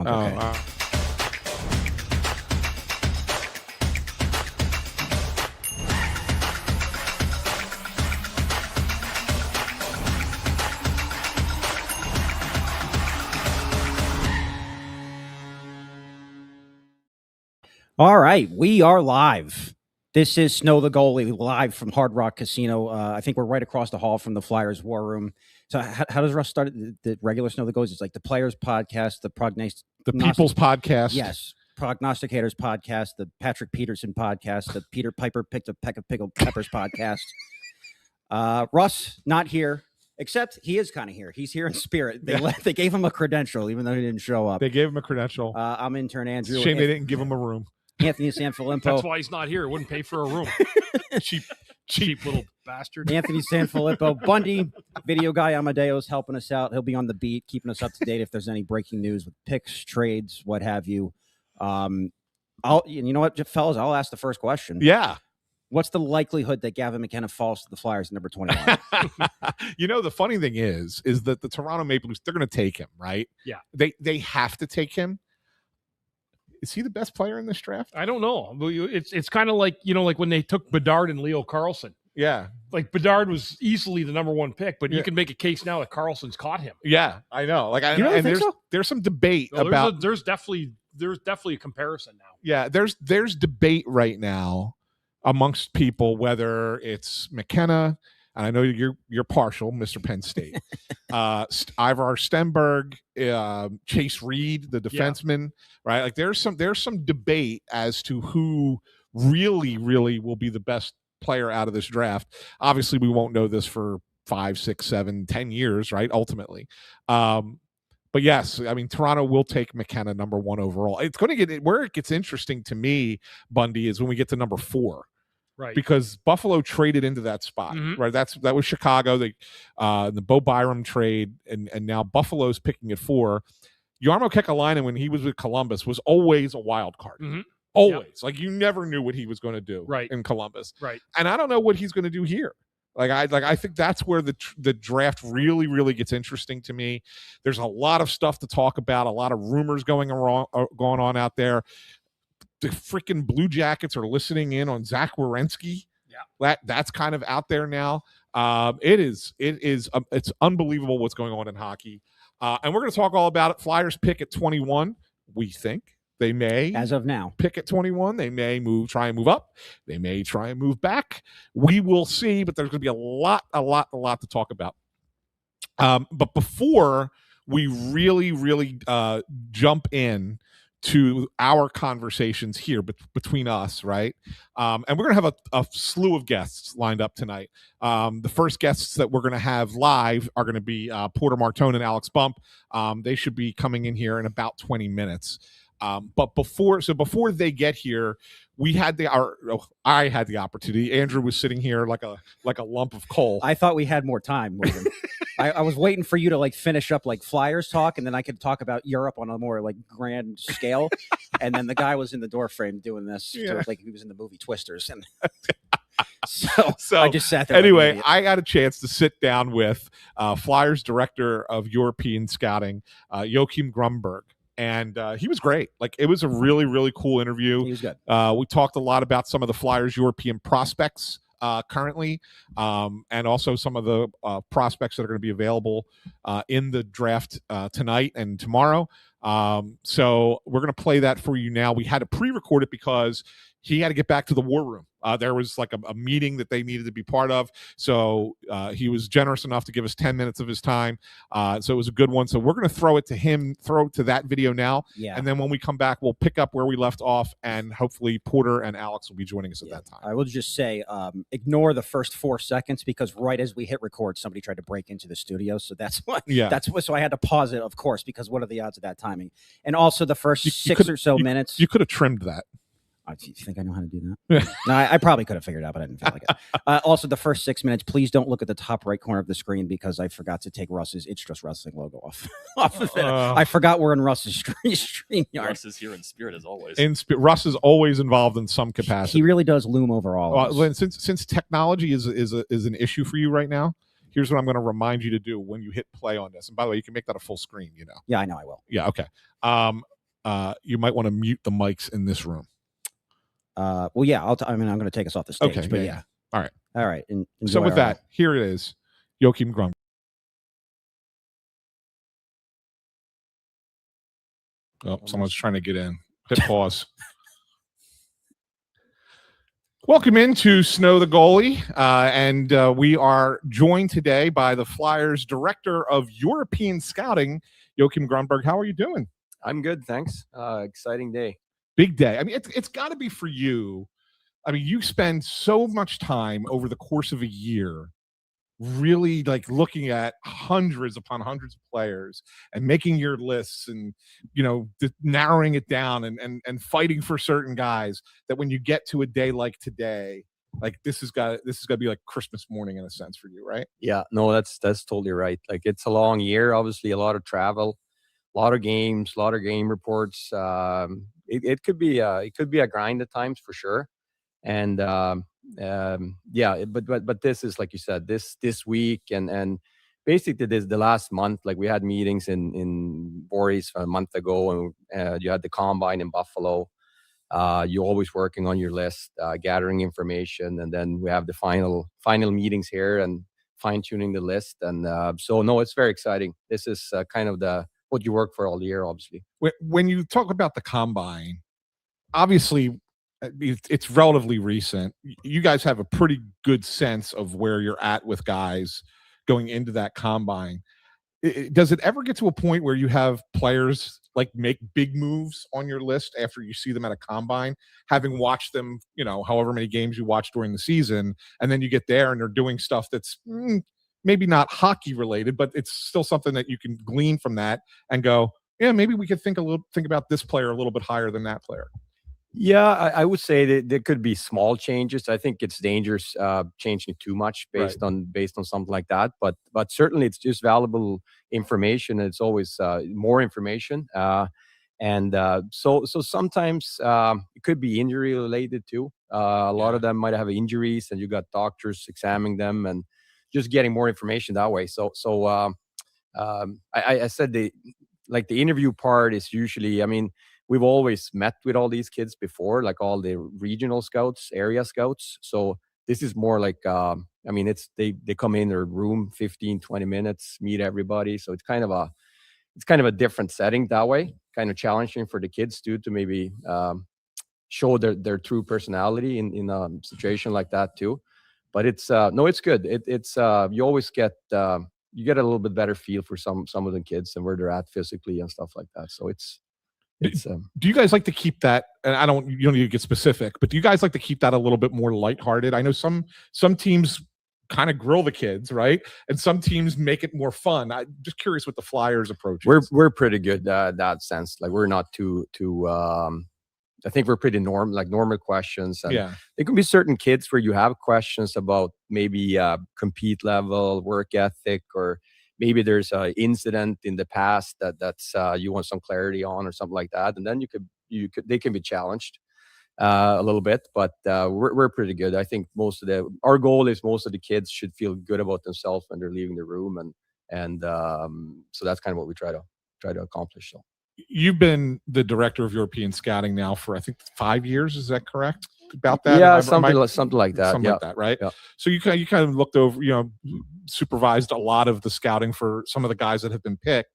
Okay. All right, we are live. This is Snow the Goalie, live from Hard Rock Casino. I think we're right across the hall from the Flyers War Room. So how does Russ start the regular Snow the Goalies? It's like the Players Podcast, the People's Podcast. Yes, Prognosticators Podcast, the Patrick Peterson Podcast, the Peter Piper Picked a Peck of Pickled Peppers Podcast. Russ, not here. Except he is kind of here. He's here in spirit. They gave him a credential, even though he didn't show up. They gave him a credential. I'm Intern Andrew. Shame they didn't give him a room. Anthony SanFilippo. That's why he's not here. Wouldn't pay for a room. cheap little bastard. Anthony SanFilippo. Bundy, video guy Amadeo's helping us out. He'll be on the beat, keeping us up to date if there's any breaking news with picks, trades, what have you. You know what, fellas? I'll ask the first question. Yeah. What's the likelihood that Gavin McKenna falls to the Flyers at number 21? You know, the funny thing is that the Toronto Maple Leafs, they're going to take him, right? Yeah. They have to take him. Is he the best player in this draft? I don't know. It's kind of like, like when they took Bedard and Leo Carlsson. Yeah. Like Bedard was easily the number one pick, but you can make a case now that Carlson's caught him. Yeah, I know. Like, there's some debate about. There's definitely a comparison now. Yeah, there's debate right now amongst people whether it's McKenna. And I know you're partial, Mr. Penn State. Ivar Stenberg, Chase Reed, the defenseman, right? Like there's some debate as to who really will be the best player out of this draft. Obviously, we won't know this for 5, 6, 7, 10 years, right? Ultimately. But yes, I mean, Toronto will take McKenna number 1 overall. It's going to get where it gets interesting to me, Bundy, is when we get to number 4. Right. Because Buffalo traded into that spot, right? That was Chicago, the Bo Byram trade, and now Buffalo's picking at 4. Jarmo Kekalainen, when he was with Columbus, was always a wild card. Always. Like, you never knew what he was going to do in Columbus. Right. And I don't know what he's going to do here. I think that's where the draft really gets interesting to me. There's a lot of stuff to talk about, a lot of rumors going on out there. The freaking Blue Jackets are listening in on Zach Werenski. Yeah, that's kind of out there now. It's unbelievable what's going on in hockey, and we're going to talk all about it. Flyers pick at 21. We think they may, as of now, pick at 21. They may try and move up. They may try and move back. We will see, but there's going to be a lot to talk about. But before we really jump in to our conversations here between us, right? And we're going to have a slew of guests lined up tonight. The first guests that we're going to have live are going to be Porter Martone and Alex Bump. They should be coming in here in about 20 minutes. But before they get here, I had the opportunity. Andrew was sitting here like a lump of coal. I thought we had more time, Morgan. I was waiting for you to finish up Flyers talk, and then I could talk about Europe on a more grand scale. And then the guy was in the door frame doing this, like he was in the movie Twisters, and so I just sat there. Anyway, I got a chance to sit down with Flyers director of European scouting, Joachim Grumberg. And he was great. It was a really cool interview. He was good. We talked a lot about some of the Flyers' European prospects currently, and also some of the prospects that are going to be available in the draft tonight and tomorrow. So we're going to play that for you now. We had to pre-record it because he had to get back to the war room. There was a meeting that they needed to be part of. So he was generous enough to give us 10 minutes of his time. So it was a good one. So we're going to throw it to that video now. Yeah. And then when we come back, we'll pick up where we left off, and hopefully Porter and Alex will be joining us at that time. I will just say, ignore the first 4 seconds, because right as we hit record, somebody tried to break into the studio. So that's why. Yeah. So I had to pause it, of course, because what are the odds of that timing? And also the first 6 or so minutes. You could have trimmed that. You think I know how to do that? No, I probably could have figured it out, but I didn't feel like it. Also, the first 6 minutes, please don't look at the top right corner of the screen, because I forgot to take Russ's It's Just Wrestling logo off of it. I forgot we're in Russ's StreamYard. Russ is here in spirit as always. Russ is always involved in some capacity. He really does loom over all of us. Since technology is an issue for you right now, here's what I'm going to remind you to do when you hit play on this. And by the way, you can make that a full screen, you know. Yeah, I know I will. Yeah, okay. You might want to mute the mics in this room. Well, yeah, I'm going to take us off the stage, Okay, but yeah. All right. All right. So with that, here it is. Joachim Grunberg. Oh, someone's trying to get in. Hit pause. Welcome into Snow the Goalie, and we are joined today by the Flyers Director of European Scouting, Joachim Grunberg. How are you doing? I'm good, thanks. Exciting day. Big day. I mean, it's got to be for you. I mean, you spend so much time over the course of a year really like looking at hundreds upon hundreds of players and making your lists and, you know, narrowing it down and fighting for certain guys, that when you get to a day like today, like this has got to be like Christmas morning in a sense for you, right? Yeah, no, that's totally right. Like, it's a long year, obviously a lot of travel, a lot of games, a lot of game reports. It could be a grind at times for sure. And yeah, but this is, like you said, this week and basically this the last month. Like, we had meetings in Boris a month ago, and you had the combine in Buffalo. You're always working on your list, gathering information, and then we have the final meetings here and fine tuning the list. And so no, it's very exciting. This is kind of what you work for all year, obviously. When you talk about the combine, obviously it's relatively recent. You guys have a pretty good sense of where you're at with guys going into that combine. Does it ever get to a point where you have players like make big moves on your list after you see them at a combine, having watched them, you know, however many games you watch during the season, and then you get there and they're doing stuff that's maybe not hockey related, but it's still something that you can glean from that and go, yeah, maybe we could think about this player a little bit higher than that player? Yeah, I would say that there could be small changes. I think it's dangerous changing too much based on something like that. But certainly it's just valuable information. And it's always more information. So sometimes it could be injury related too. A lot of them might have injuries, and you got doctors examining them and just getting more information that way. I said the interview part is usually, I mean, we've always met with all these kids before, like all the regional scouts, area scouts. So this is more like, I mean, they come in their room 15, 20 minutes, meet everybody. So it's kind of a different setting that way, kind of challenging for the kids too, to maybe show their true personality in a situation like that too. But it's good. It's you always get, you get a little bit better feel for some of the kids and where they're at physically and stuff like that. So do you guys like to keep that? And you don't need to get specific, but do you guys like to keep that a little bit more lighthearted? I know some teams kind of grill the kids, right? And some teams make it more fun. I'm just curious what the Flyers approach is. We're pretty good that sense. Like, we're not too I think we're pretty normal questions. And there can be certain kids where you have questions about maybe compete level, work ethic, or maybe there's an incident in the past that's you want some clarity on or something like that. And then they can be challenged a little bit, but we're pretty good. I think our goal is most of the kids should feel good about themselves when they're leaving the room. And so that's kind of what we try to accomplish. So. You've been the director of European Scouting now for, I think, 5 years. Is that correct? About that? Yeah, something like that. Something like that, right? Yeah. So you kind of looked over, you know, supervised a lot of the scouting for some of the guys that have been picked.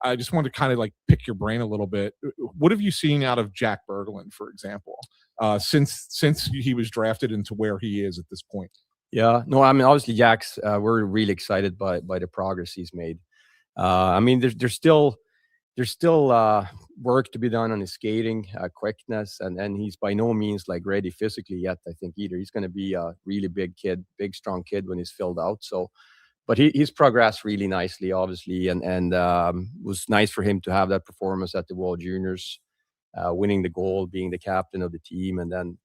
I just wanted to kind of like pick your brain a little bit. What have you seen out of Jack Berglund, for example, since he was drafted into where he is at this point? Yeah, no, I mean, obviously Jack's, we're really excited by the progress he's made. I mean, there's still work to be done on his skating, quickness, and he's by no means like ready physically yet, I think, either. He's going to be a really big strong kid when he's filled out. So, but he's progressed really nicely, obviously, and was nice for him to have that performance at the World Juniors, winning the gold, being the captain of the team, and then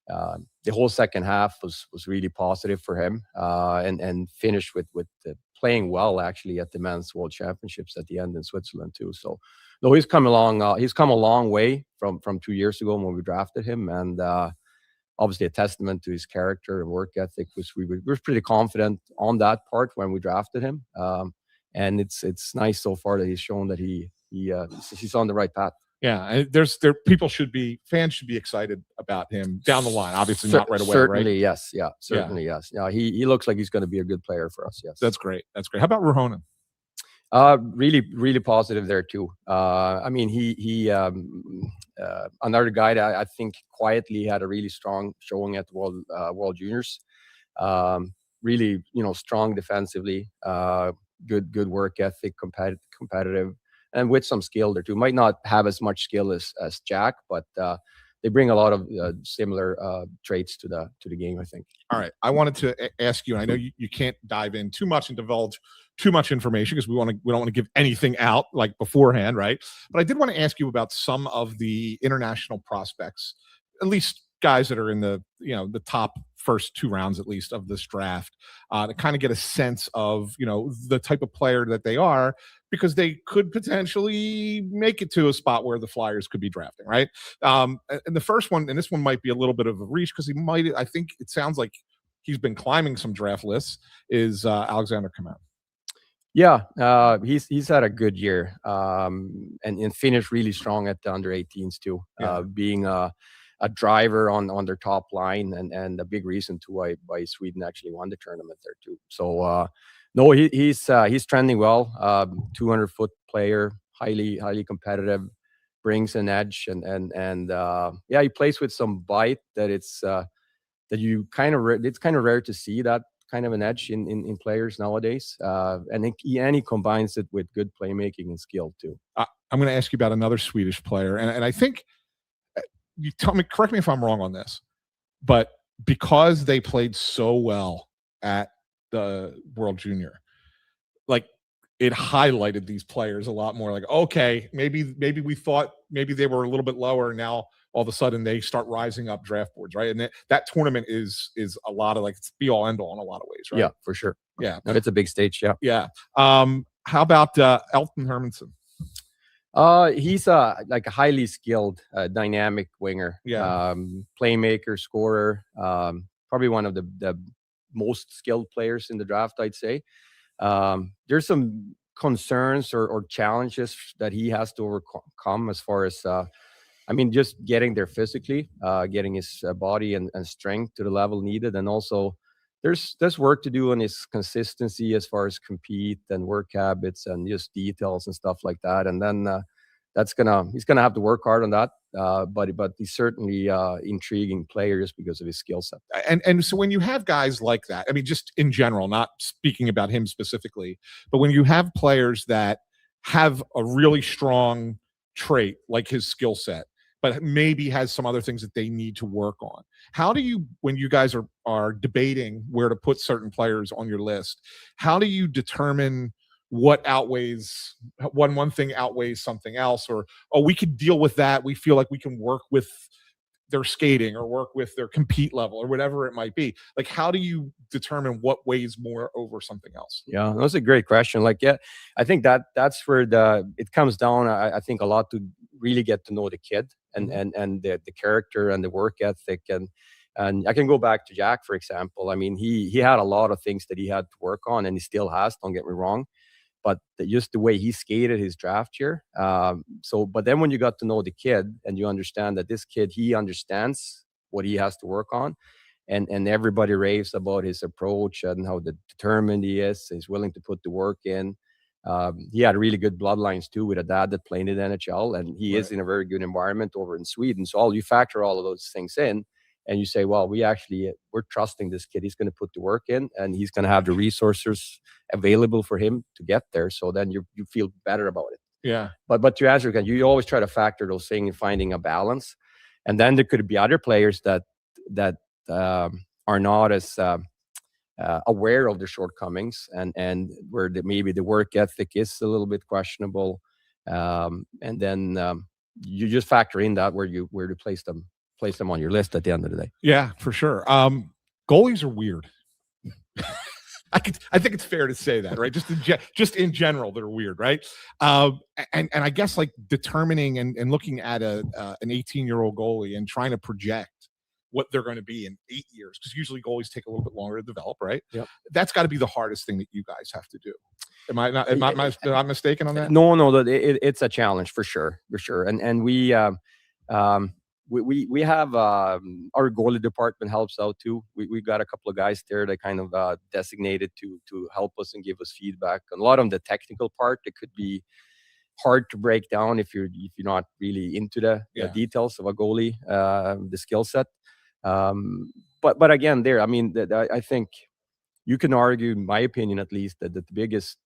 the whole second half was really positive for him, and finished with playing well actually at the men's World Championships at the end in Switzerland too. So, no, he's come a long way from 2 years ago when we drafted him, and obviously a testament to his character and work ethic, which we were pretty confident on that part when we drafted him. And it's nice so far that he's shown that he's on the right path. Yeah, and fans should be excited about him down the line. Obviously, not right away. Certainly, right? yes. Yeah, certainly, yes. Yeah, he looks like he's going to be a good player for us. Yes, That's great. How about Ruhonen? Really, really positive there too. I mean, he another guy that I think quietly had a really strong showing at the World Juniors. Really, strong defensively, good work ethic, competitive, and with some skill there too. Might not have as much skill as Jack, but they bring a lot of similar traits to the game, I think. All right, I wanted to ask you. I know you can't dive in too much and divulge too much information because we don't want to give anything out like beforehand, right? But I did want to ask you about some of the international prospects, at least guys that are in the the top first 2 rounds at least of this draft, to kind of get a sense of the type of player that they are, because they could potentially make it to a spot where the Flyers could be drafting, right? And the first one, and this one might be a little bit of a reach because I think it sounds like he's been climbing some draft lists, is Alexander Kamara. Yeah, he's had a good year, and finished really strong at the under 18s too, being a driver on their top line and a big reason to why Sweden actually won the tournament there too. So no, he's trending well. 200-foot player, highly competitive, brings an edge, and he plays with some bite that it's kind of rare to see that kind of an edge in players nowadays. And he combines it with good playmaking and skill too. I'm going to ask you about another Swedish player, and I think you correct me if I'm wrong on this, but because they played so well at the World Junior, like it highlighted these players a lot more. Like, okay, maybe we thought maybe they were a little bit lower. Now all of a sudden they start rising up draft boards, right? And that tournament is a lot of it's be all end all in a lot of ways, right? Yeah, for sure. Yeah, no, it's a big stage. Yeah, yeah. How about Elton Hermanson? He's like a highly skilled, dynamic winger. Yeah. Playmaker, scorer. Probably one of the most skilled players in the draft, I'd say. There's some concerns or challenges that he has to overcome as far as, just getting there physically, getting his body and strength to the level needed. And also there's work to do on his consistency as far as compete and work habits and just details and stuff like that. And then he's gonna have to work hard on that. But he's certainly intriguing player just because of his skill set. And so when you have guys like that, I mean, just in general, not speaking about him specifically, but when you have players that have a really strong trait like his skill set, but maybe has some other things that they need to work on. How do you, when you guys are debating where to put certain players on your list, how do you determine what outweighs one thing outweighs something else, or we could deal with that, we feel like we can work with their skating or work with their compete level or whatever it might be? Like, how do you determine what weighs more over something else? Yeah, that's a great question. I think that's where it comes down. I think a lot to really get to know the kid and the character and the work ethic. And I can go back to Jack, for example. I mean, he had a lot of things that he had to work on, and he still has, don't get me wrong. But just the way he skated his draft year. But then when you got to know the kid and you understand that this kid, he understands what he has to work on, and everybody raves about his approach and how determined he is. He's willing to put the work in. He had really good bloodlines too, with a dad that played in the NHL, and he is in a very good environment over in Sweden. So you factor all of those things in, and you say, well, we're trusting this kid. He's going to put the work in, and he's going to have the resources available for him to get there. So then you feel better about it. Yeah. But to answer again, you always try to factor those things and finding a balance. And then there could be other players that are not as aware of their shortcomings and where maybe the work ethic is a little bit questionable. And then you just factor in that where to place them on your list at the end of the day. Yeah, for sure. Goalies are weird. I think it's fair to say that, right? Just in general, they're weird, right? And I guess like determining and looking at an 18-year-old goalie and trying to project what they're going to be in 8 years, because usually goalies take a little bit longer to develop, right? Yep. That's got to be the hardest thing that you guys have to do. Am I mistaken on that? No, it's a challenge for sure. And we have our goalie department helps out too. We got a couple of guys there that kind of designated to help us and give us feedback. And a lot of the technical part that could be hard to break down if you're not really into the details of a goalie, the skill set. But again, I mean, I think you can argue, in my opinion at least, that the biggest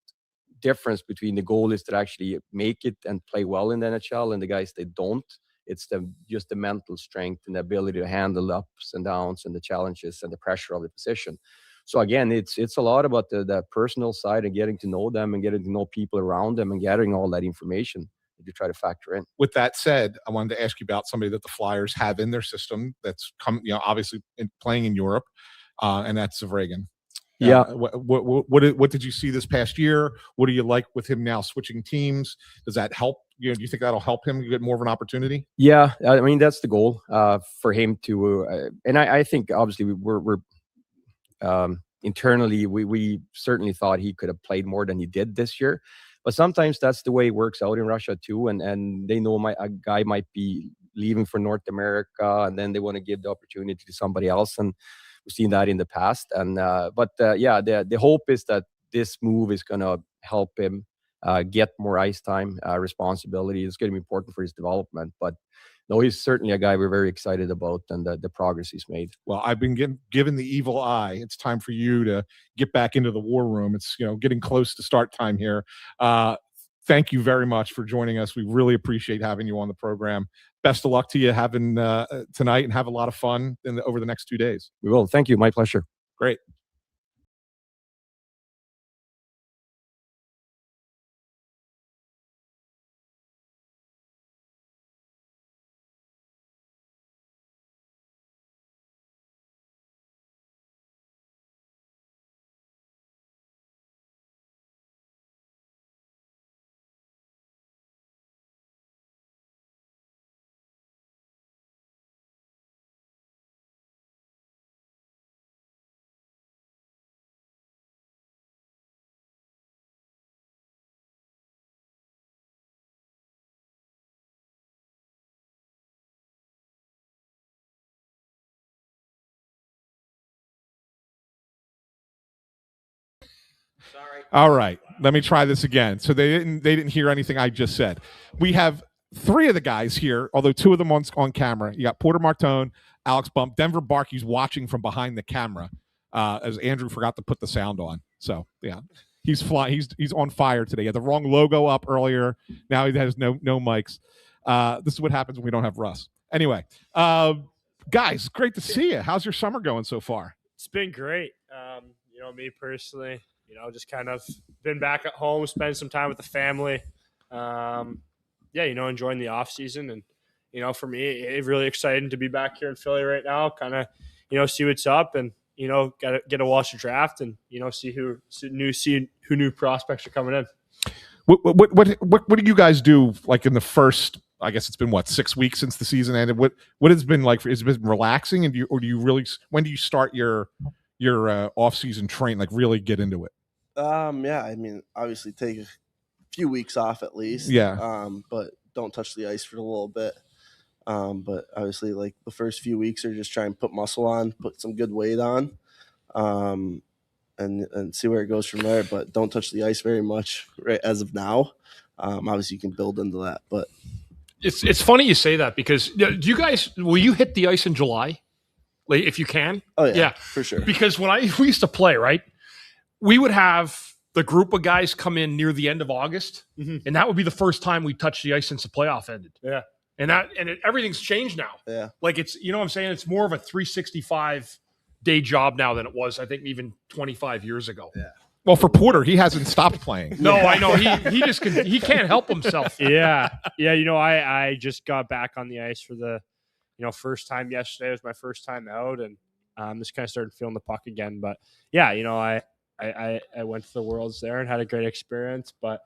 difference between the goalies that actually make it and play well in the NHL and the guys that don't, it's just the mental strength and the ability to handle the ups and downs and the challenges and the pressure of the position. So again, it's a lot about the personal side and getting to know them and getting to know people around them and gathering all that information that you try to factor in. With that said, I wanted to ask you about somebody that the Flyers have in their system that's obviously playing in Europe, and that's Therien. Yeah. What did you see this past year? What do you like with him now switching teams? Does that help? Do you think that'll help him get more of an opportunity? Yeah, I mean that's the goal for him to, and I think obviously we're internally we certainly thought he could have played more than he did this year, but sometimes that's the way it works out in Russia too, and they know a guy might be leaving for North America, and then they want to give the opportunity to somebody else, and we've seen that in the past. And the hope is that this move is going to help him get more ice time, responsibility. It's going to be important for his development, but no, he's certainly a guy we're very excited about and the progress he's made. Well, I've been given the evil eye. It's time for you to get back into the war room. It's getting close to start time here. Thank you very much for joining us. We really appreciate having you on the program. Best of luck to you having tonight, and have a lot of fun over the next 2 days. We will. Thank you. My pleasure. Great. Sorry. All right, let me try this again. So they didn't hear anything I just said. We have 3 of the guys here, although 2 of them on camera. You got Porter Martone, Alex Bump, Denver Barkey's watching from behind the camera, as Andrew forgot to put the sound on. So yeah, he's on fire today. He had the wrong logo up earlier. Now he has no mics. This is what happens when we don't have Russ. Anyway, guys, great to see you. How's your summer going so far? It's been great. Me personally, just kind of been back at home, spending some time with the family. Enjoying the off season. And, for me, it's really exciting to be back here in Philly right now, kind of, see what's up and, get to watch the draft and, see who new prospects are coming in. What do you guys do like in the first, I guess it's been 6 weeks since the season ended. What has been like? Has it been relaxing? And when do you start your off-season train, like really get into it? Obviously take a few weeks off at least. Yeah. But don't touch the ice for a little bit. But obviously, like the first few weeks are just try and put muscle on, put some good weight on, and see where it goes from there. But don't touch the ice very much right as of now. Obviously, you can build into that, but it's funny you say that because will you hit the ice in July? Like if you can? Oh yeah, for sure. Because when we used to play, right, we would have the group of guys come in near the end of August, and that would be the first time we touched the ice since the playoff ended. Yeah. Everything's changed now. Yeah. Like it's, what I'm saying? It's more of a 365-day job now than it was, I think, even 25 years ago. Yeah. Well, for Porter, he hasn't stopped playing. No, I know. He can't help himself. Yeah. I just got back on the ice for the, first time yesterday. It was my first time out, and just kind of started feeling the puck again. But yeah, I went to the Worlds there and had a great experience. But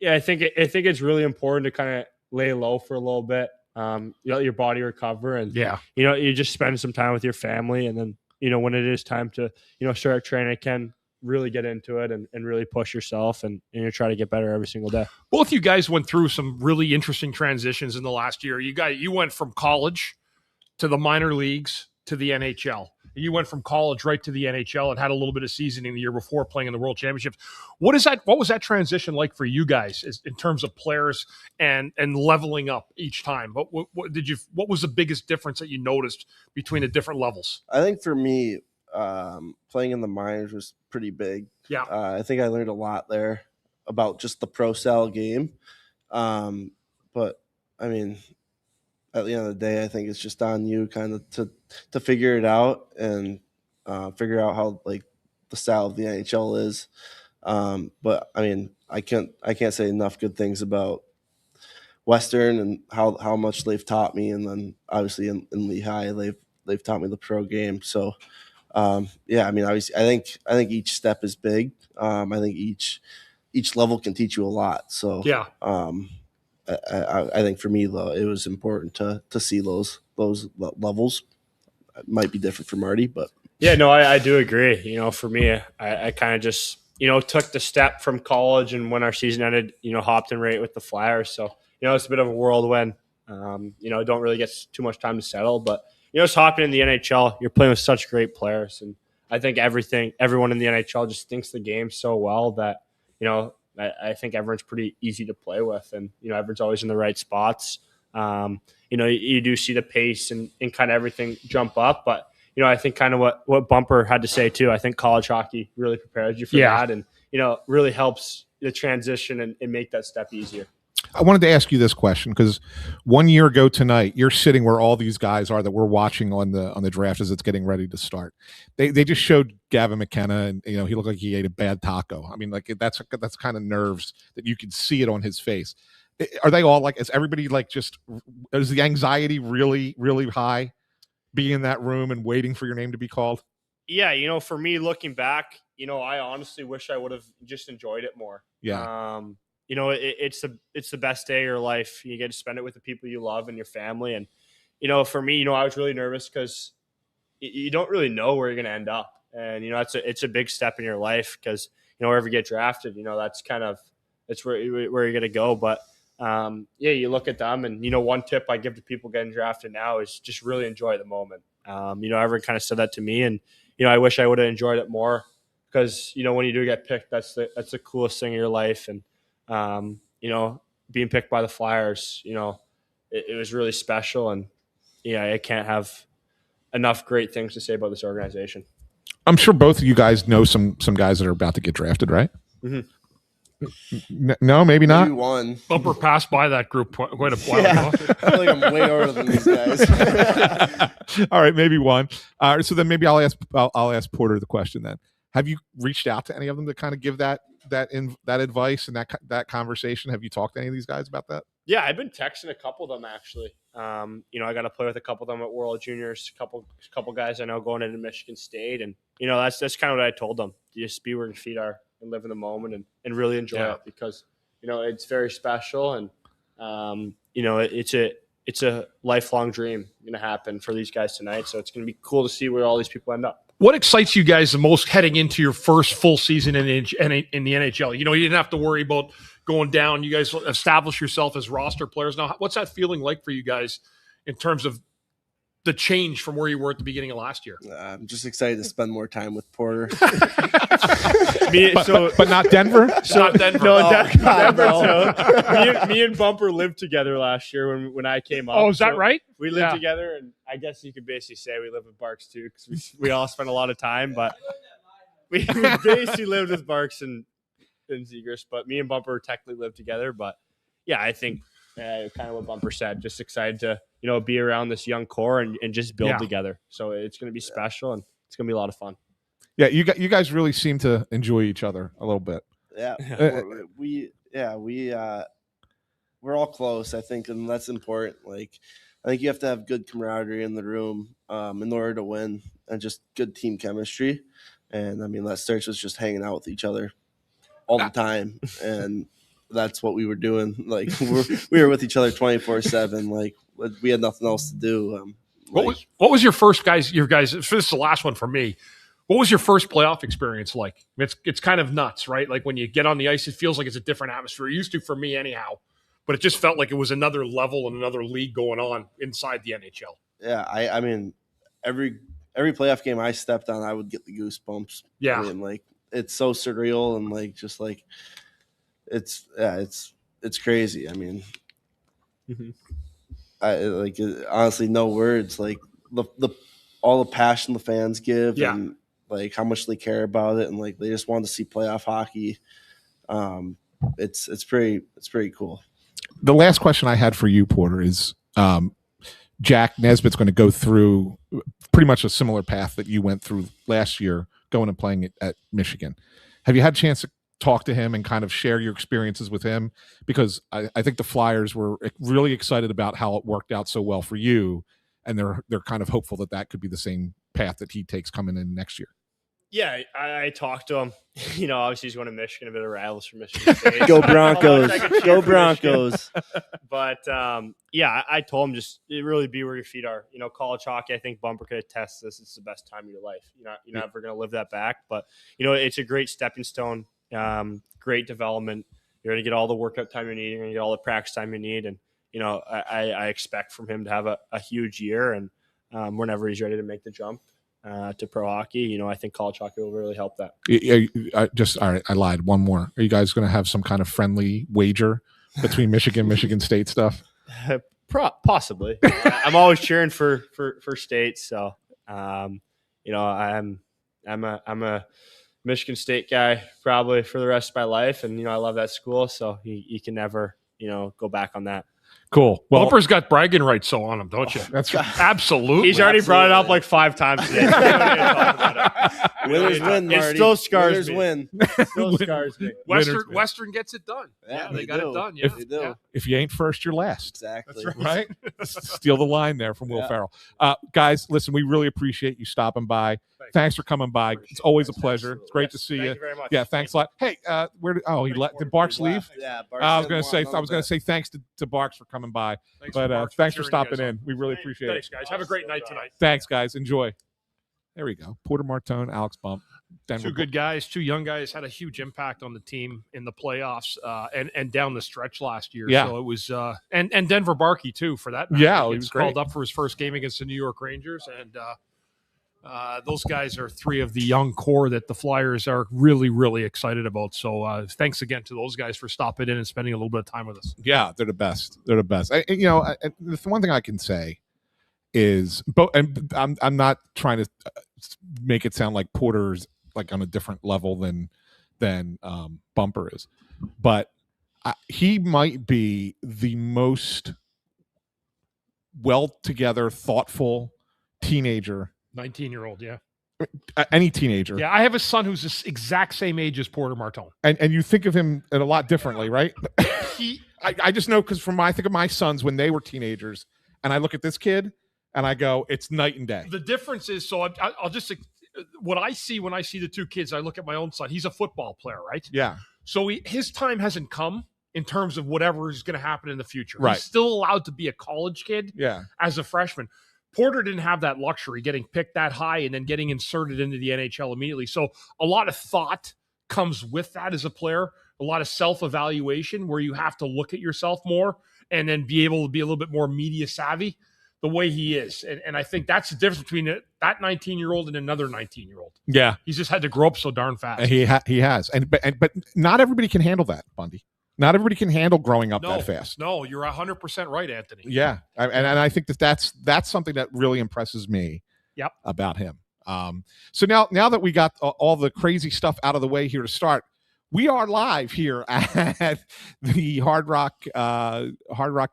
yeah, I think it's really important to kind of lay low for a little bit. you let your body recover, and Yeah. you just spend some time with your family, and then when it is time to start training, it can really get into it and really push yourself and you try to get better every single day. Both you guys went through some really interesting transitions in the last year. You went from college to the minor leagues to the NHL. You went from college right to the NHL and had a little bit of seasoning the year before playing in the World Championships. What was that transition like for you guys in terms of players and leveling up each time? What was the biggest difference that you noticed between the different levels? I think for me, playing in the minors was pretty big. Yeah. I think I learned a lot there about just the pro style game. But I mean, at the end of the day, I think it's just on you kind of to figure it out and figure out how like the style of the NHL is. But I mean, I can't say enough good things about Western and how much they've taught me, and then obviously in Lehigh they've taught me the pro game. So yeah, I mean, obviously, I think each step is big. I think each level can teach you a lot. So yeah. I think for me though, it was important to see those levels. It might be different for Marty, but yeah, no, I do agree. For me, I kind of just took the step from college, and when our season ended, hopped in right with the Flyers. So it's a bit of a whirlwind. Don't really get too much time to settle, but just hopping in the NHL, you're playing with such great players, and I think everyone in the NHL just thinks the game so well that I think everyone's pretty easy to play with, and everyone's always in the right spots. You do see the pace and kind of everything jump up, but I think kind of what Bumper had to say too. I think college hockey really prepares you for that, and really helps the transition and make that step easier. I wanted to ask you this question because 1 year ago tonight, you're sitting where all these guys are that we're watching on the draft as it's getting ready to start. They just showed Gavin McKenna, and he looked like he ate a bad taco. I mean, like that's kind of nerves that you could see it on his face. Are they all like? Is everybody like is the anxiety really really high, being in that room and waiting for your name to be called? Yeah, for me looking back, I honestly wish I would have just enjoyed it more. Yeah. It's the best day of your life. You get to spend it with the people you love and your family. And, for me, I was really nervous because you don't really know where you're going to end up. And, it's a big step in your life because, wherever you get drafted, it's where you're going to go. But, yeah, you look at them and, one tip I give to people getting drafted now is just really enjoy the moment. Everyone kind of said that to me, and, I wish I would have enjoyed it more because, when you do get picked, that's the coolest thing in your life. And, being picked by the Flyers, it was really special, and I can't have enough great things to say about this organization. I'm sure both of you guys know some guys that are about to get drafted, right? Mm-hmm. No, maybe not. Maybe one. Bumper passed by that group quite a while ago. I feel like I'm way older than these guys. All right, maybe one. So then maybe I'll ask Porter the question then. Have you reached out to any of them to kind of give that advice and that conversation? Have you talked to any of these guys about that? Yeah, I've been texting a couple of them actually. I got to play with a couple of them at World Juniors. Couple guys I know going into Michigan State, and that's kind of what I told them. Just be where your feet are and live in the moment and really enjoy it because it's very special, and it's a lifelong dream going to happen for these guys tonight. So it's going to be cool to see where all these people end up. What excites you guys the most heading into your first full season in the NHL? You didn't have to worry about going down. You guys established yourself as roster players. Now, what's that feeling like for you guys in terms of the change from where you were at the beginning of last year? I'm just excited to spend more time with Porter. But not Denver? Not Denver. No, Denver. No. Me and Bumper lived together last year when I came up. Oh, is that right? We lived together, and I guess you could basically say we live with Barks too, because we all spent a lot of time. But we basically lived with Barks and Zegers. But me and Bumper technically lived together. But yeah, I think kind of what Bumper said. Just excited to be around this young core and just build together. So it's going to be special, and it's going to be a lot of fun. Yeah, you guys really seem to enjoy each other a little bit. Yeah, we're all close, I think, and that's important. Like, I think you have to have good camaraderie in the room in order to win, and just good team chemistry. And I mean, that starts with just hanging out with each other all the time. And that's what we were doing. Like we were with each other 24/7. Like we had nothing else to do. What was your first your guys? This is the last one for me. What was your first playoff experience like? It's kind of nuts, right? Like when you get on the ice, it feels like it's a different atmosphere. It used to for me anyhow, but it just felt like it was another level and another league going on inside the NHL. Yeah, I mean, every playoff game I stepped on, I would get the goosebumps. Yeah, I mean, like it's so surreal and like just like it's crazy. I mean, honestly, no words. Like the all the passion the fans give, and like how much they care about it, and like they just want to see playoff hockey. It's pretty cool. The last question I had for you, Porter, is Jack Nesbitt's going to go through pretty much a similar path that you went through last year, going and playing at Michigan. Have you had a chance to talk to him and kind of share your experiences with him? Because I think the Flyers were really excited about how it worked out so well for you, and they're kind of hopeful that could be the same path that he takes coming in next year. Yeah, I talked to him. Obviously he's going to Michigan, a bit of rivals for Michigan State. Go Broncos! Go Broncos! But I told him just really be where your feet are. College hockey, I think Bumper could attest this. It's the best time of your life. You're never going to live that back. But it's a great stepping stone. Great development. You're going to get all the workout time you need. You're going to get all the practice time you need. And I expect from him to have a huge year. And whenever he's ready to make the jump to pro hockey, I think college hockey will really help that. All right, I lied. One more. Are you guys going to have some kind of friendly wager between Michigan State stuff? Possibly. I'm always cheering for State, so I'm a Michigan State guy probably for the rest of my life, and I love that school, so you can never go back on that. Cool. Well, Bumper's got bragging rights so on him, don't you? That's right. Absolutely. He's already brought it up like 5 times today. Winners win, Marty. It still scars Winners me. win. Still scars me. Western gets it done. Yeah, they got it done. Yeah. They do. If you ain't first, you're last. Exactly. That's Right? Steal the line there from Will Ferrell. Guys, listen, we really appreciate you stopping by. Thanks for coming by. It's always a pleasure. It's great to see you. Thank you very much. Yeah, thanks a lot. Hey, did Barks leave? Yeah, I was going to say thanks to Barks for coming by. Thanks for stopping in. We really appreciate it. Thanks, guys. Have a great night tonight. Thanks, guys. Enjoy. There we go. Porter Martone, Alex Bump. Denver. Two good guys, two young guys, had a huge impact on the team in the playoffs and down the stretch last year. Yeah. So it was and Denver Barkey too for that matter. Yeah, he He was was great. called up for his first game against the New York Rangers, and those guys are 3 of the young core that the Flyers are really, really excited about. So thanks again to those guys for stopping in and spending a little bit of time with us. Yeah, they're the best. They're the best. The one thing I can say is, and I'm not trying to make it sound like Porter's like on a different level than Bumper is, but he might be the most well together, thoughtful teenager. 19-year-old, yeah. Any teenager. Yeah, I have a son who's the exact same age as Porter Martone. And you think of him a lot differently, right? I just know because I think of my sons when they were teenagers, and I look at this kid and I go, it's night and day. The difference is, so I'll just, what I see when I see the two kids, I look at my own son. He's a football player, right? Yeah. So his time hasn't come in terms of whatever is going to happen in the future. Right. He's still allowed to be a college kid as a freshman. Porter didn't have that luxury, getting picked that high and then getting inserted into the NHL immediately. So a lot of thought comes with that as a player, a lot of self-evaluation where you have to look at yourself more and then be able to be a little bit more media savvy the way he is. And I think that's the difference between that 19-year-old and another 19-year-old. Yeah. He's just had to grow up so darn fast. He has. But not everybody can handle that, Bundy. Not everybody can handle growing up that fast. No, you're 100% right, Anthony. Yeah, and I think that's something that really impresses me. Yep. About him. So now that we got all the crazy stuff out of the way here to start, we are live here at the Hard Rock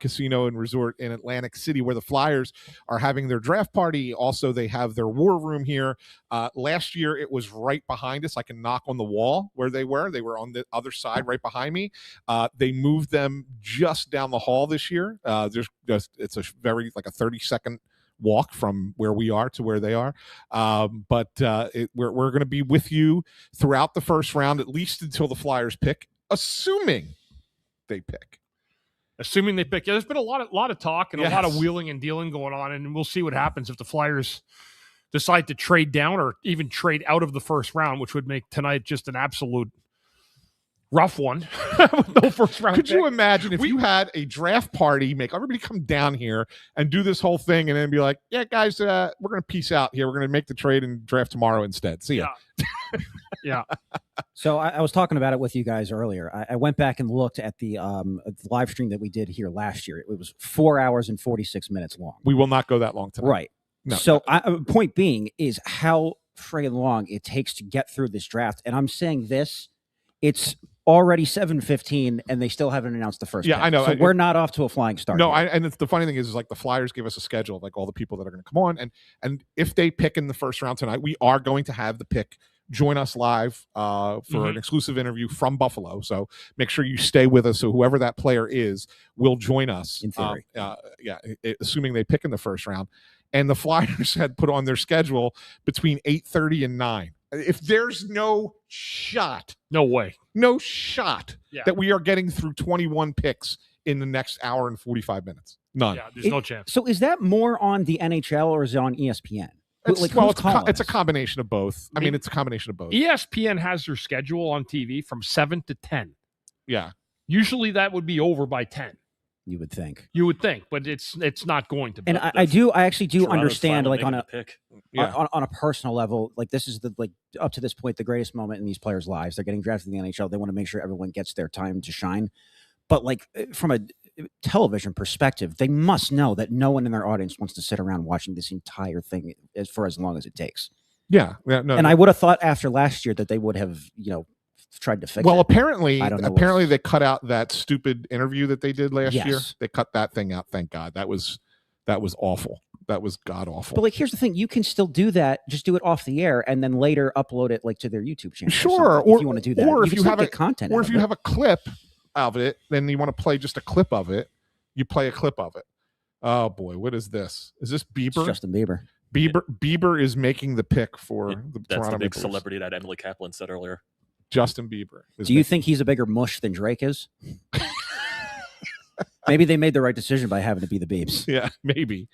Casino and Resort in Atlantic City, where the Flyers are having their draft party. Also, they have their war room here. Last year, it was right behind us. I can knock on the wall where they were. They were on the other side, right behind me. They moved them just down the hall this year. It's a very like a 30-second walk from where we are to where they are. But we're going to be with you throughout the first round, at least until the Flyers pick, assuming they pick. Assuming they pick. Yeah, there's been a lot of talk and a lot of Yes. wheeling and dealing going on, and we'll see what happens if the Flyers decide to trade down or even trade out of the first round, which would make tonight just an absolute rough one with no first round. Could pick. you imagine if you had a draft party, make everybody come down here and do this whole thing, and then be like, "Yeah, guys, we're going to peace out here. We're going to make the trade and draft tomorrow instead. See ya." Yeah. So I was talking about it with you guys earlier. I went back and looked at the live stream that we did here last year. It was 4 hours and 46 minutes long. We will not go that long tonight. Right. No. So point being is how friggin' long it takes to get through this draft. And I'm saying this, it's already 7:15 and they still haven't announced the first Yeah, pick. I know. So we're not off to a flying start. No, here. and it's, the funny thing is like the Flyers gave us a schedule of like all the people that are going to come on, and if they pick in the first round tonight, we are going to have the pick join us live for an exclusive interview from Buffalo. So make sure you stay with us. So whoever that player is will join us. In theory. Assuming they pick in the first round. And the Flyers had put on their schedule between 8:30 and 9. If there's no shot No way. that we are getting through 21 picks in the next hour and 45 minutes. None. Yeah, there's no chance. So is that more on the NHL or is it on ESPN? It's a combination of both. I mean, it's a combination of both. ESPN has their schedule on TV from 7 to 10. Yeah. Usually that would be over by 10. You would think. You would think, but it's not going to be. And I actually do Toronto's understand, finally like on making a the pick. Yeah. on a personal level, like this is up to this point the greatest moment in these players' lives. They're getting drafted in the NHL. They want to make sure everyone gets their time to shine. But like from a television perspective, they must know that no one in their audience wants to sit around watching this entire thing for as long as it takes. Yeah. No, And I would have thought after last year that they would have, tried to fix it. well, apparently I don't know they cut out that stupid interview that they did last year. Yes. They cut that thing out. Thank God. That was awful. That was god awful. But like, here's the thing: you can still do that. Just do it off the air, and then later upload it like to their YouTube channel. Sure, if you want to do that, or if can you still have get content, or out if of you it. have a clip of it, then you want to play just a clip of it. You play a clip of it. Oh boy, what is this? Is this It's Bieber? Justin Bieber. Bieber is making the pick for the That's Toronto the big Maple Leafs. celebrity that Emily Kaplan said earlier. Justin Bieber. Do you think he's a bigger mush than Drake is? Maybe they made the right decision by having to be the Biebs. Yeah, maybe.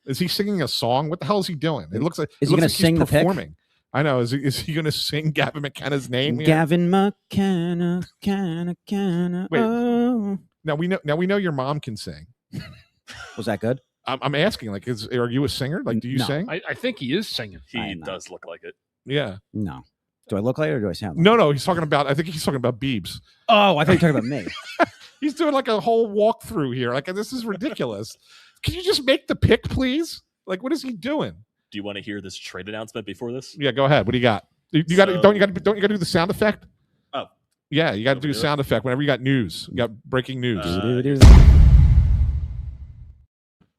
Is he singing a song? What the hell is he doing? It looks like Is he going to sing the pick? performing. I know. Is he going to sing Gavin McKenna's name? here? Gavin McKenna, Canna. Wait. Oh. Now we know your mom can sing. Was that good? I'm asking, like, are you a singer? Like, do you No. sing? I think he is singing. He I know. does look like it. Yeah. No. Do I look like it or do I sound like No. He's talking about. I think he's talking about Biebs. Oh, I thought you were talking about me. He's doing like a whole walkthrough here. Like, this is ridiculous. Can you just make the pick, please? Like, what is he doing? Do you want to hear this trade announcement before this? Yeah, go ahead. What do you got? You got to So- don't you got to do the sound effect? Oh. Yeah, you got to Want do me a to do sound effect whenever you got news. You got breaking news.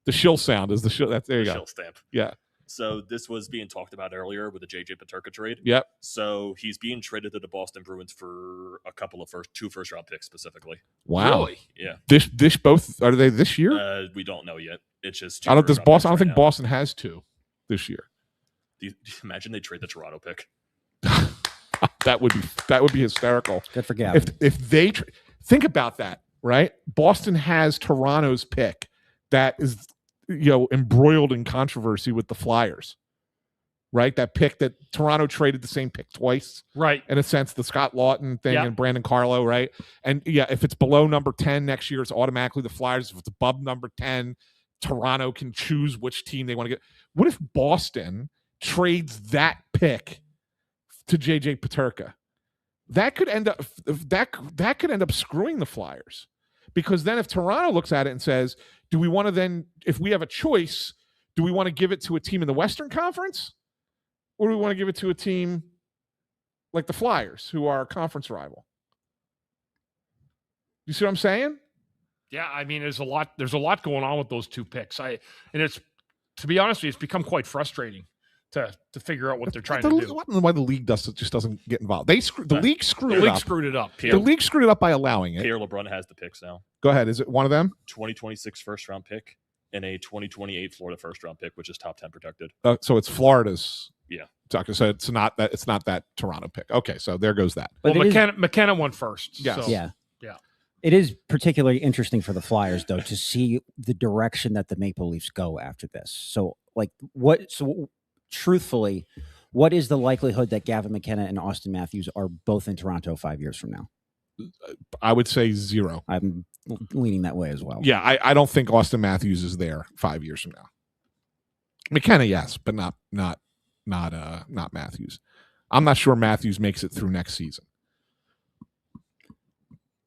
The shill sound is the shill. There you The go. shill stamp. Yeah. So this was being talked about earlier with the JJ Peterka trade. Yep. So he's being traded to the Boston Bruins for a couple of two first round picks specifically. Wow. Really? Yeah. This both are they this year? We don't know yet. It's just I don't. Does first-round Boston? I picks don't think right now. Boston has two this year. Do you imagine they trade the Toronto pick? That would be hysterical. Good for Gavin. If they think about that, right? Boston has Toronto's pick that is embroiled in controversy with the Flyers, right? That pick that Toronto traded the same pick twice, Right. in a sense, the Scott Lawton thing Yeah. and Brandon Carlo, right? And yeah, if it's below number 10 next year, it's automatically the Flyers. If it's above number 10, Toronto can choose which team they want to get. What if Boston trades that pick to JJ Peterka? That could end up that could end up screwing the Flyers, because then if Toronto looks at it and says, do we want to then, if we have a choice, do we want to give it to a team in the Western Conference, or do we want to give it to a team like the Flyers, who are a conference rival? You see what I'm saying? Yeah, I mean, there's a lot going on with those two picks. And it's, to be honest with you, it's become quite frustrating to figure out what they're trying to do. I don't know why the league just doesn't get involved. The league screwed The it league up. screwed it up. The league screwed it up by allowing it. Pierre LeBrun has the picks now. Go ahead. Is it one of them? 2026 first round pick and a 2028 Florida first round pick, which is top 10 protected. So it's Florida's. Yeah. Doctor, so it's not that Toronto pick. Okay, so there goes that. Well, But it is- McKenna won first. Yes. So. Yeah. It is particularly interesting for the Flyers, though, to see the direction that the Maple Leafs go after this. So, like, truthfully, what is the likelihood that Gavin McKenna and Austin Matthews are both in Toronto 5 years from now? I would say 0. I'm leaning that way as well. Yeah, I don't think Austin Matthews is there 5 years from now. McKenna, yes, but not Matthews. I'm not sure Matthews makes it through next season.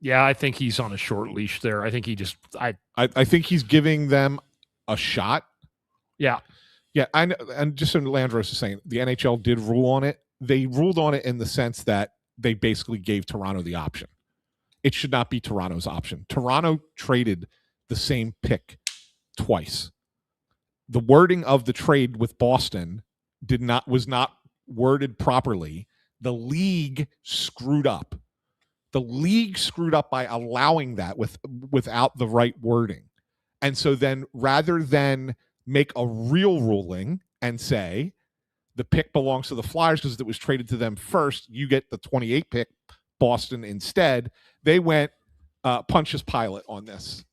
Yeah, I think he's on a short leash there. I think he just I think he's giving them a shot. Yeah. Yeah, I know, and just so Landros is saying, the NHL did rule on it. They ruled on it in the sense that they basically gave Toronto the option. It should not be Toronto's option. Toronto traded the same pick twice. The wording of the trade with Boston was not worded properly. The league screwed up. The league screwed up by allowing that without the right wording. And so then rather than make a real ruling and say the pick belongs to the Flyers because it was traded to them first, you get the 28 pick, Boston instead, they went Pontius Pilate on this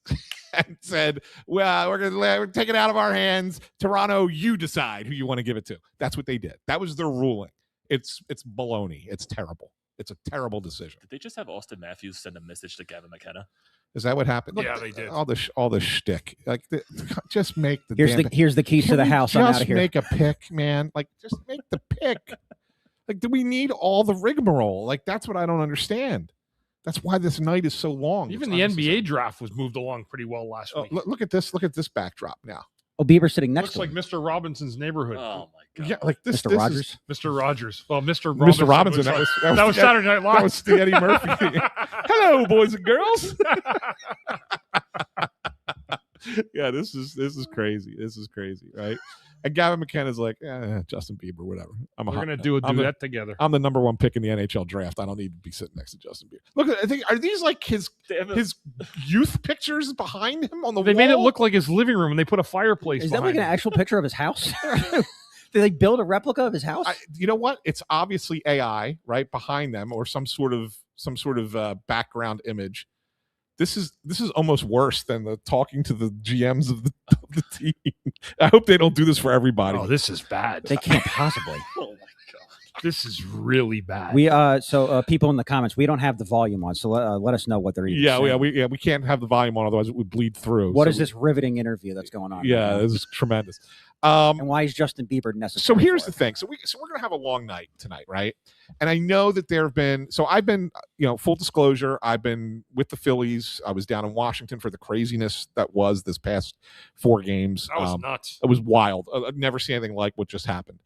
and said, well, we're taking it out of our hands. Toronto, you decide who you want to give it to. That's what they did. That was their ruling. It's baloney. It's terrible. It's a terrible decision. Did they just have Austin Matthews send a message to Gavin McKenna? Is that what happened? Yeah, they did. All the shtick. Like, just make the here's the keys to the house. I'm out of Just here. make a pick, man. Like, just make the pick. Like, do we need all the rigmarole? Like, that's what I don't understand. That's why this night is so long. Even the NBA draft was moved along pretty well last week. Look at this. Look at this backdrop now. Oh, Bieber's sitting next Looks to like him. Mr. Robinson's neighborhood. Oh my god! Yeah, like this. Mr. This Rogers. Mr. Rogers. Well, Mr. Mr. Robinson. That was Saturday Night Live. That was the Eddie Murphy. Hello, boys and girls. Yeah, this is crazy. This is crazy, right? And Gavin McKenna's like, Justin Bieber, whatever. We're gonna do a duet together. I'm the number 1 pick in the NHL draft. I don't need to be sitting next to Justin Bieber. Look, I think are these like his youth pictures behind him on the wall? They made it look like his living room, and they put a fireplace. Is that behind like an him. actual picture of his house? Did they build a replica of his house? You know what? It's obviously AI right behind them, or some sort of background image. This is almost worse than the talking to the GMs of the team. I hope they don't do this for everybody. Oh, this is bad. They can't possibly. Oh my god! This is really bad. We so people in the comments, we don't have the volume on, so let us know what they're even saying. We can't have the volume on, otherwise it would bleed through. What is this riveting interview that's going on? Yeah, right now? this is tremendous. And why is Justin Bieber necessary? So here's for the thing. So we're gonna have a long night tonight, right? And I know that there have been. So I've been, full disclosure, I've been with the Phillies. I was down in Washington for the craziness that was this past 4 games. That was nuts. It was wild. I've never seen anything like what just happened.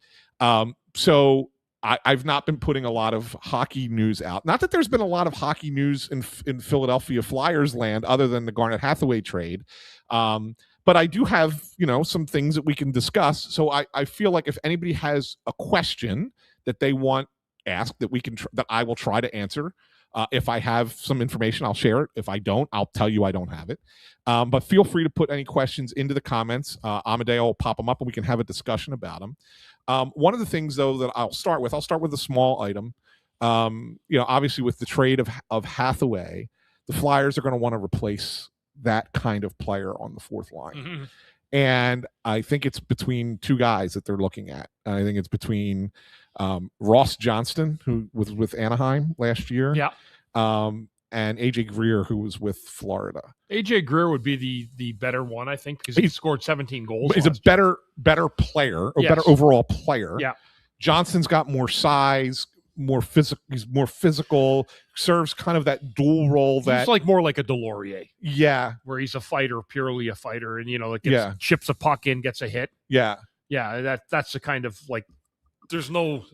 So I've not been putting a lot of hockey news out. Not that there's been a lot of hockey news in Philadelphia Flyers land, other than the Garnet Hathaway trade. But I do have, some things that we can discuss. So I feel like if anybody has a question that they want asked, that we can that I will try to answer. If I have some information, I'll share it. If I don't, I'll tell you I don't have it. But feel free to put any questions into the comments. Amedeo will pop them up and we can have a discussion about them. One of the things, though, that I'll start with a small item. Obviously with the trade of Hathaway, the Flyers are going to want to replace that kind of player on the 4th line. Mm-hmm. And I think it's between 2 guys that they're looking at. I think it's between Ross Johnston, who was with Anaheim last year. Yeah. And AJ Greer, who was with Florida. AJ Greer would be the better one, I think, because he scored 17 goals. He's a better player, or better overall player. Yeah. Johnston's got more size, more physical. He's more physical. Serves kind of that dual role. He's like more like a Delorier. Yeah, where he's a fighter, purely a fighter, and chips a puck in, gets a hit. Yeah, yeah. That's the kind of like. There's no.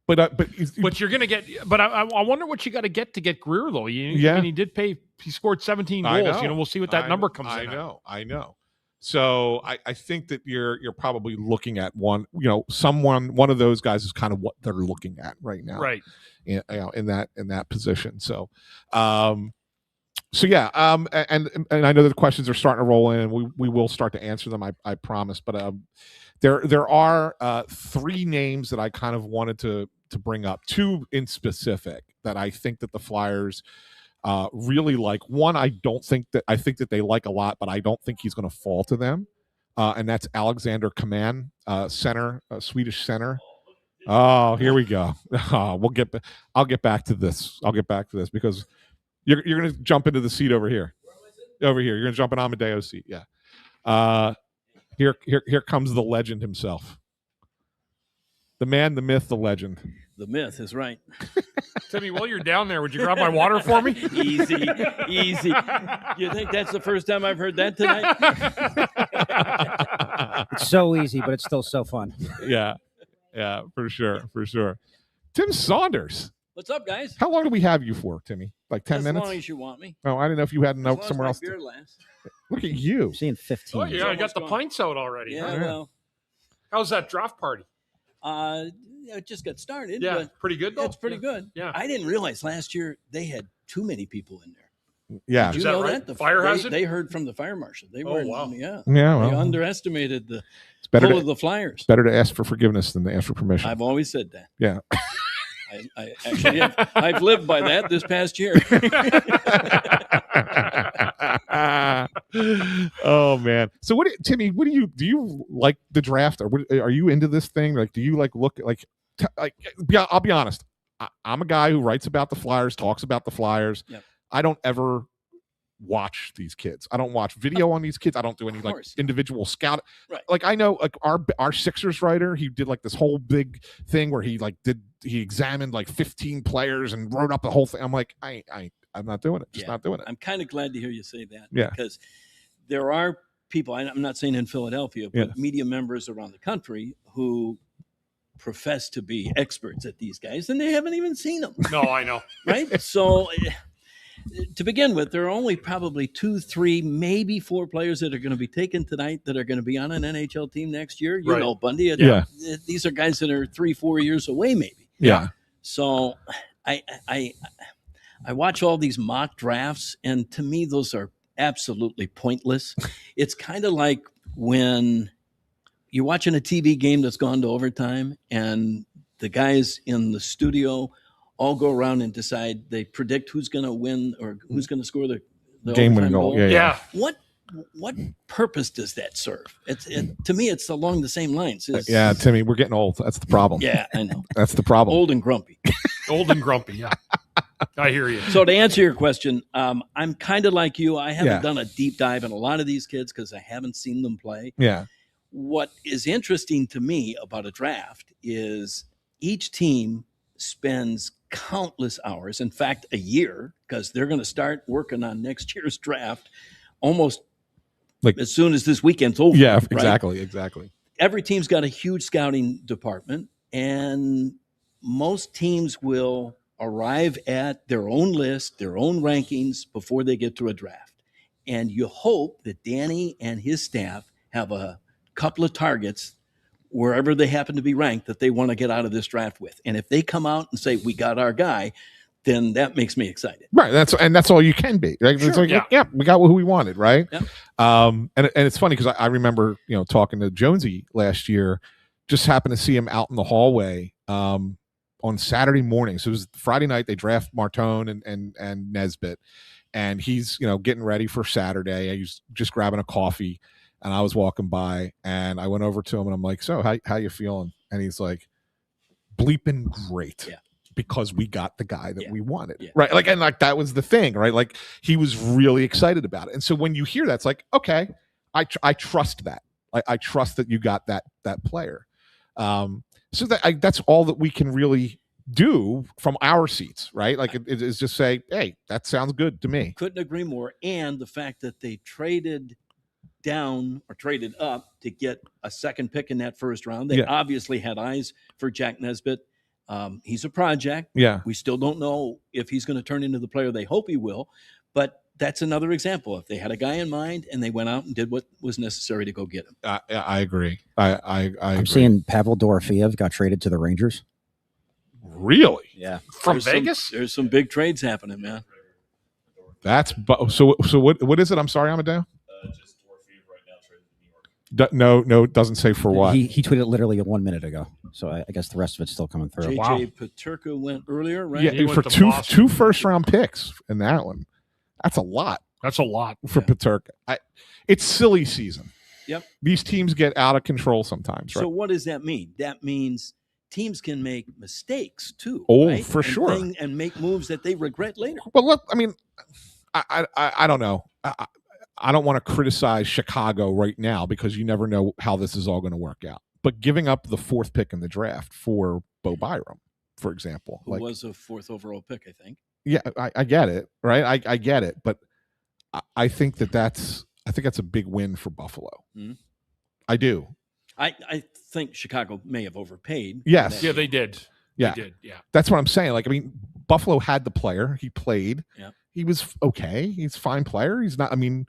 But you're gonna get. But I wonder what you got to get Greer though. He did pay. He scored 17 goals. We'll see what that number comes in. I know. So I think that you're probably looking at one of those guys is kind of what they're looking at right now, right? In that position. So, and I know that the questions are starting to roll in, and we will start to answer them. I promise. But there are 3 names that I kind of wanted to bring up, 2 in specific that I think that the Flyers really like. One, I think that they like a lot, but I don't think he's going to fall to them. And that's Alexander Kaman, center, Swedish center. Oh, here we go. I'll get back to this. Because you're going to jump into the seat over here. Over here, you're going to jump in Amedeo's seat. Yeah. Here comes the legend himself. The man, the myth, the legend. The myth is right. Timmy, while you're down there, would you grab my water for me? Easy. You think that's the first time I've heard that tonight? It's so easy, but it's still so fun. Yeah, for sure. Tim Saunders. What's up, guys? How long do we have you for, Timmy? Like 10 minutes? As long as you want me. Oh, I didn't know if you had enough somewhere else. Beer lasts. Look at you. I'm seeing 15. Oh, yeah, I got the pints out already. Yeah, well. How's that draft party? It just got started. Yeah, but pretty good, though? It's pretty good. Yeah. I didn't realize last year they had too many people in there. Yeah. Did you Is that know right? that? Fire hazard? They heard from the fire marshal. They were, wow. Yeah. Yeah, They well, underestimated the it's better pull to, of the Flyers. it's better to ask for forgiveness than to ask for permission. I've always said that. Yeah. I actually I've lived by that this past year. Oh man. So Timmy, do you like the draft, or are you into this thing? Like, do you look I'll be honest. I'm a guy who writes about the Flyers, talks about the Flyers. Yep. I don't ever watch these kids. I don't watch video on these kids. I don't do any individual scout. Right. Like I know our Sixers writer, he did this whole big thing where he examined 15 players and wrote up the whole thing. I'm like, I'm not doing it. Just not doing it. I'm kind of glad to hear you say that. Yeah. Because there are people, I'm not saying in Philadelphia, but media members around the country who profess to be experts at these guys, and they haven't even seen them. No, I know. Right? So to begin with, there are only probably 2, 3, maybe 4 players that are going to be taken tonight that are going to be on an NHL team next year. You know, Bundy. Yeah. These are guys that are 3, 4 years away, maybe. Yeah. So I watch all these mock drafts, and to me, those are absolutely pointless. It's kind of like when you're watching a TV game that's gone to overtime, and the guys in the studio all go around and decide, they predict who's going to win or who's going to score the game-winning goal. Yeah. What purpose does that serve? To me, it's along the same lines. Yeah, Timmy, we're getting old. That's the problem. Yeah, I know. That's the problem. Old and grumpy. Old and grumpy, yeah. I hear you. So to answer your question, I'm kind of like you. I haven't done a deep dive in a lot of these kids because I haven't seen them play. Yeah. What is interesting to me about a draft is each team spends countless hours, in fact, a year, because they're going to start working on next year's draft almost as soon as this weekend's over. Yeah, right? Exactly. Every team's got a huge scouting department, and most teams will arrive at their own list, their own rankings before they get to a draft. And you hope that Danny and his staff have a couple of targets wherever they happen to be ranked that they want to get out of this draft with. And if they come out and say, we got our guy, then that makes me excited. Right. That's all you can be. Right? Sure, it's we got who we wanted. Right. Yep. And it's funny because I remember, talking to Jonesy last year, just happened to see him out in the hallway on Saturday morning. So it was Friday night. They draft Martone and Nesbitt, and he's, getting ready for Saturday. He's just grabbing a coffee, and I was walking by, and I went over to him, and I'm like, so how you feeling? And he's like, bleeping great. Yeah. Because we got the guy that we wanted. Yeah. Right. And that was the thing, right? Like, he was really excited about it. And so when you hear that, it's like, okay, I trust that. I trust that you got that player. So that's all that we can really do from our seats, right? Like, it is just say, hey, that sounds good to me. Couldn't agree more. And the fact that they traded down or traded up to get a second pick in that first round. They obviously had eyes for Jack Nesbitt. He's a project. Yeah. We still don't know if he's going to turn into the player they hope he will, but that's another example. If they had a guy in mind and they went out and did what was necessary to go get him. I agree. I'm agree. Seeing Pavel Dorofeyev got traded to the Rangers. Really? Yeah. From Vegas? There's some big trades happening, man. So what is it? I'm sorry, Amedeo. Just Dorofeyev right now traded to New York. No, it doesn't say for what. He tweeted it literally 1 minute ago. So I guess the rest of it's still coming through. JJ Peterka went earlier, right? Yeah, He for went to Boston. two first-round picks in that one. That's a lot That's a lot. for Peterka. It's silly season. Yep. These teams get out of control sometimes, right? So what does that mean? That means teams can make mistakes too. Oh, right? for sure. And make moves that they regret later. Well, look, I mean, I don't know. I don't want to criticize Chicago right now because you never know how this is all going to work out. But giving up the 4th pick in the draft for Bo Byram, for example, Who was a 4th overall pick, I think. Yeah, I get it, right? I get it, but I think that's a big win for Buffalo. Mm-hmm. I do. I think Chicago may have overpaid. Yes. Yeah, they did. Yeah. They did. Yeah. That's what I'm saying. Like, I mean, Buffalo had the player. He played. Yeah. He was okay. He's a fine player. He's not, I mean,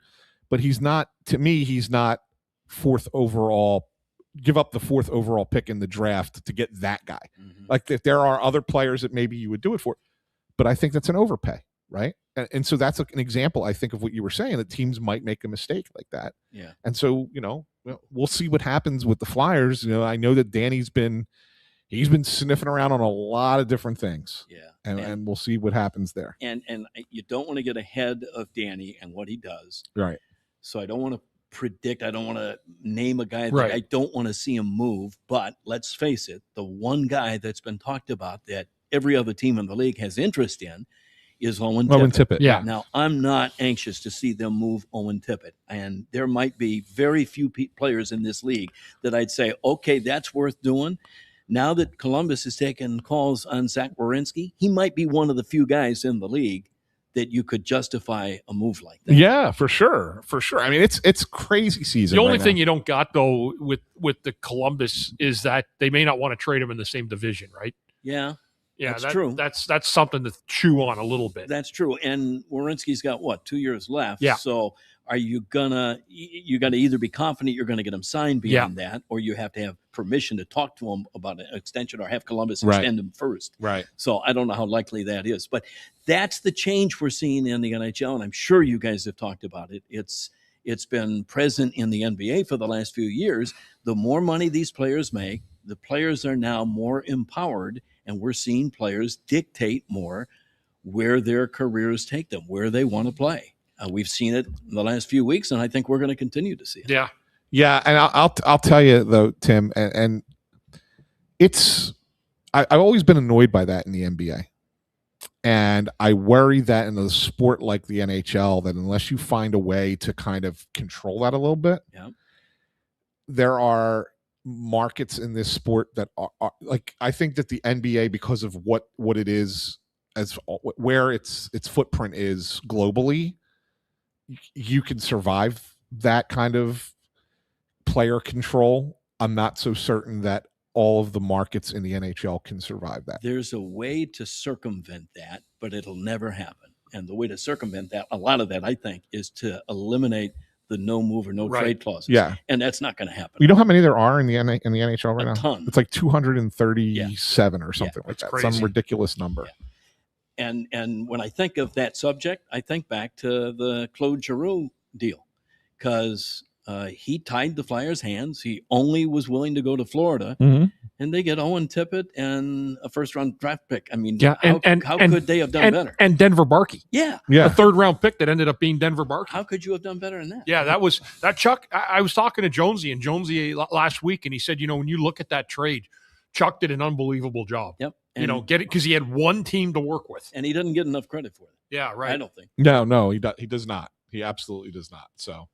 but he's not, to me, he's not 4th overall. Give up the 4th overall pick in the draft to get that guy. Mm-hmm. Like, if there are other players that maybe you would do it for, but I think that's an overpay, right? And so that's an example, I think, of what you were saying, that teams might make a mistake like that. Yeah. And so, we'll see what happens with the Flyers. I know that Danny's he's been sniffing around on a lot of different things. Yeah. And we'll see what happens there. And you don't want to get ahead of Danny and what he does. Right. So I don't want to predict. I don't want to name a guy that Right. I don't want to see him move. But let's face it, the one guy that's been talked about that every other team in the league has interest in is Owen Tippett. Yeah. Now, I'm not anxious to see them move Owen Tippett. And there might be very few players in this league that I'd say, okay, that's worth doing. Now that Columbus has taken calls on Zach Werenski, he might be one of the few guys in the league that you could justify a move like that. Yeah, for sure. For sure. I mean, it's crazy season. The only right thing now. you don't got, though, with the Columbus is that they may not want to trade him in the same division, right? Yeah. Yeah, That's true. That's something to chew on a little bit. That's true. And Werenski's got 2 years left. Yeah. So are you gonna either be confident you're gonna get him signed beyond that, or you have to have permission to talk to him about an extension, or have Columbus extend him first. Right. So I don't know how likely that is, but that's the change we're seeing in the NHL, and I'm sure you guys have talked about it. It's been present in the NBA for the last few years. The more money these players make, the players are now more empowered, and we're seeing players dictate more where their careers take them, where they want to play. We've seen it in the last few weeks, and I think we're going to continue to see it. Yeah. Yeah, and I'll tell you though, Tim, and it's I've always been annoyed by that in the NBA, and I worry that in a sport like the NHL, that unless you find a way to kind of control that a little bit, there are markets in this sport that are like, I think that the NBA, because of what it is, as where its footprint is globally, you can survive that kind of player control. I'm not so certain that all of the markets in the NHL can survive that. There's a way to circumvent that, but it'll never happen. And the way to circumvent that, a lot of that, I think, is to eliminate the no move or no trade clauses. Yeah. And that's not going to happen. You know how many there are in the NHL right now? A ton. It's like 237 or something like that. crazy. Some ridiculous number. Yeah. And when I think of that subject, I think back to the Claude Giroux deal, because he tied the Flyers' hands. He only was willing to go to Florida, and they get Owen Tippett and a first-round draft pick. I mean, Yeah, how could they have done better? And Denver Barkey, Yeah. a third-round pick that ended up being Denver Barkey. How could you have done better than that? Yeah, that Chuck. I was talking to Jonesy last week, and he said, when you look at that trade, Chuck did an unbelievable job. Yep. Get it, because he had one team to work with. And he doesn't get enough credit for it. Yeah, right. I don't think. No, he does not. He absolutely does not. So,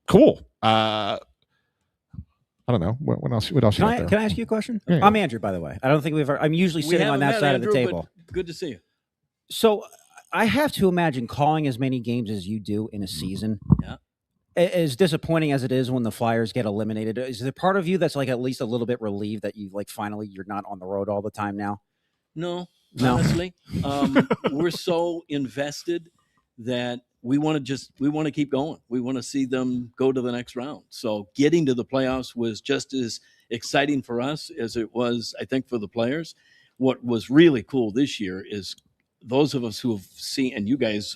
cool. I don't know what else. What else? Can I ask you a question? Yeah. I'm Andrew, by the way. I don't think I'm usually We sitting on haven't that met side Andrew, of the but table. Good to see you. So I have to imagine calling as many games as you do in a season. Yeah. As disappointing as it is when the Flyers get eliminated, is there part of you that's like at least a little bit relieved that you finally you're not on the road all the time now? No. No. Honestly, we're so invested that we want to keep going. We want to see them go to the next round. So getting to the playoffs was just as exciting for us as it was, I think, for the players. What was really cool this year is those of us who have seen, and you guys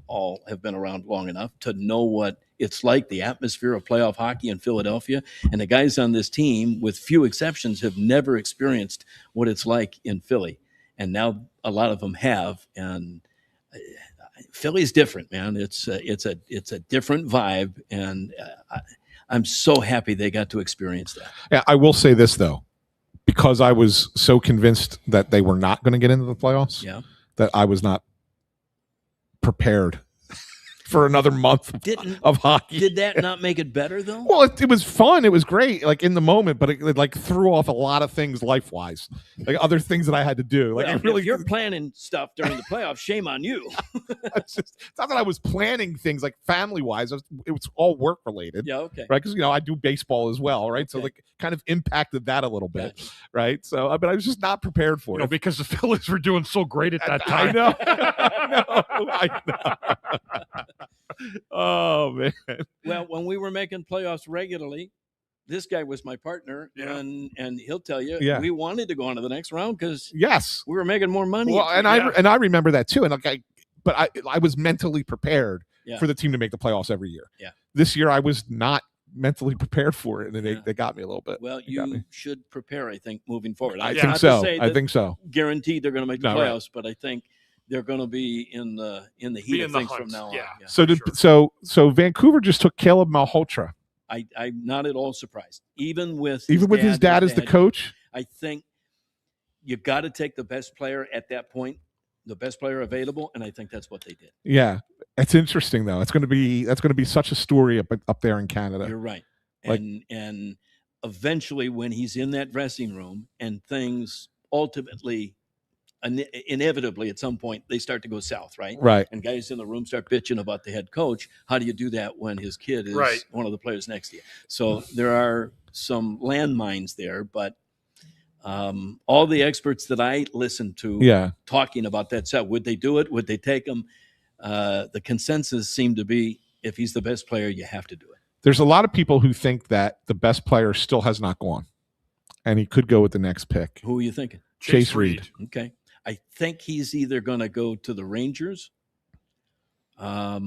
all have been around long enough to know what it's like, the atmosphere of playoff hockey in Philadelphia. And the guys on this team, with few exceptions, have never experienced what it's like in Philly. And now a lot of them have. And Philly's different, man. It's a different vibe. And I'm so happy they got to experience that. Yeah, I will say this, though, because I was so convinced that they were not going to get into the playoffs, that I was not prepared for another month of hockey. Did that not make it better, though? Well, it was fun. It was great, like in the moment, but it like threw off a lot of things life-wise, like other things that I had to do. Like, if you're planning stuff during the playoffs, shame on you. it's not that I was planning things like family-wise. It was all work-related. Yeah, okay. Right, because I do baseball as well, right? So like, kind of impacted that a little bit, right? So, but I was just not prepared for it because the Phillies were doing so great at that time. I know. Oh man. Well, when we were making playoffs regularly, this guy was my partner, and he'll tell you, we wanted to go on to the next round because we were making more money. Well, and I remember that too. And but I was mentally prepared for the team to make the playoffs every year. Yeah. This year I was not mentally prepared for it, and they got me a little bit. Well, you should prepare, I think, moving forward. I think so. I think so. Guaranteed they're going to make the playoffs, but I think they're going to be in the heat of things from now on. Yeah. So Vancouver just took Caleb Malhotra. I'm not at all surprised. Even with his dad as the coach, I think you got to take the best player at that point, the best player available, and I think that's what they did. Yeah, it's interesting though. That's going to be such a story up there in Canada. You're right, and eventually when he's in that dressing room and things ultimately, inevitably at some point they start to go south, right, and guys in the room start bitching about the head coach. How do you do that when his kid is one of the players next to you? So there are some landmines there, but all the experts that I listened to talking about that set, would they do it, would they take him, the consensus seemed to be, if he's the best player, you have to do it. There's a lot of people who think that the best player still has not gone and he could go with the next pick. Who are you thinking? Chase Reed. Okay. I think he's either going to go to the Rangers. I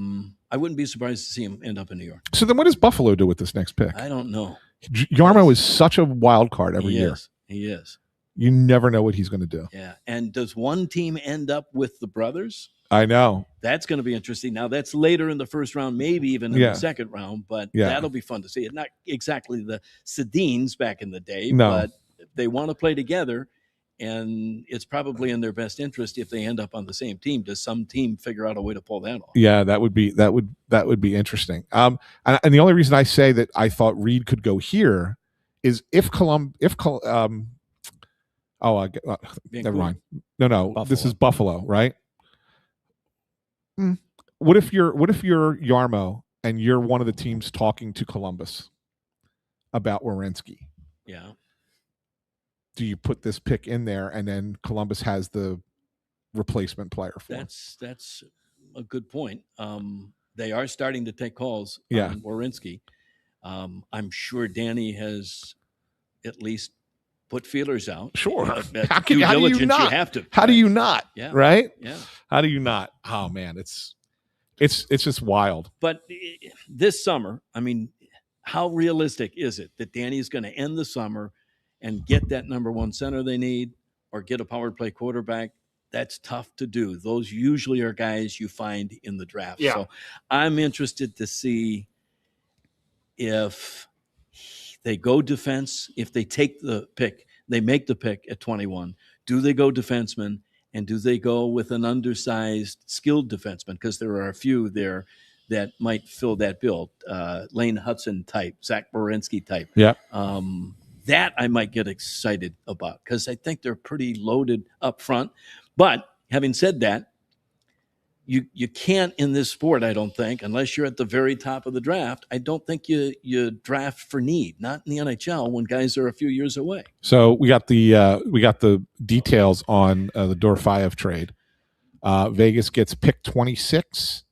wouldn't be surprised to see him end up in New York. So then what does Buffalo do with this next pick? I don't know. Yarmo is such a wild card every year. He is. You never know what he's going to do. Yeah. And does one team end up with the brothers? I know. That's going to be interesting. Now, that's later in the first round, maybe even in the second round, but that'll be fun to see. It's not exactly the Sedins back in the day, but they want to play together. And it's probably in their best interest if they end up on the same team. Does some team figure out a way to pull that off? Yeah, that would be interesting. And the only reason I say that I thought Reed could go here is never mind. No, Buffalo. This is Buffalo, right? What if you're Yarmo and you're one of the teams talking to Columbus about Werenski? Yeah. Do you put this pick in there and then Columbus has the replacement player for him? That's a good point. They are starting to take calls on Werenski. I'm sure Danny has at least put feelers out. Sure. How do you not? You have to. How do you not? Yeah. Right? Yeah. How do you not? Oh man, it's just wild. But this summer, I mean, how realistic is it that Danny's going to end the summer and get that number one center they need or get a power play quarterback? That's tough to do. Those usually are guys you find in the draft. Yeah. So I'm interested to see if they go defense, if they take the pick, they make the pick at 21. Do they go defenseman, and do they go with an undersized skilled defenseman? Because there are a few there that might fill that bill. Lane Hudson type, Zach Werenski type. Yeah. That I might get excited about because I think they're pretty loaded up front. But having said that, you can't in this sport, I don't think, unless you're at the very top of the draft. I don't think you draft for need, not in the NHL when guys are a few years away. So we got the details on the Dorofeyev trade. Vegas gets pick 26,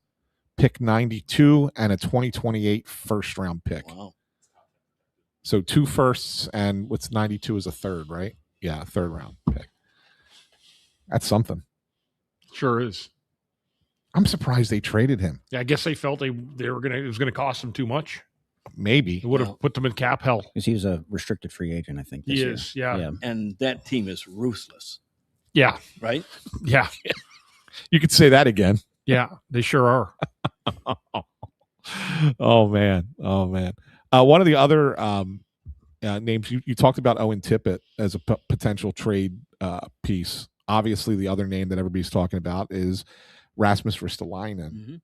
pick 92, and a 2028 first round pick. Wow. So 2 firsts and what's 92 is a third, right? Yeah, a third round pick. That's something. Sure is. I'm surprised they traded him. Yeah, I guess they felt it was gonna cost them too much. Maybe. It would have put them in cap hell. Because he was a restricted free agent, I think. This He year. is, yeah. And that team is ruthless, Yeah, right? yeah, You could say that again. yeah. They sure are. Oh man. One of the other names you talked about Owen Tippett as a potential trade piece. Obviously, the other name that everybody's talking about is Rasmus Ristolainen. Mm-hmm.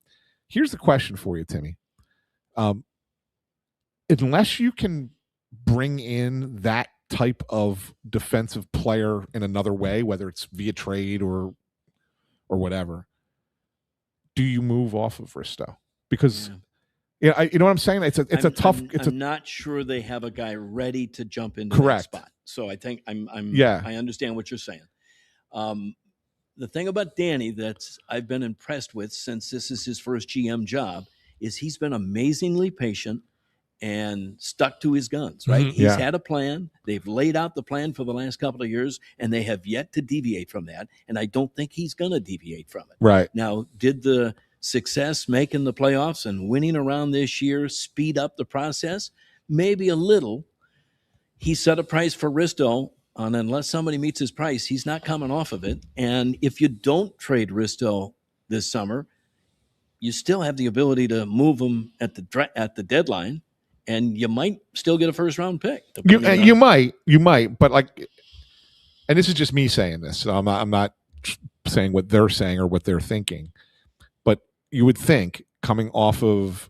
Here's the question for you, Timmy. Unless you can bring in that type of defensive player in another way, whether it's via trade or whatever, do you move off of Risto? Because you know what I'm saying? I'm not sure they have a guy ready to jump into Correct. that spot. So I think Yeah. I understand what you're saying. The thing about Danny that I've been impressed with since this is his first GM job is he's been amazingly patient and stuck to his guns, right? Mhm. He's Yeah. had a plan. They've laid out the plan for the last couple of years, and they have yet to deviate from that. And I don't think he's going to deviate from it. Right. Now, did the success making the playoffs and winning around this year speed up the process? Maybe a little. He set a price for Risto, and unless somebody meets his price, he's not coming off of it. And if you don't trade Risto this summer, you still have the ability to move him at the deadline, and you might still get a first-round pick. You might, but like, and this is just me saying this. So I'm not saying what they're saying or what they're thinking, but you would think coming off of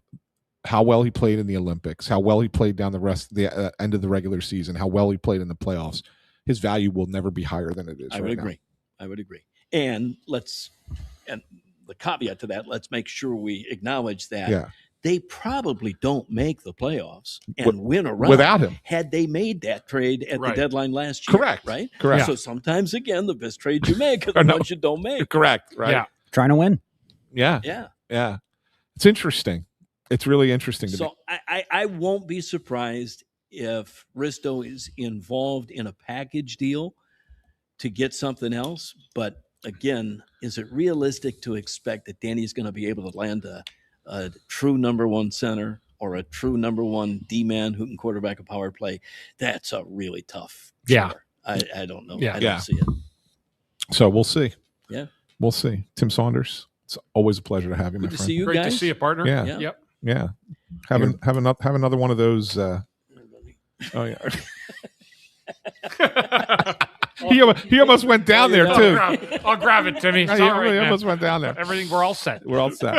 how well he played in the Olympics, how well he played down the end of the regular season, how well he played in the playoffs, his value will never be higher than it is. I would agree. I would agree. And the caveat to that, let's make sure we acknowledge that they probably don't make the playoffs and win around without him had they made that trade at the deadline last year. Correct. Right? Correct. So sometimes, again, the best trades you make are the ones you don't make. Correct. Right. Yeah. Trying to win. Yeah. Yeah. Yeah. It's interesting. It's really interesting to me. So I won't be surprised if Risto is involved in a package deal to get something else. But again, is it realistic to expect that Danny's going to be able to land a true number one center or a true number one D-man who can quarterback a power play? That's a really tough chore. I don't know. Yeah. I don't see it. So we'll see. Yeah. We'll see. Tim Saunders, it's always a pleasure to have you, my Good to friend. see you Great guys. to see you, partner. Yeah. Yep. Yeah. Have another one of those. Oh yeah. He almost went down there too. I'll grab it, Timmy. It's all right, He man. almost went down there. Everything, we're all set. We're all set.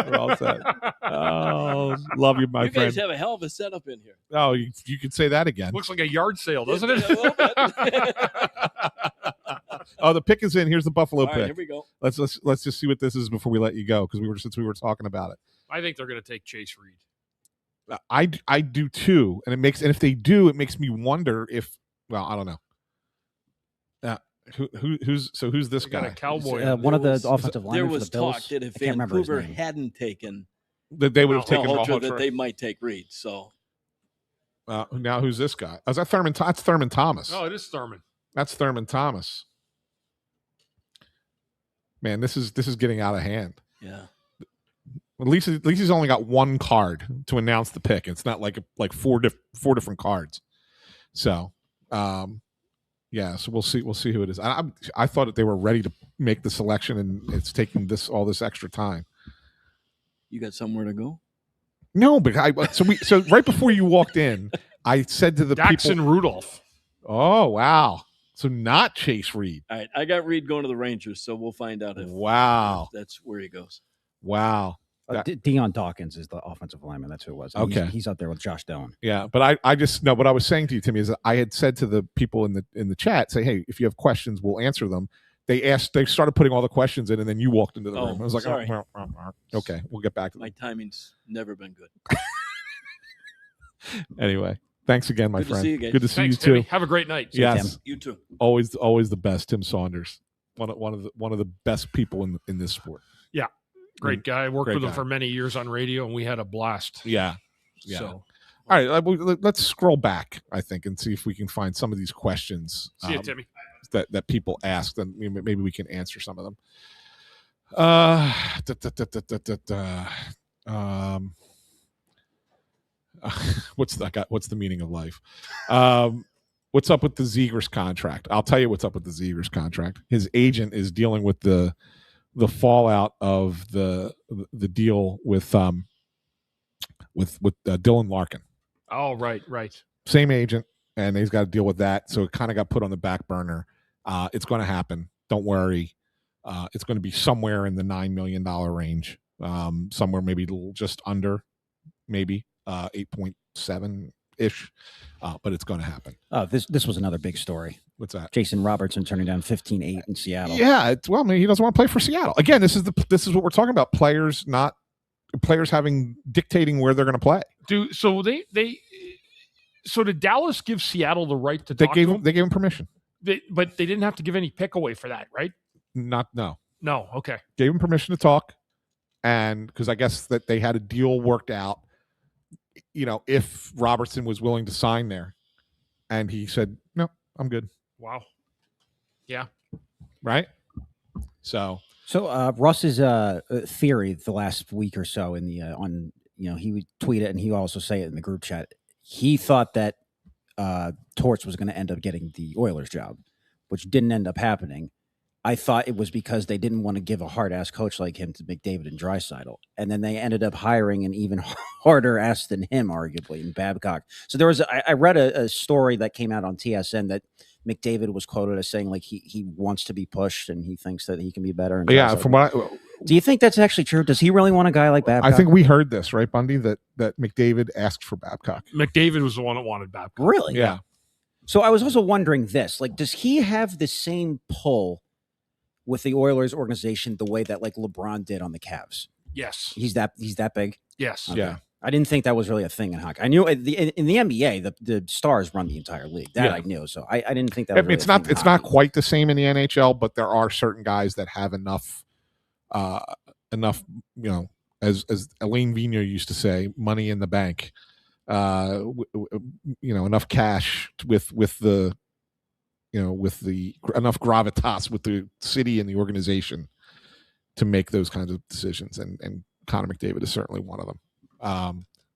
Oh, love you, my You friend. guys have a hell of a setup in here. Oh, you could say that again. Looks like a yard sale, doesn't it? A little bit. Oh, the pick is in. Here's the Buffalo All right, pick. here we go. Let's just see what this is before we let you go, because we were talking about it. I think they're going to take Chase Reed. I do too, and if they do, it makes me wonder if. Well, I don't know. Who's this They got guy? a cowboy. One of the offensive There linemen for was the Bills. talk that if I can't remember his Vancouver name. hadn't taken That they would have taken Malhotra, Malhotra. that they might take Reed. So Now who's this guy? Is that Thurman? That's Thurman Thomas. Oh, it is Thurman. That's Thurman Thomas. Man, this is getting out of hand. yeah. At least he's only got one card to announce the pick. It's not like four different cards. So, yeah. So we'll see who it is. I thought that they were ready to make the selection, and it's taking all this extra time. You got somewhere to go? No, but so right before you walked in, I said to the Daxon people, Rudolph. "Oh wow." So not Chase Reed. All right. I got Reed going to the Rangers, so we'll find out if Wow. that's where he goes. Wow. Deion Dawkins is the offensive lineman. That's who it was. And Okay. he's out there with Josh Dillon. Yeah, but I just no. What I was saying to you, Timmy, is that I had said to the people in the chat, say, hey, if you have questions, we'll answer them. They started putting all the questions in, and then you walked into the Oh, room. I was like, sorry. Okay, we'll get back to My them. timing's never been good. Anyway, thanks again, my Good to friend. see you guys. Good to see Thanks, you too. Timmy. Have a great night. Yes, You too. always the best. Tim Saunders, one of the best people in this sport. Great guy. I worked Great with him guy. for many years on radio, and we had a blast. Yeah. Yeah. So, All right, let's scroll back, I think, and see if we can find some of these questions see you, Timmy. that people asked, and maybe we can answer some of them. Da, da, da, da, da, da, da. What's the meaning of life? What's up with the Zegers contract? I'll tell you what's up with the Zegers contract. His agent is dealing with the fallout of the deal with Dylan Larkin. Oh, right. Same agent, and he's got to deal with that. So it kind of got put on the back burner. It's going to happen. Don't worry. It's going to be somewhere in the $9 million range. Somewhere maybe just under, maybe 8.7 ish. But it's going to happen. This was another big story. What's that? Jason Robertson turning down 15-8 in Seattle. Yeah, I mean, he doesn't want to play for Seattle. Again, this is what we're talking about. Players dictating where they're going to play. So did Dallas give Seattle the right to They talk gave to him. They gave him permission. but they didn't have to give any pick away for that, right? No. No. Okay. Gave him permission to talk, and because I guess that they had a deal worked out. If Robertson was willing to sign there, and he said, "No, I'm good." Wow. Yeah. Right. So Russ's theory the last week or so in the he would tweet it and he would also say it in the group chat. He thought that Torts was going to end up getting the Oilers job, which didn't end up happening. I thought it was because they didn't want to give a hard-ass coach like him to McDavid and Draisaitl. And then they ended up hiring an even harder ass than him, arguably, in Babcock. So there was I read a story that came out on TSN that McDavid was quoted as saying, like, he wants to be pushed and he thinks that he can be better. And yeah, from what do you think that's actually true? Does he really want a guy like Babcock? I think we heard this, right, Bundy, that McDavid asked for Babcock. McDavid was the one that wanted Babcock. Really? Yeah. So I was also wondering this, like, does he have the same pull with the Oilers organization the way that, like, LeBron did on the Cavs? Yes. He's that big? Yes. Okay. Yeah. I didn't think that was really a thing in hockey. I knew in the NBA, the stars run the entire league. That I knew. So I didn't think that was really it's not quite the same in the NHL, but there are certain guys that have enough, as Alain Vigneault used to say, money in the bank, enough cash with the enough gravitas with the city and the organization to make those kinds of decisions. And Connor McDavid is certainly one of them.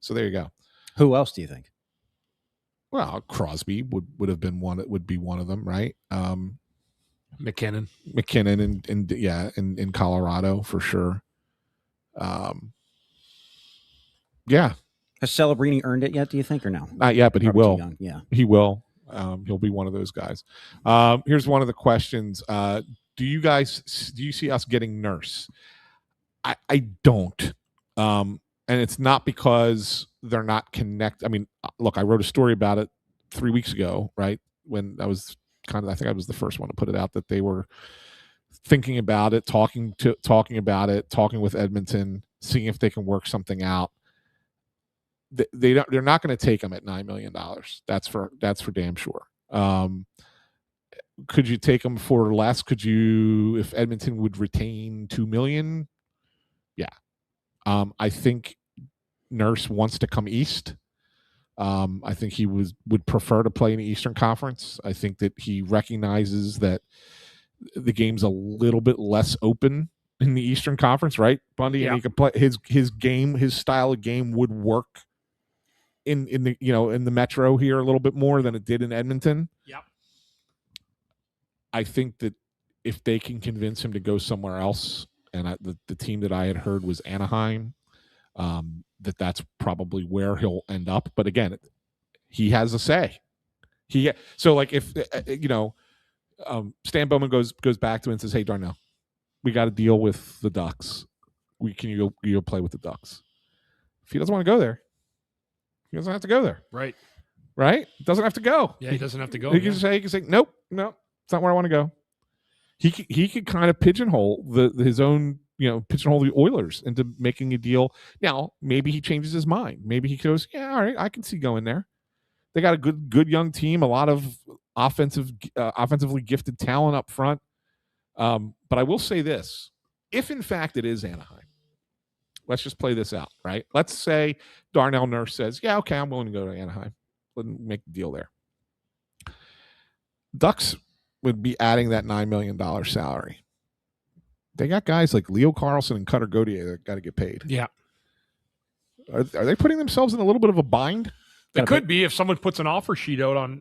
So there you go. Who else do you think? Well, Crosby would have been one. It would be one of them, right? McKinnon in Colorado for sure. Yeah. Has Celebrini earned it yet? Do you think, or no? Not yet, but he Probably will. too young. Yeah, he will. He'll be one of those guys. Here's one of the questions. Do you see us getting Nurse? I don't. And it's not because they're not connected. I mean, look, I wrote a story about it 3 weeks ago, right? When I was I think I was the first one to put it out that they were thinking about it, talking with Edmonton, seeing if they can work something out. They're not going to take him at $9 million. That's for damn sure. Could you take him for less? If Edmonton would retain $2 million? Yeah. I think Nurse wants to come east. I think he would prefer to play in the Eastern Conference. I think that he recognizes that the game's a little bit less open in the Eastern Conference, right, Bundy? Yeah. And he could play his game, his style of game would work in the Metro here a little bit more than it did in Edmonton. Yep. I think that if they can convince him to go somewhere else, and the team that I had heard was Anaheim, that's probably where he'll end up. But again, he has a say. So like if Stan Bowman goes back to him and says, "Hey, Darnell, we got to deal with the Ducks. Can you go play with the Ducks?" If he doesn't want to go there, he doesn't have to go there. Right. Right? Doesn't have to go. Yeah, he doesn't have to go. He can say, "Nope, it's not where I want to go." He could kind of pigeonhole his own, pigeonhole the Oilers into making a deal. Now, maybe he changes his mind. Maybe he goes, "Yeah, all right, I can see going there." They got a good young team, a lot of offensively gifted talent up front. But I will say this: if in fact it is Anaheim, let's just play this out, right? Let's say Darnell Nurse says, "Yeah, okay, I'm willing to go to Anaheim. Let's make the deal there." Ducks would be adding that $9 million salary. they got guys like Leo Carlson and Cutter Gauthier that got to get paid. Yeah. Are they putting themselves in a little bit of a bind? It could be if someone puts an offer sheet out on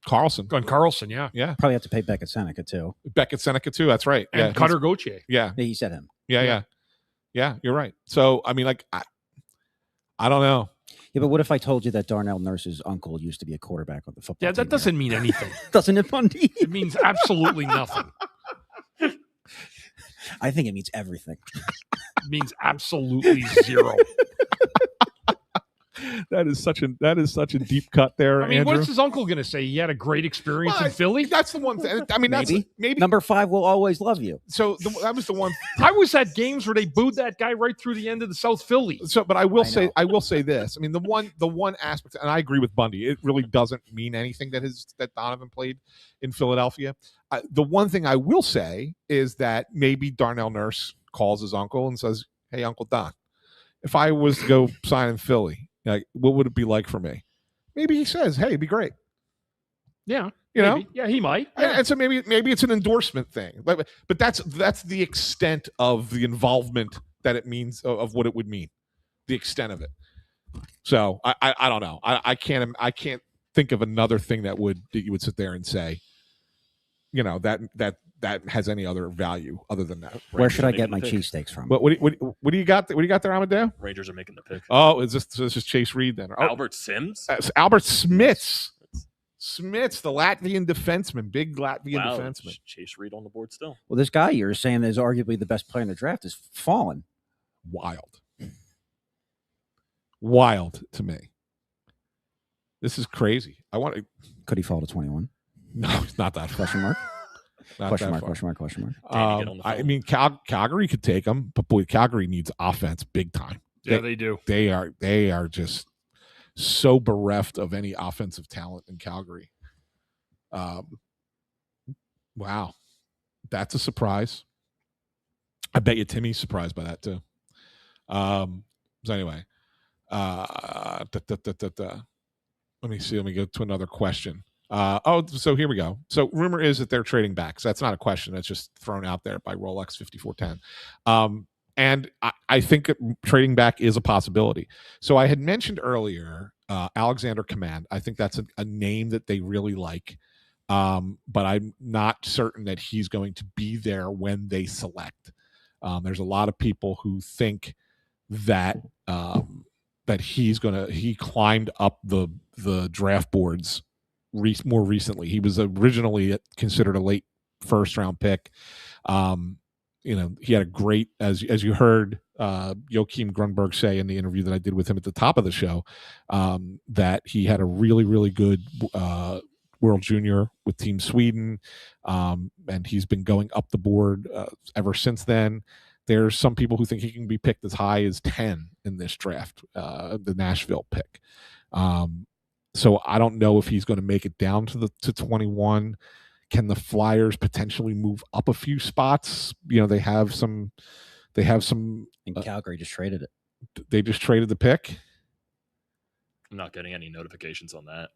Carlson. On Carlson, yeah. Yeah. Probably have to pay Beckett Seneca too. Beckett Seneca too. That's right. And yeah, Cutter Gauthier. Yeah. He said him. Yeah. You're right. So I mean, like, I don't know. Yeah, but what if I told you that Darnell Nurse's uncle used to be a quarterback on the football team? That doesn't mean anything. Doesn't it, Bundy? It means absolutely nothing. I think it means everything. It means absolutely zero. That is such a deep cut there. I mean, Andrew. what's his uncle going to say? He had a great experience in Philly. That's the one thing. I mean, Maybe. maybe Number 5 will always love you. So that was the one. I was at games where they booed that guy right through the end of the South Philly. So, but I will say this. I mean, the one aspect, and I agree with Bundy. It really doesn't mean anything that Donovan played in Philadelphia. The one thing I will say is that maybe Darnell Nurse calls his uncle and says, "Hey, Uncle Don, if I was to go sign in Philly, like, what would it be like for me?" Maybe he says, "Hey, it'd be great." Yeah, you know, yeah, he might. Yeah. And so maybe it's an endorsement thing, but that's the extent of the involvement that it means of what it would mean, the extent of it. So I don't know. I can't think of another thing that you would sit there and say, you know, that has any other value other than that. Where should I get my cheesesteaks from? What do you got? What do you got there, Amedeo? Rangers are making the pick. Oh, is this Chase Reed then? Oh, Albert Sims? Albert Smits, the Latvian defenseman, big Latvian defenseman. Chase Reed on the board still. Well, this guy you're saying is arguably the best player in the draft is fallen. Wild to me. This is crazy. Could he fall to 21? No, it's not that far. Question mark? Question mark. I mean, Calgary could take him, but boy, Calgary needs offense big time. Yeah, they do. They are just so bereft of any offensive talent in Calgary. Wow, that's a surprise. I bet you Timmy's surprised by that too. So anyway, let me see. Let me go to another question. So here we go. So rumor is that they're trading back. So that's not a question. That's just thrown out there by Rolex 5410. And I think trading back is a possibility. So I had mentioned earlier Alexander Command. I think that's a name that they really like. But I'm not certain that he's going to be there when they select. There's a lot of people who think that that he climbed up the draft boards more recently. He was originally considered a late first round pick. You know, he had a great, as you heard Joachim Grunberg say in the interview that I did with him at the top of the show, that he had a really, really good World Junior with Team Sweden, and he's been going up the board ever since then. There's some people who think he can be picked as high as 10 in this draft, the Nashville pick. So I don't know if he's going to make it down to 21. Can the Flyers potentially move up a few spots? You know, they have some. And Calgary just traded it. They just traded the pick. I'm not getting any notifications on that.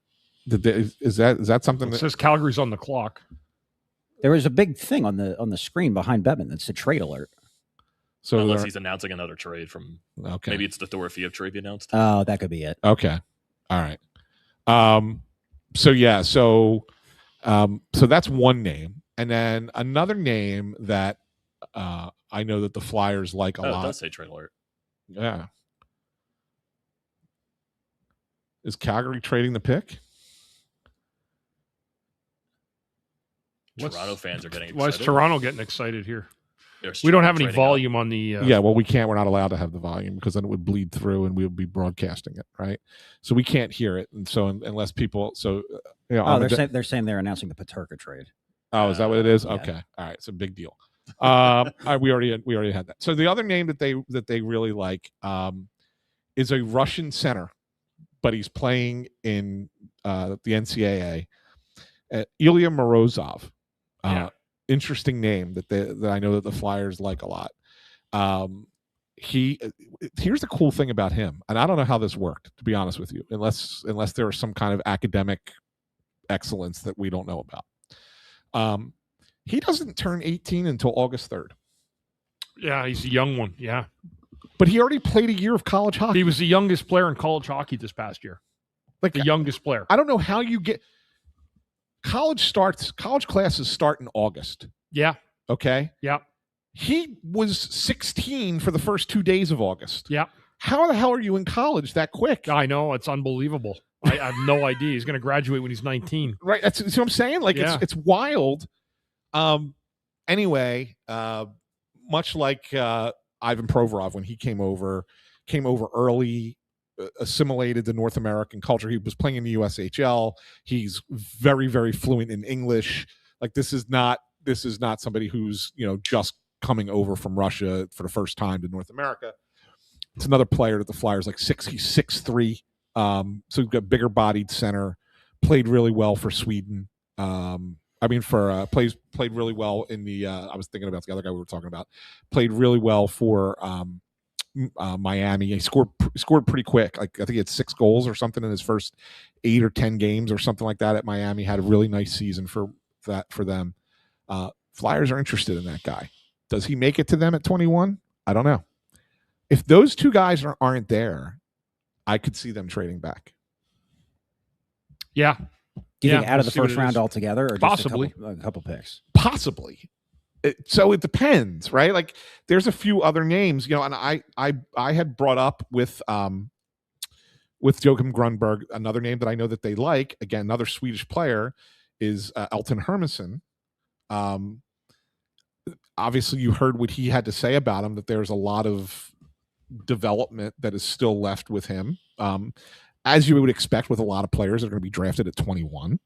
Is that something It says Calgary's on the clock? There was a big thing on the screen behind Bevan that said trade alert. So unless he's announcing another trade from maybe it's the Dorofeev trade he announced. Oh, that could be it. Okay, all right. So that's one name, and then another name that I know that the Flyers like a lot. It does say trade alert. Yeah. Is Calgary trading the pick? Toronto fans are getting excited. Why is Toronto getting excited here? There's We don't have any trading volume on the. Yeah, well, we can't. We're not allowed to have the volume because then it would bleed through, and we would be broadcasting it, right? So we can't hear it, and so unless people, they're saying they're announcing the Peterka trade. Oh, is that what it is? Yeah. Okay, all right, it's a big deal. We already had that. So the other name that they really like is a Russian center, but he's playing in the NCAA. Ilya Morozov. Interesting name that I know that the Flyers like a lot. Here's the cool thing about him, and I don't know how this worked, to be honest with you, unless there was some kind of academic excellence that we don't know about. He doesn't turn 18 until August 3rd. Yeah, he's a young one. Yeah. But he already played a year of college hockey. He was the youngest player in college hockey this past year. Like the youngest player. I don't know how you get college classes start in August. Yeah. Okay. Yeah. He was 16 for the first 2 days of August. Yeah. How the hell are you in college that quick? I know. It's unbelievable. I have no idea. He's going to graduate when he's 19. Right. That's what I'm saying. Like it's wild. Anyway, much like Ivan Provorov when he came over early, assimilated the North American culture. He was playing in the USHL. He's very, very fluent in English. Like this is not somebody who's, just coming over from Russia for the first time to North America. It's another player that the Flyers like he's 6'3". So we've got bigger bodied center, played really well for Sweden. Played really well in the I was thinking about the other guy we were talking about. Played really well for Miami. He scored pretty quick. Like I think he had 6 goals or something in his first 8 or 10 games or something like that at Miami. Had a really nice season for them. Flyers are interested in that guy. Does he make it to them at 21? I don't know. If those two guys aren't there, I could see them trading back. Yeah. Do you think out of the first round altogether, or just possibly a couple picks? Possibly. So it depends, right? Like there's a few other names, and I had brought up with Joachim Grunberg, another name that I know that they like. Again, another Swedish player is Elton Hermansson. Obviously, you heard what he had to say about him. That there's a lot of development that is still left with him. As you would expect with a lot of players that are going to be drafted at 21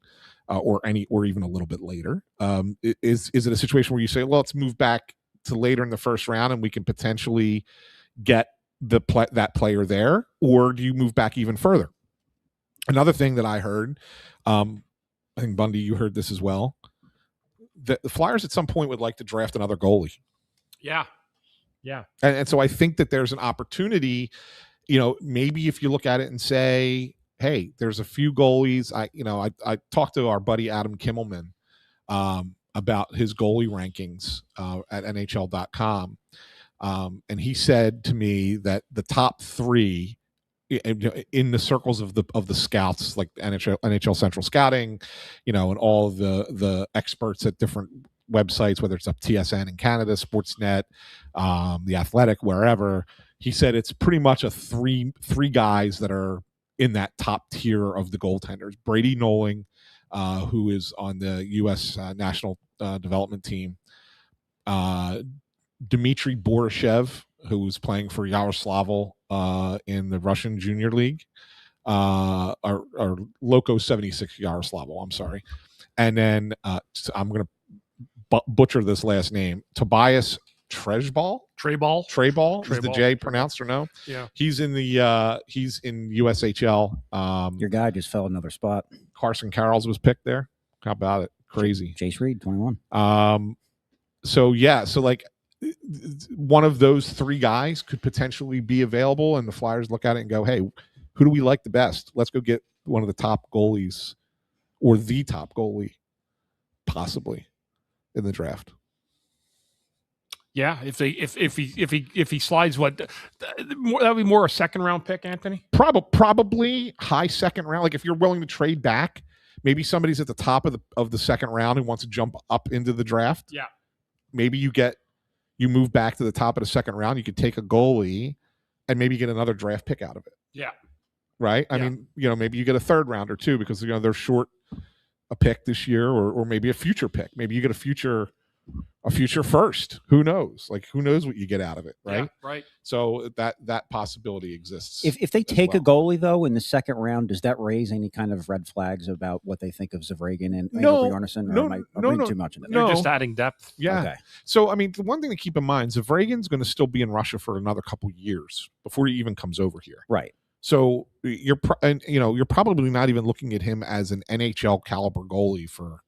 or even a little bit later. Is it a situation where you say, well, let's move back to later in the first round and we can potentially get that player there? Or do you move back even further? Another thing that I heard, I think Bundy, you heard this as well, that the Flyers at some point would like to draft another goalie. Yeah. Yeah. And so I think that there's an opportunity, maybe if you look at it and say, hey, there's a few goalies. I talked to our buddy Adam Kimmelman about his goalie rankings at NHL.com. And he said to me that the top 3 in the circles of the scouts, like NHL Central Scouting, and all the experts at different websites, whether it's up TSN in Canada, Sportsnet, The Athletic, wherever. He said it's pretty much a three guys that are in that top tier of the goaltenders. Brady Noling, who is on the U.S. national development team. Dmitry Borishev, who was playing for Yaroslavl in the Russian Junior League. Or Loco 76 Yaroslavl, I'm sorry. And then I'm going to butcher this last name. Tobias Treyball is the J pronounced or no? Yeah. He's in USHL. Your guy just fell another spot. Carson Carrolls was picked there. How about it? Crazy. Jace Reed, 21. So like one of those 3 guys could potentially be available, and the Flyers look at it and go, hey, who do we like the best? Let's go get one of the top goalies or the top goalie possibly in the draft. Yeah, if he slides, that would be more a second round pick, Anthony. Probably high second round. Like if you're willing to trade back, maybe somebody's at the top of the second round who wants to jump up into the draft. Yeah, maybe you move back to the top of the second round. You could take a goalie and maybe get another draft pick out of it. Yeah, right. I mean, maybe you get a third round or 2 because they're short a pick this year, or maybe a future pick. Maybe you get a future first. Who knows? Like who knows what you get out of it, right? Yeah, right. So that possibility exists. If they take a goalie though in the second round, does that raise any kind of red flags about what they think of Zavragan and Bjornsson? Or am I reading too much into that? They're just adding depth. Yeah. Okay. So I mean, the one thing to keep in mind, Zavragan's going to still be in Russia for another couple years before he even comes over here. Right. So you're probably not even looking at him as an NHL caliber goalie for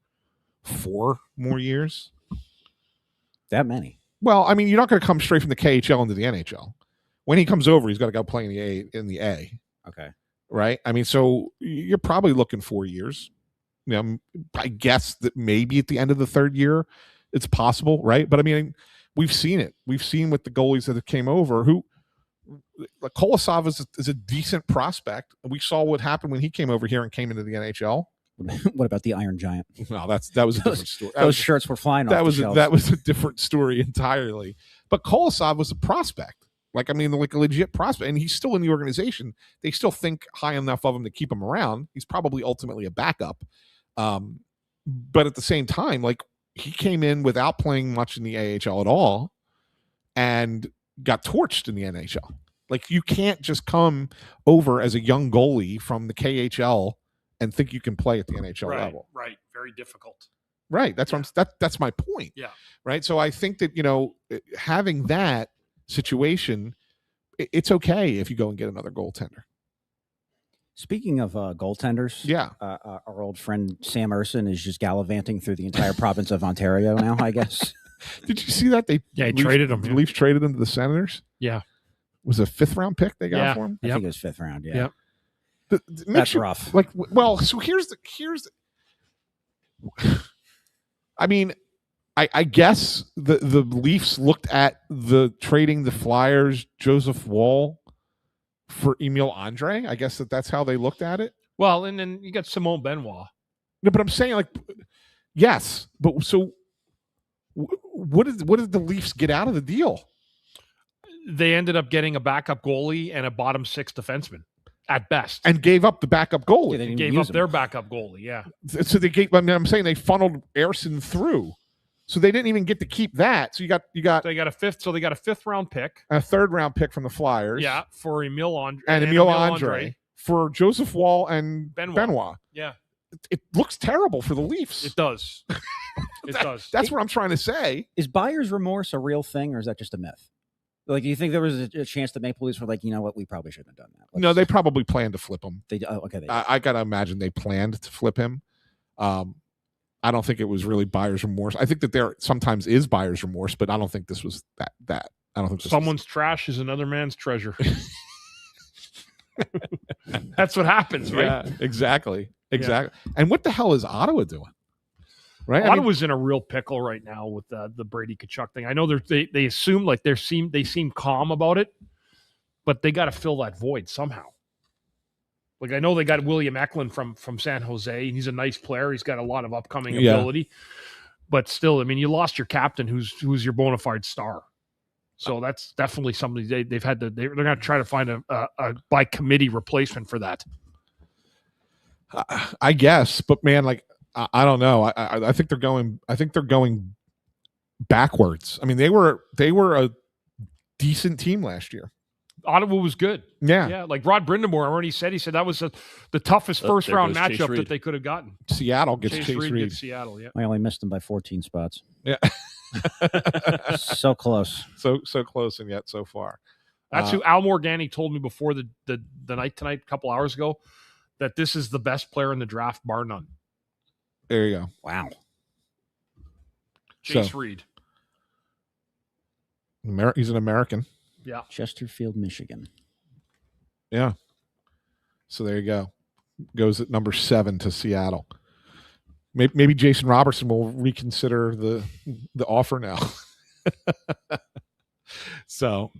4 more years. That many? Well, I mean, you're not going to come straight from the KHL into the NHL. When he comes over, he's got to go play in the A. Okay. Right? I mean, so you're probably looking 4 years. I guess that maybe at the end of the 3rd year, It's possible, right? But I mean, we've seen it. We've seen with the goalies that came over who Kolosov is a decent prospect. We saw what happened when he came over here and came into the NHL. What about the Iron Giant? Well, that was a different story. Those shirts were flying off that the was shelves. that was a different story entirely. But Kolosov was a prospect. Like, I mean, like a legit prospect, and he's still in the organization. They still think high enough of him to keep him around. He's probably ultimately a backup. But at the same time, like, he came in without playing much in the AHL at all and got torched in the NHL. Like, you can't just come over as a young goalie from the KHL and think you can play at the NHL level. Right. Very difficult. Right. That's what that's my point. Yeah. Right. So I think that, having that situation, it's okay if you go and get another goaltender. Speaking of goaltenders, Yeah. Our old friend Sam Erson is just gallivanting through the entire province of Ontario now, I guess. Did you see that? He traded him. The Leafs traded him to the Senators. Yeah. Was it a 5th round pick they got for him? I think it was 5th round. Yeah. Yep. That's rough. Like, well, so here's the I mean, I guess the Leafs looked at the trading the Flyers Joseph Woll for Emil Andre. I guess that's how they looked at it. Well, and then you got Simone Benoit. No, but I'm saying, like, yes, but so what did the Leafs get out of the deal? They ended up getting a backup goalie and a bottom 6 defenseman at best, and gave up the backup goalie. Yeah, they didn't gave use up their backup goalie. Yeah. So they gave. I mean, I'm saying they funneled Erson through, so they didn't even get to keep that. So you got They got a 5th. So they got a 5th round pick. a 3rd round pick from the Flyers. Yeah, for Emil Andre and Emil Andre for Joseph Woll and Benoit. Yeah, It looks terrible for the Leafs. it does. It does. That's what I'm trying to say. Is buyer's remorse a real thing, or is that just a myth? Like, do you think there was a chance that Maple Leafs were like, you know what, we probably shouldn't have done that? No, they probably planned to flip him. Okay. I got to imagine they planned to flip him. I don't think it was really buyer's remorse. I think that there sometimes is buyer's remorse, but I don't think this was that. I don't think Someone's trash is another man's treasure. That's what happens, right? Yeah, exactly. And what the hell is Ottawa doing? Right, Ottawa's in a real pickle right now with the Brady Tkachuk thing. I know they assume like they seem calm about it, but they got to fill that void somehow. Like, I know they got William Eklund from San Jose. He's a nice player. He's got a lot of upcoming ability, but still, I mean, you lost your captain, who's your bona fide star. So that's definitely somebody they've had to. They're going to try to find a by committee replacement for that. I guess, but man, like, I don't know. I think they're going. I think they're going backwards. I mean, they were a decent team last year. Ottawa was good. Yeah. Like Rod Brindamore already said. He said that was the toughest first round matchup that they could have gotten. Seattle gets Chase Reed. Reed. Seattle. Yeah. I only missed them by 14 spots. Yeah. So close. So close, and yet so far. That's who Al Morganti told me before the night tonight, a couple hours ago, that this is the best player in the draft, bar none. There you go. Wow. Chase Reed. He's an American. Yeah. Chesterfield, Michigan. Yeah. So there you go. Goes at number 7 to Seattle. Maybe Jason Robertson will reconsider the offer now. So,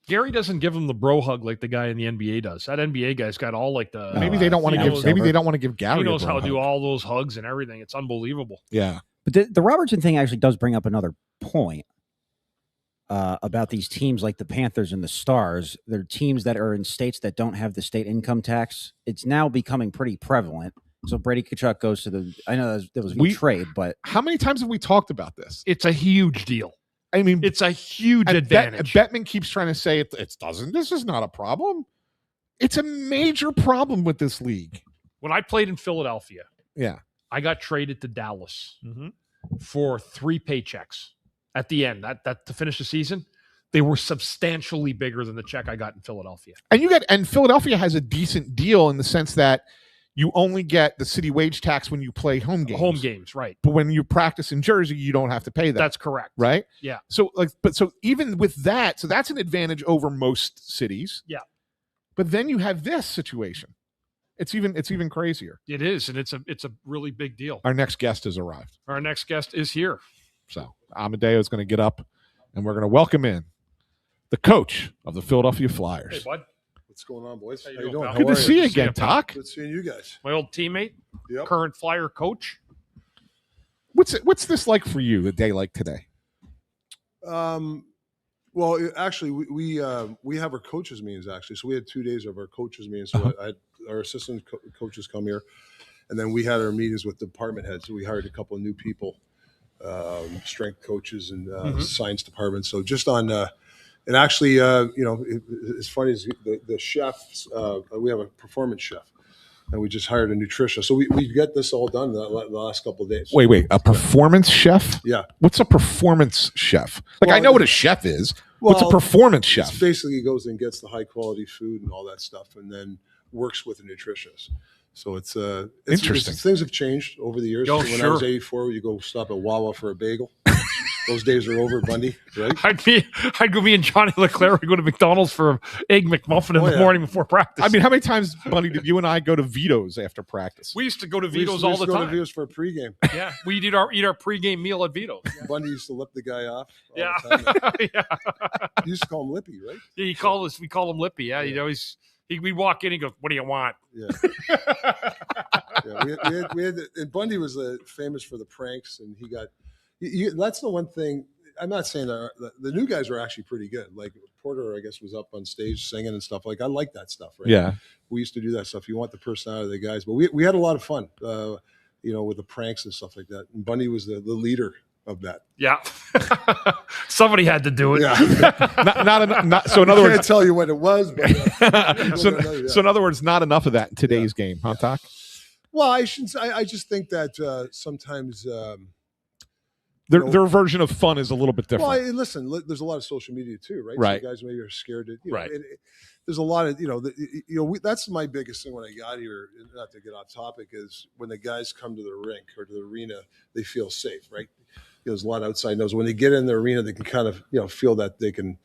Gary doesn't give him the bro hug like the guy in the NBA does. That NBA guy's got all like the. Maybe they don't want to give. Maybe they don't want to give Gary. He knows a how to hug. do all those hugs and everything. It's unbelievable. Yeah. But the Robertson thing actually does bring up another point about these teams like the Panthers and the Stars. They're teams that are in states that don't have the state income tax. It's now becoming pretty prevalent. So Brady Tkachuk goes to the. I know there was a trade, but how many times have we talked about this? It's a huge deal. I mean, it's a huge advantage. Bettman keeps trying to say it doesn't. This is not a problem. It's a major problem with this league. When I played in Philadelphia, I got traded to Dallas for 3 paychecks at the end. That to finish the season, they were substantially bigger than the check I got in Philadelphia. And Philadelphia has a decent deal in the sense that you only get the city wage tax when you play home games. Home games, right. But when you practice in Jersey, you don't have to pay that. That's correct. Right? Yeah. So even with that, so that's an advantage over most cities. Yeah. But then you have this situation. It's even crazier. It is, and it's a really big deal. Our next guest has arrived. Our next guest is here. So Amedeo is going to get up, and we're going to welcome in the coach of the Philadelphia Flyers. Hey, bud. What's going on, boys? How How you you doing, doing? pal? Good to How are see you Good to see again, you, pal. Talk. Good seeing you guys. My old teammate, Yep. current Flyer coach. What's this like for you? A day like today? Well, actually, we have our coaches meetings actually. So we had 2 days of our coaches meetings. So I had our assistant coaches come here, and then we had our meetings with department heads. So we hired a couple of new people, strength coaches and science department. So just on, and actually, it's funny is the chefs. We have a performance chef, and we just hired a nutritionist. So we get this all done the last couple of days. Wait, a performance chef? Yeah. What's a performance chef? Like, Well, I know what a chef is. What's a well, performance It's chef? basically goes and gets the high quality food and all that stuff, and then works with a nutritionist. So it's Interesting. Things have changed over the years. Oh, When I sure. was 84, you go stop at Wawa for a bagel. Those days are over, Bundy. Right? I'd go me and Johnny Leclerc go to McDonald's for an egg McMuffin in Oh, the yeah. morning before practice. I mean, how many times, Bunny, did you and I go to Vito's after practice? we used to go to We used Vito's to- we all used the to go time. to Vito's for a pregame. Yeah, we'd eat our pregame meal at Vito's. Bundy used to lip the guy off. All Yeah, the time. yeah. You used to call him Lippy, right? Yeah, we call him Lippy. Yeah, he'd always we'd walk in and go, "What do you want?" Yeah. Yeah, we had and Bundy was famous for the pranks, and he got. That's the one thing. I'm not saying that the new guys were actually pretty good. Like Porter, I guess, was up on stage singing and stuff. Like I like that stuff, right? Yeah. We used to do that stuff. You want the personality of the guys, but we had a lot of fun, with the pranks and stuff like that. And Bundy was the leader of that. Yeah, somebody had to do it. Yeah. So in other I can't words, tell you what it was, but so in other words, not enough of that in today's game, huh, Doc? well, I shouldn't. I just think that sometimes. Their version of fun is a little bit different. Well, listen, there's a lot of social media too, right? Right. So guys maybe are scared to, Right. There's a lot of, that's my biggest thing when I got here, not to get off topic, is when the guys come to the rink or to the arena, they feel safe, right? There's a lot of outside noise. When they get in the arena, they can kind of, feel that they can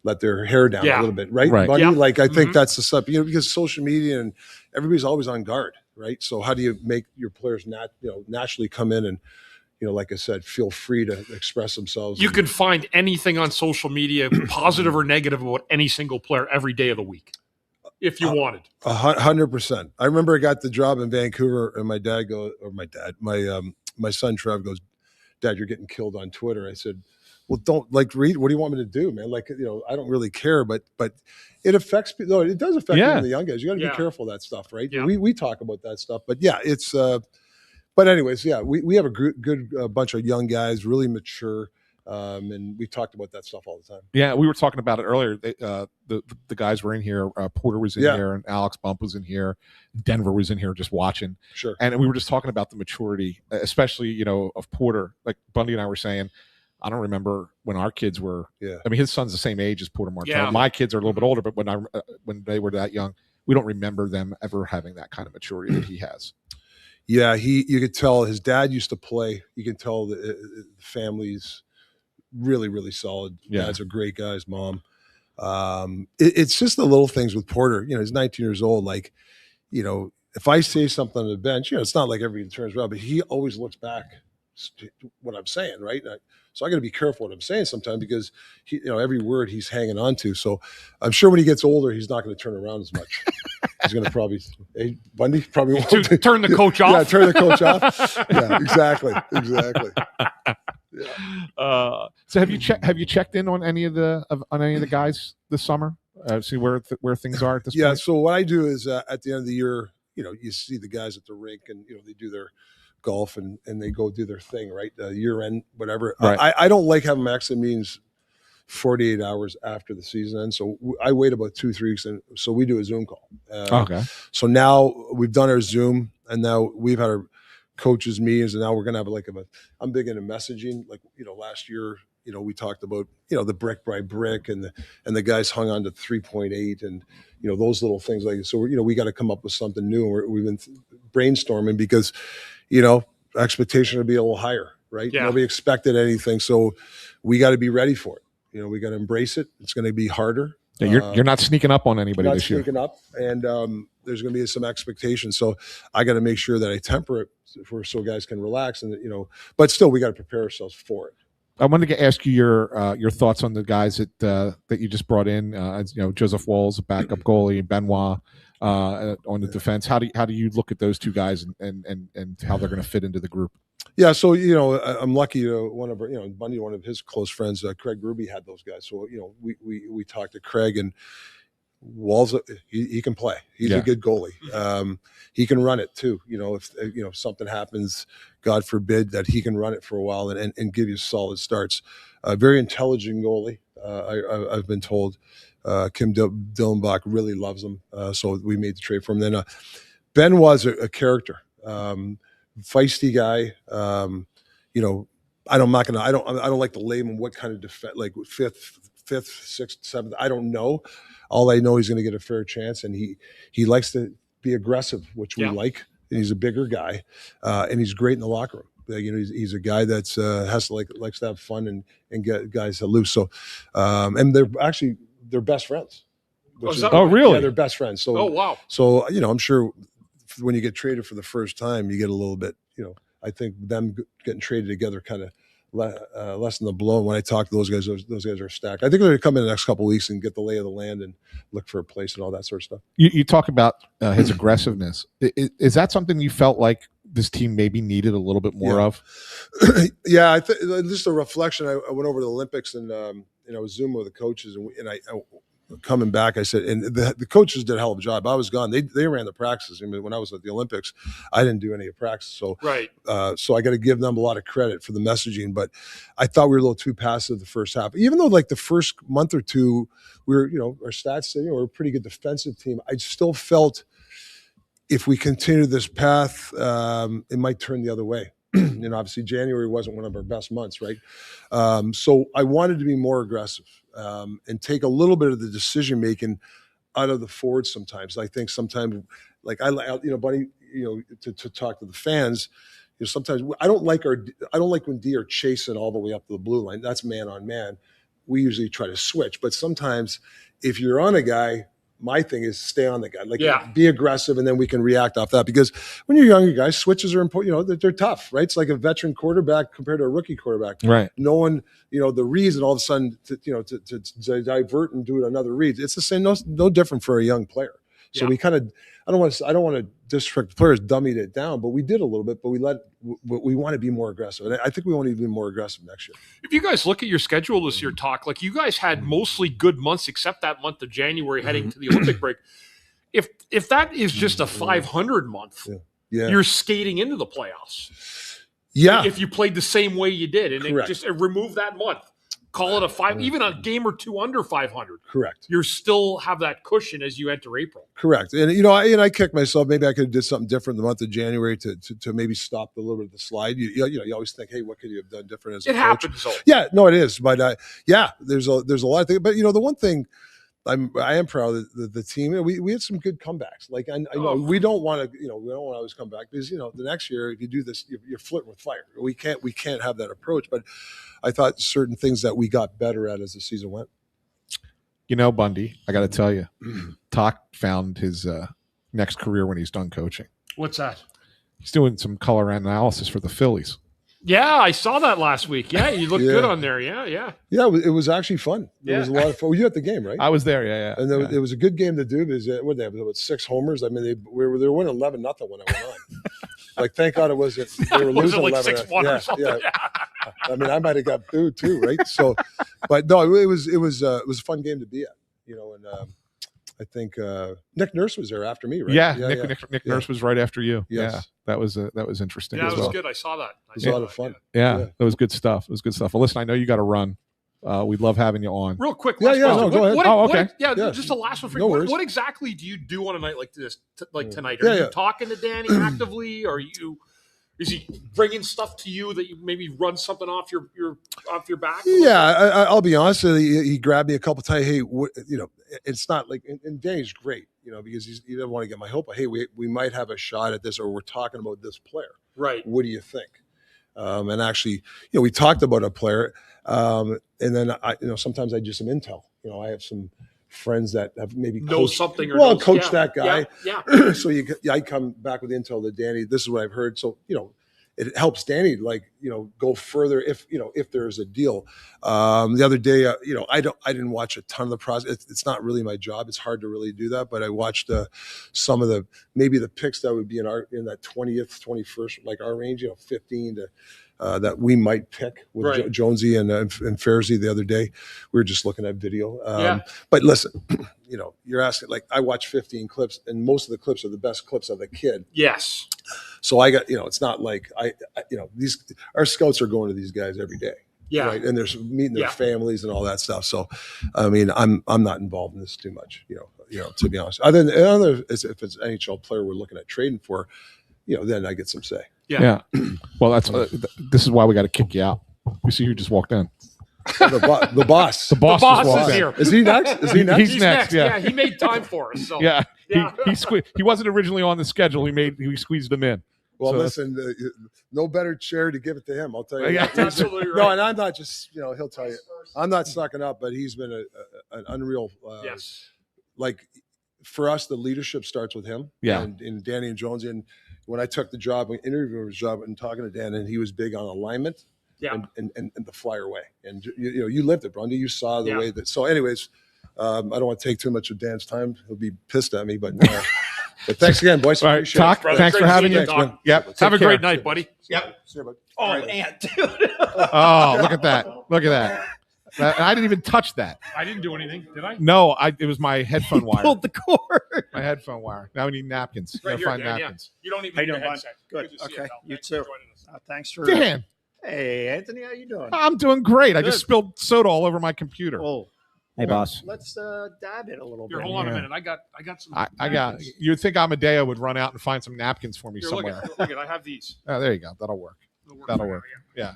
let their hair down Yeah. a little bit, right? Right. Bundy? Yeah. Like, I think Mhm. that's the stuff, because social media and everybody's always on guard, right? So how do you make your players naturally come in and, like I said, feel free to express themselves? You can find anything on social media, positive or negative, about any single player every day of the week, if you wanted. 100%. I remember I got the job in Vancouver, and my son Trev goes, "Dad, you're getting killed on Twitter." I said, "Well, don't read. What do you want me to do, man? I don't really care, but it affects people. It does affect even the young guys. You got to Yeah. be careful of that stuff, right? Yeah. We talk about that stuff, but yeah, it's. But anyways, yeah, we have a good bunch of young guys, really mature, and we talked about that stuff all the time. Yeah, we were talking about it earlier. The guys were in here. Porter was in here, and Alex Bump was in here. Denver was in here just watching. Sure. And we were just talking about the maturity, especially of Porter. Like Bundy and I were saying, I don't remember when our kids were. Yeah. I mean, his son's the same age as Porter Martell. Yeah. My kids are a little bit older, but when they were that young, we don't remember them ever having that kind of maturity that he has. Yeah, you could tell his dad used to play. You can tell the family's really, really solid. Yeah. Dad's a great guy. His mom. It's just the little things with Porter. He's 19 years old. Like, if I say something on the bench, it's not like everything turns around, but he always looks back to what I'm saying, right? So I got to be careful what I'm saying sometimes, because every word he's hanging on to. So I'm sure when he gets older, he's not going to turn around as much. He's going to probably, hey, Bundy probably won't Turn the coach off. Yeah, turn the coach off. Yeah, exactly. Yeah. So have you checked in on any of the guys this summer? See where things are at this Yeah. point? So what I do is at the end of the year, you see the guys at the rink, and they do their golf and they go do their thing, right? Year end, whatever. Right. I don't like having exit meetings 48 hours after the season ends. So I wait about 2-3 weeks, and so we do a Zoom call. Okay. So now we've done our Zoom, and now we've had our coaches meetings, and now we're going to have I'm big into messaging. Like, last year, we talked about, the brick by brick, and the guys hung on to 3.8, and, those little things like, so, we got to come up with something new. And we've been brainstorming, because, expectation would be a little higher, right? Yeah. Nobody expected anything. So we got to be ready for it. We got to embrace it. It's going to be harder. Yeah, you're not sneaking up on anybody Not this year. sneaking up, and there's going to be some expectations. So I got to make sure that I temper it so guys can relax, and but still we got to prepare ourselves for it. I wanted to ask you your thoughts on the guys that you just brought in. Joseph Walls, a backup goalie, and Benoit on the defense. How do you look at those two guys and how they're going to fit into the group? Yeah, so I'm lucky. One of our, Bundy, one of his close friends, Craig Ruby, had those guys. So we talked to Craig, and Walls, he can play. He's a good goalie. He can run it too. If something happens, God forbid, that he can run it for a while and give you solid starts. Very intelligent goalie. I've been told. Kim Dillenbach really loves him, so we made the trade for him. Then Ben was a character. Feisty guy. I don't like to label him what kind of defense, like fifth, sixth, seventh. I don't know. All I know, he's going to get a fair chance, and he likes to be aggressive, which we like. And he's a bigger guy, and he's great in the locker room. He's a guy that's likes to have fun and get guys to loose. So, and they're best friends. Really? Yeah, they're best friends. So, wow. So I'm sure when you get traded for the first time, you get a little bit, I think them getting traded together kind of lessen the blow. When I talk to those guys are stacked. I think they're going to come in the next couple of weeks and get the lay of the land and look for a place and all that sort of stuff. You talk about his aggressiveness. Is that something you felt like this team maybe needed a little bit more of? Yeah, I think just a reflection. I went over to the Olympics and I was Zooming with the coaches and I coming back, I said, and the coaches did a hell of a job. I was gone. They ran the practices. I mean, when I was at the Olympics, I didn't do any of practice. So, so I got to give them a lot of credit for the messaging. But I thought we were a little too passive the first half. Even though like the first month or two, we were, our stats said, we're a pretty good defensive team. I still felt if we continue this path, it might turn the other way. Obviously January wasn't one of our best months, right? So I wanted to be more aggressive and take a little bit of the decision making out of the forwards. Sometimes I think sometimes, like Bunny, to talk to the fans. Sometimes I don't like when D are chasing all the way up to the blue line. That's man on man. We usually try to switch, but sometimes if you're on a guy, my thing is stay on the guy, be aggressive, and then we can react off that. Because when you're younger guys, switches are important. They're tough, right? It's like a veteran quarterback compared to a rookie quarterback. Right. Knowing, the reads, and all of a sudden, to divert and do another read, it's the same. No different for a young player. So we kind of, I don't want to disrespect the players, dummied it down, but we did a little bit. But we want to be more aggressive, and I think we want to be more aggressive next year. If you guys look at your schedule this year, like you guys had mostly good months, except that month of January heading to the Olympic break. If that is just a 500 month, you're skating into the playoffs. Yeah, if you played the same way you did, and just remove that month. Call it a 5, even a game or two under 500. Correct. You still have that cushion as you enter April. Correct. And I kicked myself. Maybe I could have did something different in the month of January to maybe stop a little bit of the slide. You always think, hey, what could you have done different as a coach? Happens. So. Yeah, no, it is. But there's a lot of things. But the one thing I am proud of the team. We had some good comebacks. Like I know we don't want to always come back because the next year if you do this, you're flirting with fire. We can't have that approach. But I thought certain things that we got better at as the season went. Bundy, I got to tell you, Talk found his next career when he's done coaching. What's that? He's doing some color analysis for the Phillies. Yeah, I saw that last week. Yeah, you look good on there. Yeah. Yeah, it was actually fun. It was a lot of fun. Were you at the game, right? I was there. Yeah. And it was a good game to do because what they have about 6 homers. I mean, they were winning 11-0 when I went on. Like, thank God it wasn't. They were losing like 11. 6-1 or something. Yeah. I mean, I might have got booed too, right? So, but no, it was a fun game to be at. And I think Nick Nurse was there after me, right? Yeah, Nick Nurse was right after you. Yes. Yeah, that was interesting. Yeah, as it was well. good. I saw that. It was a lot of fun. Yeah, that was good stuff. Well, listen, I know you got to run. We'd love having you on. Real quick. Go ahead. Just the last one for you. What exactly do you do on a night like this, tonight? Are you talking to Danny actively? Is he bringing stuff to you that you maybe run something off your back? Yeah, I'll be honest with you. He grabbed me a couple times. Hey, it's not like, and Danny's great, because he doesn't want to get my hope. But hey, we might have a shot at this, or we're talking about this player. Right. What do you think? And actually, we talked about a player, and then sometimes I do some intel. I have some friends that have maybe coached that guy. Yeah. So I come back with intel to Danny. This is what I've heard. So it helps Danny go further if there's a deal. The other day, I didn't watch a ton of the process. It's not really my job. It's hard to really do that, but I watched some of maybe the picks that would be in that 20th, 21st, like our range, 15 to. That we might pick with Jonesy and Fairsy the other day. We were just looking at video. But listen, you're asking, like, I watched 15 clips, and most of the clips are the best clips of the kid. Yes. So I got, it's not like our scouts are going to these guys every day. Yeah. Right. And they're meeting their families and all that stuff. So, I mean, I'm not involved in this too much, to be honest. Other than if it's an NHL player we're looking at trading for, then I get some say. Yeah. Well, that's this is why we got to kick you out. You see who just walked in? The boss. The boss just walked is in. here. Is he next? Is he next? He's next. Yeah. He made time for us. So. Yeah. He wasn't originally on the schedule. He squeezed him in. Well, So listen, no better chair to give it to him. I'll tell you. Yeah, that. absolutely right. No, and I'm not just, he'll tell you. I'm not sucking up, but he's been an unreal. Yes. Like, for us, the leadership starts with him. Yeah. And Danny and Jonesy. And when I took the job, interviewing his job, and talking to Dan, and he was big on alignment. Yeah. And the flyer way. And you lived it, Bundy. You saw the way that. So, anyways, I don't want to take too much of Dan's time. He'll be pissed at me, but thanks again, boys. All right, Talk. Brother, Thanks for having you. you. Yep. Have a care. great night, buddy. Yep. See you, bud. Oh, Ant, dude. Oh, look at that. Look at that. I didn't even touch that. I didn't do anything, did I? No, it was my headphone wire. Pulled the cord. My headphone wire. Now we need napkins. Right Gotta here, find Dan, napkins. You don't even How you need a doing, bud? headset. Good. to see Okay. you, pal. You Thanks for too. joining us. Thanks for. Dan, Hey, Anthony, how you doing? I'm doing great. I Good. just spilled soda all over my computer. Oh, Hey, boss. let's dab it a little Here, bit. hold on a Yeah. minute. I got some. I got. You'd think Amedeo would run out and find some napkins for me Here, somewhere. look at I have these. Oh, there you go. That'll work. That'll for work. you. Yeah.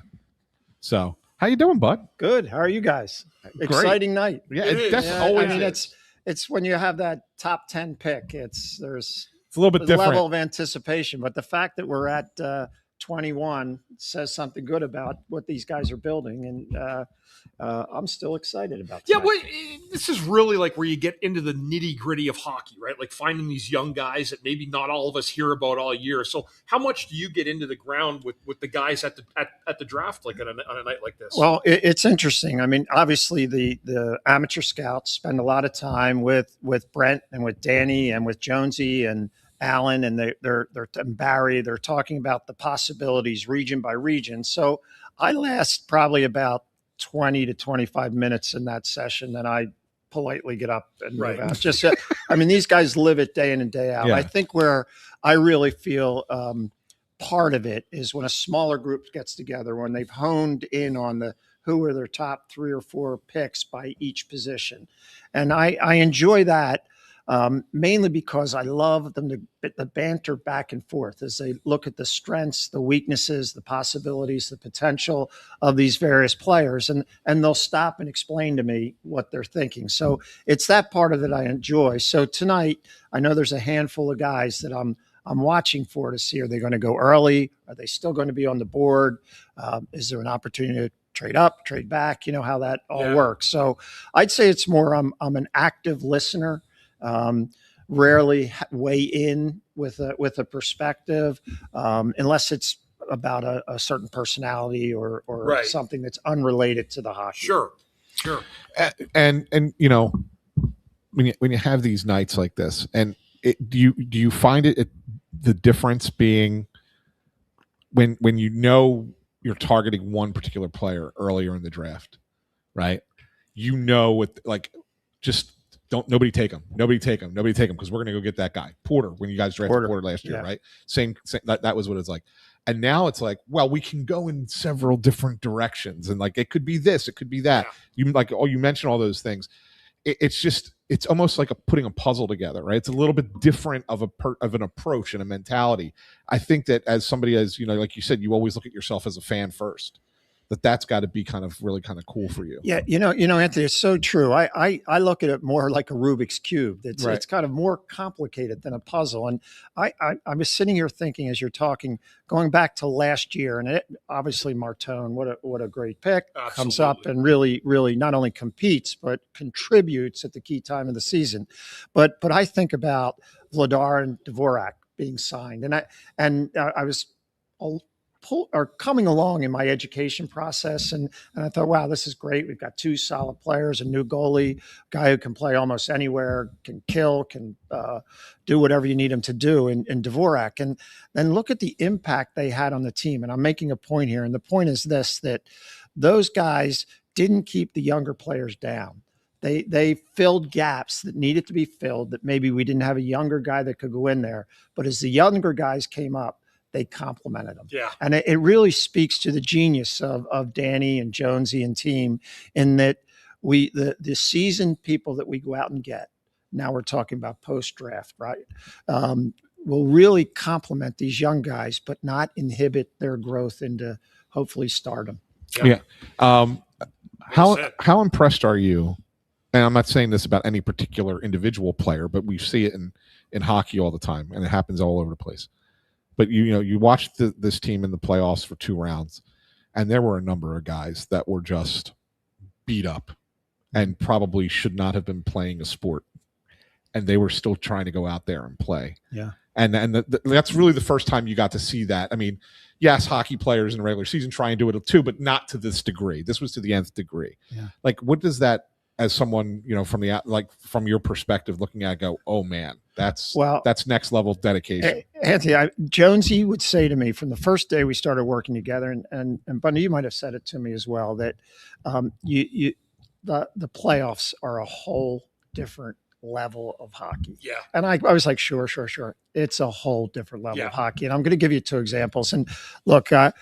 So, how you doing, bud? Good. How are you guys? Great. Exciting night. Yeah, It it is. definitely Yeah, always I mean, is. it's when you have that top 10 pick. There's It's a little bit a different. level of anticipation, but the fact that we're at 21 says something good about what these guys are building, and I'm still excited about. Yeah, tonight. well, this is really like where you get into the nitty gritty of hockey, right? Like finding these young guys that maybe not all of us hear about all year. So, how much do you get into the ground with the guys at the draft, like on a night like this? Well, it's interesting. I mean, obviously the amateur scouts spend a lot of time with Brent and with Danny and with Jonesy and Alan and they're and Barry. They're talking about the possibilities region by region. So I last probably about 20 to 25 minutes in that session, then I politely get up and move Right. out. Just, I mean, these guys live it day in and day out. Yeah. I think where I really feel part of it is when a smaller group gets together, when they've honed in on who are their top 3 or 4 picks by each position. And I enjoy that mainly because I love them the banter back and forth as they look at the strengths, the weaknesses, the possibilities, the potential of these various players. And they'll stop and explain to me what they're thinking. So it's that part of it I enjoy. So tonight, I know there's a handful of guys that I'm watching for to see, are they going to go early? Are they still going to be on the board? Is there an opportunity to trade up, trade back? You know how that all works. So I'd say it's more I'm an active listener. Rarely weigh in with a perspective unless it's about a certain personality or Right. something that's unrelated to the hockey. Sure. And you know, when you have these nights like this, and do you find the difference being when you know you're targeting one particular player earlier in the draft, right? You know, with like just. Nobody take him because we're going to go get that guy. Porter, when you guys drafted Porter last year, Yeah. right? Same that was what it's like. And now it's like, well, we can go in several different directions. And like, it could be this, it could be that. You mentioned all those things. It's almost like putting a puzzle together, right? It's a little bit different of an approach and a mentality. I think that as somebody, as you know, like you said, you always look at yourself as a fan first. That's got to be really kind of cool for you. Yeah, you know, Anthony, it's so true. I look at it more like a Rubik's cube. It's kind of more complicated than a puzzle. And I was sitting here thinking as you're talking, going back to last year, and obviously Martone, what a great pick. Absolutely. Comes up and really, really not only competes but contributes at the key time of the season. But I think about Vladar and Dvorak being signed, and I was coming along in my education process. And I thought, wow, this is great. We've got 2 solid players, a new goalie, guy who can play almost anywhere, can kill, can do whatever you need him to do in Dvorak. And then look at the impact they had on the team. And I'm making a point here. And the point is this, that those guys didn't keep the younger players down. They filled gaps that needed to be filled, that maybe we didn't have a younger guy that could go in there. But as the younger guys came up, they complimented them. Yeah. And it really speaks to the genius of Danny and Jonesy and team, in that the seasoned people that we go out and get, now we're talking about post-draft, right? Will really complement these young guys, but not inhibit their growth into hopefully stardom. Yeah. How impressed are you? And I'm not saying this about any particular individual player, but we see it in hockey all the time, and it happens all over the place. But you watched this team in the playoffs for 2 rounds, and there were a number of guys that were just beat up and probably should not have been playing a sport, and they were still trying to go out there and play. Yeah. And that's really the first time you got to see that. I mean, yes, hockey players in the regular season try and do it too, but not to this degree. This was to the nth degree. Yeah. Like, what does that, as someone, from your perspective looking at it, go, oh man, that's next level dedication. Anthony, Jonesy would say to me from the first day we started working together, and Bundy, you might have said it to me as well, that the playoffs are a whole different level of hockey. Yeah. And I was like, sure. It's a whole different level of hockey. And I'm going to give you 2 examples. And look, I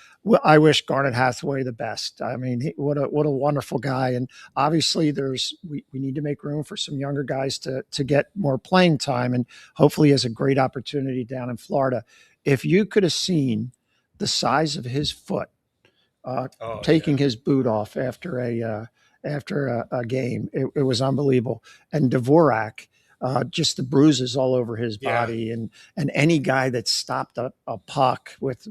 wish Garnet Hathaway the best. I mean, what a wonderful guy. And obviously we need to make room for some younger guys to get more playing time. And hopefully he has a great opportunity down in Florida. If you could have seen the size of his foot, taking his boot off after a game, it was unbelievable. And Dvorak, just the bruises all over his body, and any guy that stopped a puck with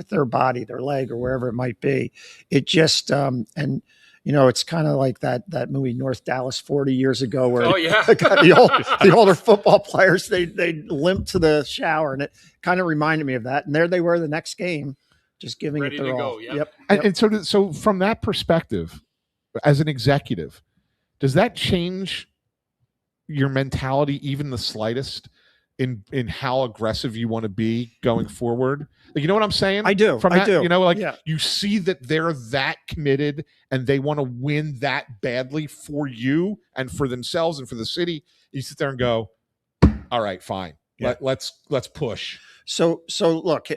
their body, their leg, or wherever it might be, it just it's kind of like that movie North Dallas 40 years ago, where the older football players they limp to the shower, and it kind of reminded me of that. And there they were the next game, just giving Ready it their to all. go, yeah. Yep. And so from that perspective, as an executive, does that change your mentality even the slightest in how aggressive you want to be going forward? Like, you know what I'm saying? I do. You see that they're that committed and they want to win that badly for you and for themselves and for the city. You sit there and go, all right, fine. Yeah. Let's push. So look,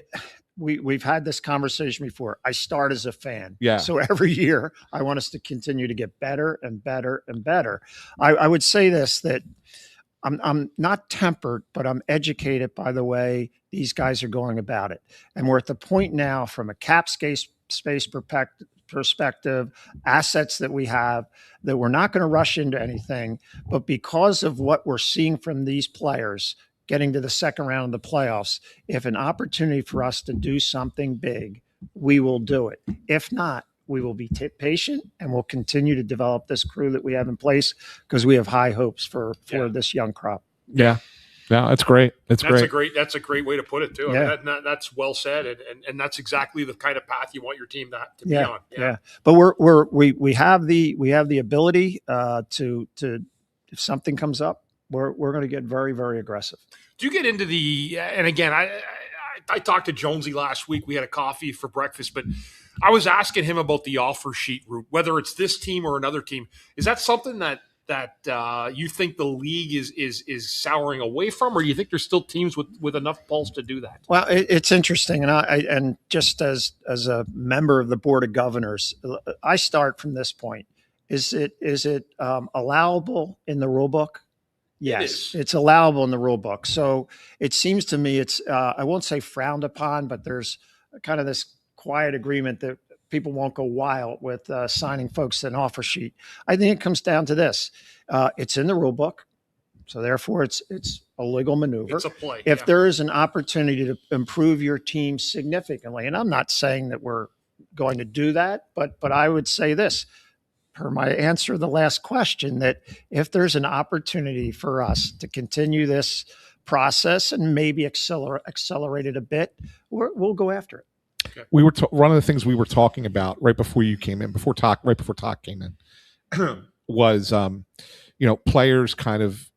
we've had this conversation before. I start as a fan. Yeah. So every year I want us to continue to get better and better and better. I would say this, that I'm not tempered, but I'm educated by the way these guys are going about it. And we're at the point now, from a cap space perspective, assets that we have, that we're not going to rush into anything, but because of what we're seeing from these players getting to the second round of the playoffs, if an opportunity for us to do something big, we will do it. If not, we will be patient, and we'll continue to develop this crew that we have in place, because we have high hopes for this young crop. Yeah. No, that's great. That's great. That's a great way to put it too. Yeah. I mean, that's well said, and that's exactly the kind of path you want your team to be on. Yeah. But we have the ability to if something comes up, we're going to get very, very aggressive. Do you get into and again, I talked to Jonesy last week. We had a coffee for breakfast, but I was asking him about the offer sheet route, whether it's this team or another team. Is that something that you think the league is souring away from, or do you think there's still teams with enough pulse to do that? Well, it's interesting, and just as a member of the Board of Governors, I start from this point. Is it allowable in the rule book? Yes, it's allowable in the rule book. So it seems to me it's I won't say frowned upon, but there's kind of this quiet agreement that people won't go wild with signing folks an offer sheet. I think it comes down to this. It's in the rule book, so therefore it's a legal maneuver. It's a play. If there is an opportunity to improve your team significantly, and I'm not saying that we're going to do that, but I would say this, per my answer to the last question, that if there's an opportunity for us to continue this process and maybe accelerate it a bit, we'll go after it. One of the things we were talking about right before you came in, right before Talk came in, was players kind of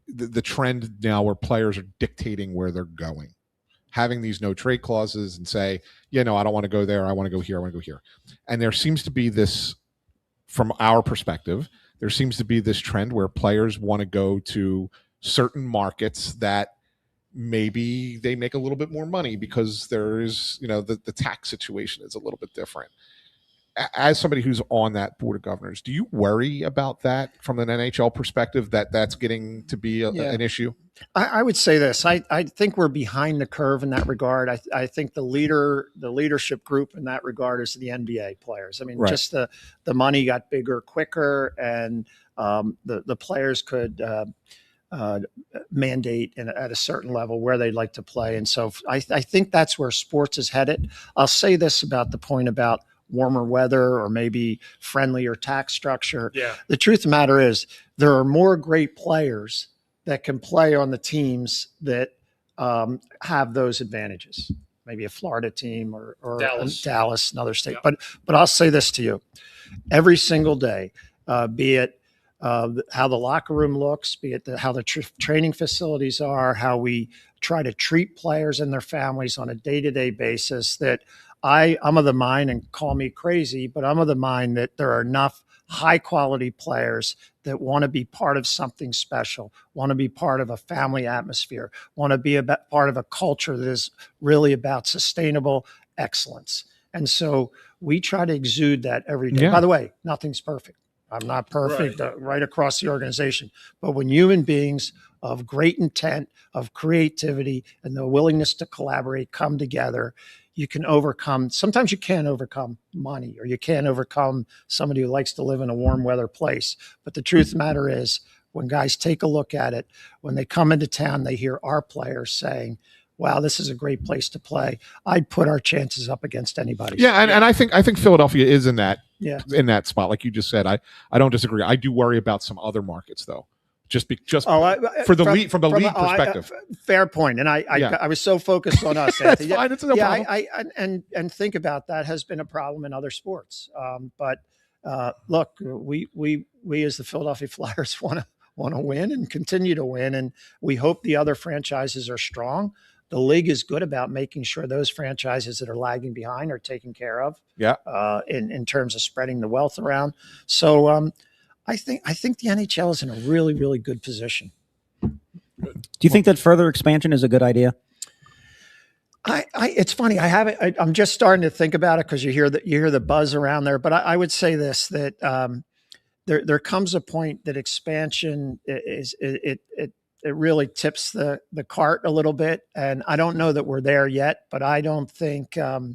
the trend now where players are dictating where they're going, having these no trade clauses and say, I don't want to go there, I want to go here, I want to go here. And there seems to be this, from our perspective, there seems to be this trend where players want to go to certain markets that maybe they make a little bit more money because there is, the tax situation is a little bit different. As somebody who's on that board of governors, do you worry about that from an NHL perspective, that's getting to be an issue? I would say this. I think we're behind the curve in that regard. I think the leadership group in that regard is the NBA players. I mean, just the money got bigger quicker, and the players could mandate at a certain level where they'd like to play. And so I think that's where sports is headed. I'll say this about the point about warmer weather or maybe friendlier tax structure. Yeah. The truth of the matter is there are more great players that can play on the teams that have those advantages. Maybe a Florida team or Dallas, another state. Yeah. But I'll say this to you. Every single day, be it how the locker room looks, be it how the training facilities are, how we try to treat players and their families on a day-to-day basis, that I'm of the mind, and call me crazy, but I'm of the mind that there are enough high-quality players that want to be part of something special, want to be part of a family atmosphere, want to be part of a culture that is really about sustainable excellence. And so we try to exude that every day. Yeah. By the way, nothing's perfect. I'm not perfect right across the organization. But when human beings of great intent, of creativity, and the willingness to collaborate come together, you can overcome. Sometimes you can't overcome money, or you can't overcome somebody who likes to live in a warm weather place. But the truth of the matter is, when guys take a look at it, when they come into town, they hear our players saying, wow, this is a great place to play. I'd put our chances up against anybody. Yeah, and I think Philadelphia is in that spot, like you just said. I don't disagree. I do worry about some other markets though. From the league perspective. Fair point. And I was so focused on us. That's fine. It's no problem. And think about that has been a problem in other sports. But look, we as the Philadelphia Flyers want to win and continue to win, and we hope the other franchises are strong. The league is good about making sure those franchises that are lagging behind are taken care of. Yeah. In terms of spreading the wealth around. So I think the NHL is in a really, really good position. Do you think that further expansion is a good idea? It's funny. I'm just starting to think about it because you hear the buzz around there. But I would say this, that there comes a point that expansion it really tips the cart a little bit. And I don't know that we're there yet, but I don't think I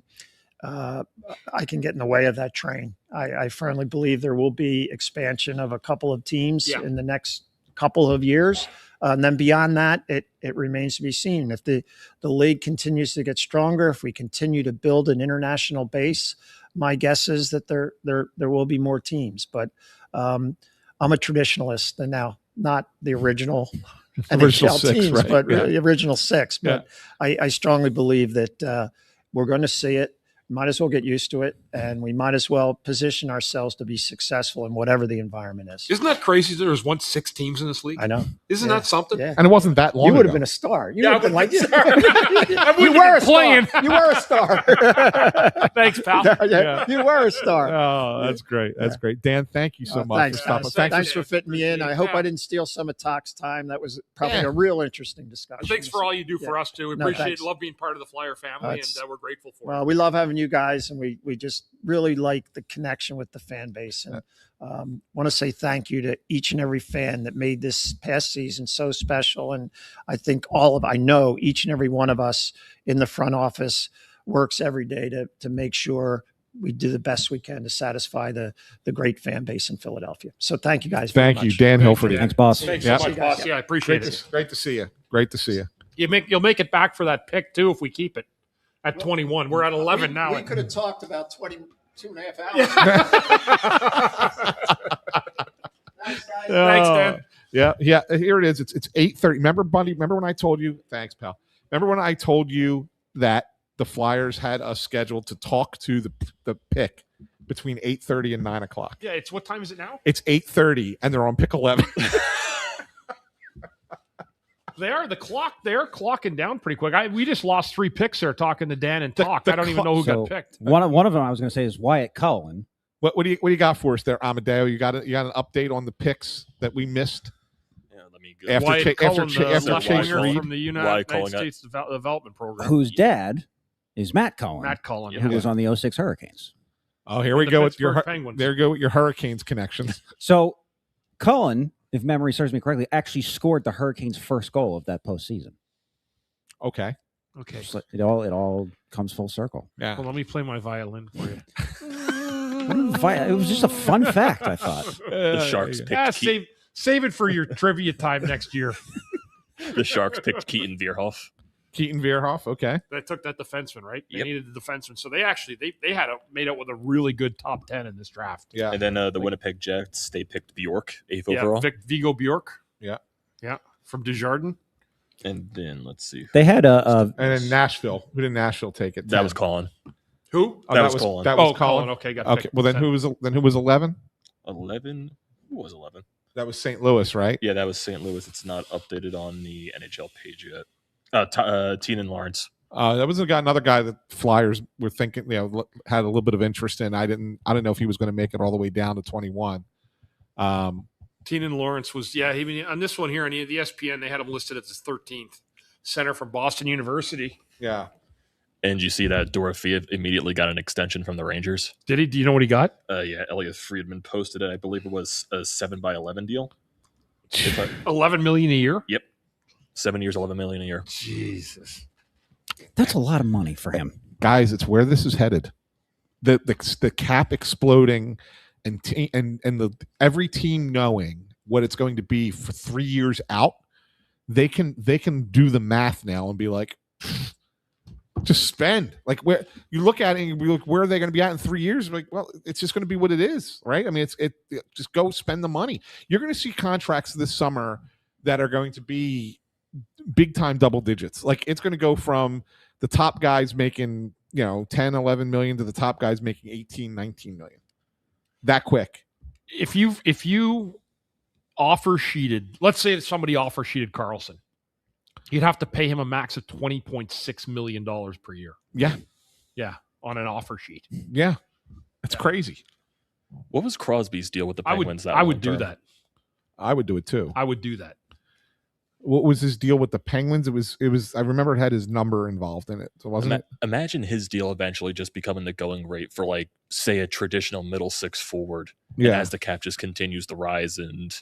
can get in the way of that train. I firmly believe there will be expansion of a couple of teams in the next couple of years. And then beyond that, it remains to be seen. If the league continues to get stronger, if we continue to build an international base, my guess is that there will be more teams. But I'm a traditionalist, and now not the original NHL teams, right? But the original six. But I strongly believe that we're going to see it. Might as well get used to it, and we might as well position ourselves to be successful in whatever the environment is. Isn't that crazy? There was once 6 teams in this league. I know. Isn't that something? Yeah. And it wasn't that long. You would ago. have been a star. You would have been like you were a playing. You were a star. Thanks, pal. You were a star. Oh, that's great. That's great. Dan, thank you so much for stopping. Thanks for fitting me in. I hope I didn't steal some of Talk's time. That was probably a real interesting discussion. Thanks for all you do for us too. We appreciate it. Love being part of the Flyer family, and we're grateful for it. Well, we love having you guys, and we just really like the connection with the fan base, and want to say thank you to each and every fan that made this past season so special. And I think I know each and every one of us in the front office works every day to make sure we do the best we can to satisfy the great fan base in Philadelphia. So thank you guys. Thank you, Dan Hilferty. Thanks, boss. Thanks so much, boss. Yeah, I appreciate it. Great to see you. Great to see you. You'll make it back for that pick too if we keep it. At 21. We're at 11 now. We could have talked about 22.5 hours. Thanks, guys. Thanks, Dan. Yeah. Here it is. It's 8:30. Remember, Bundy? Remember when I told you? Thanks, pal. Remember when I told you that the Flyers had us scheduled to talk to the pick between 8:30 and 9 o'clock. Yeah, it's what time is it now? It's 8:30, and they're on pick 11. They're clocking down pretty quick. We just lost 3 picks there talking to Dan and Talk. I don't even know who got picked. One of them I was going to say is Wyatt Cullen. What do you got for us there, Amedeo? You got an update on the picks that we missed? Yeah, let me go. Wyatt Cullen, after left Chase winger Reed from the United States Development Program, whose dad is Matt Cullen, yeah. who was on the 06 Hurricanes. Oh, here we go with your Penguins. there you go with your Hurricanes connections. So Cullen, if memory serves me correctly, actually scored the Hurricanes' first goal of that postseason. Okay. So it all comes full circle. Yeah. Well, let me play my violin for you. It was just a fun fact, I thought. The Sharks picked save it for your trivia time next year. The Sharks picked Keaton Vierhoff. Keaton Vierhoff, okay. They took that defenseman, right? They Yep. needed the defenseman. So they had made out with a really good top 10 in this draft. Yeah. And then the Winnipeg Jets, they picked Bjork, 8th overall. Vigo Bjork. Yeah. Yeah. From Desjardins. And then let's see. They had and then Nashville. Who did Nashville take it? That was Colin. Who? That was Colin. That was Colin. Okay, got okay. picked. Well, then who was 11? 11. Who was 11? That was St. Louis, right? Yeah, that was St. Louis. It's not updated on the NHL page yet. Teenan Lawrence. That was another guy that Flyers were thinking, had a little bit of interest in. I didn't know if he was going to make it all the way down to 21. Teenan Lawrence was, on this one here on the ESPN, they had him listed as his 13th center from Boston University. Yeah. And you see that Dorofeev immediately got an extension from the Rangers. Did he? Do you know what he got? Yeah, Elliot Friedman posted it. I believe it was a 7x11 deal. $11 million a year? Yep. 7 years, $11 million a year. Jesus. That's a lot of money for him. Guys, it's where this is headed. The cap exploding and every team knowing what it's going to be for 3 years out. They can do the math now and be like, just spend. Like, where you look at it and you look, where are they going to be at in 3 years? Like, well, it's just going to be what it is, right? I mean, it just go spend the money. You're going to see contracts this summer that are going to be big time double digits. Like, it's going to go from the top guys making 10, 11 million to the top guys making 18, 19 million. That quick. If you offer sheeted, let's say that somebody offer sheeted Carlson, you'd have to pay him a max of $20.6 million per year. Yeah. Yeah. On an offer sheet. Yeah. That's crazy. What was Crosby's deal with the Penguins? I would do that. I would do it too. I would do that. What was his deal with the Penguins? It was. I remember it had his number involved in it. So wasn't it? Imagine his deal eventually just becoming the going rate for, like, say, a traditional middle six forward. Yeah. And as the cap just continues to rise, and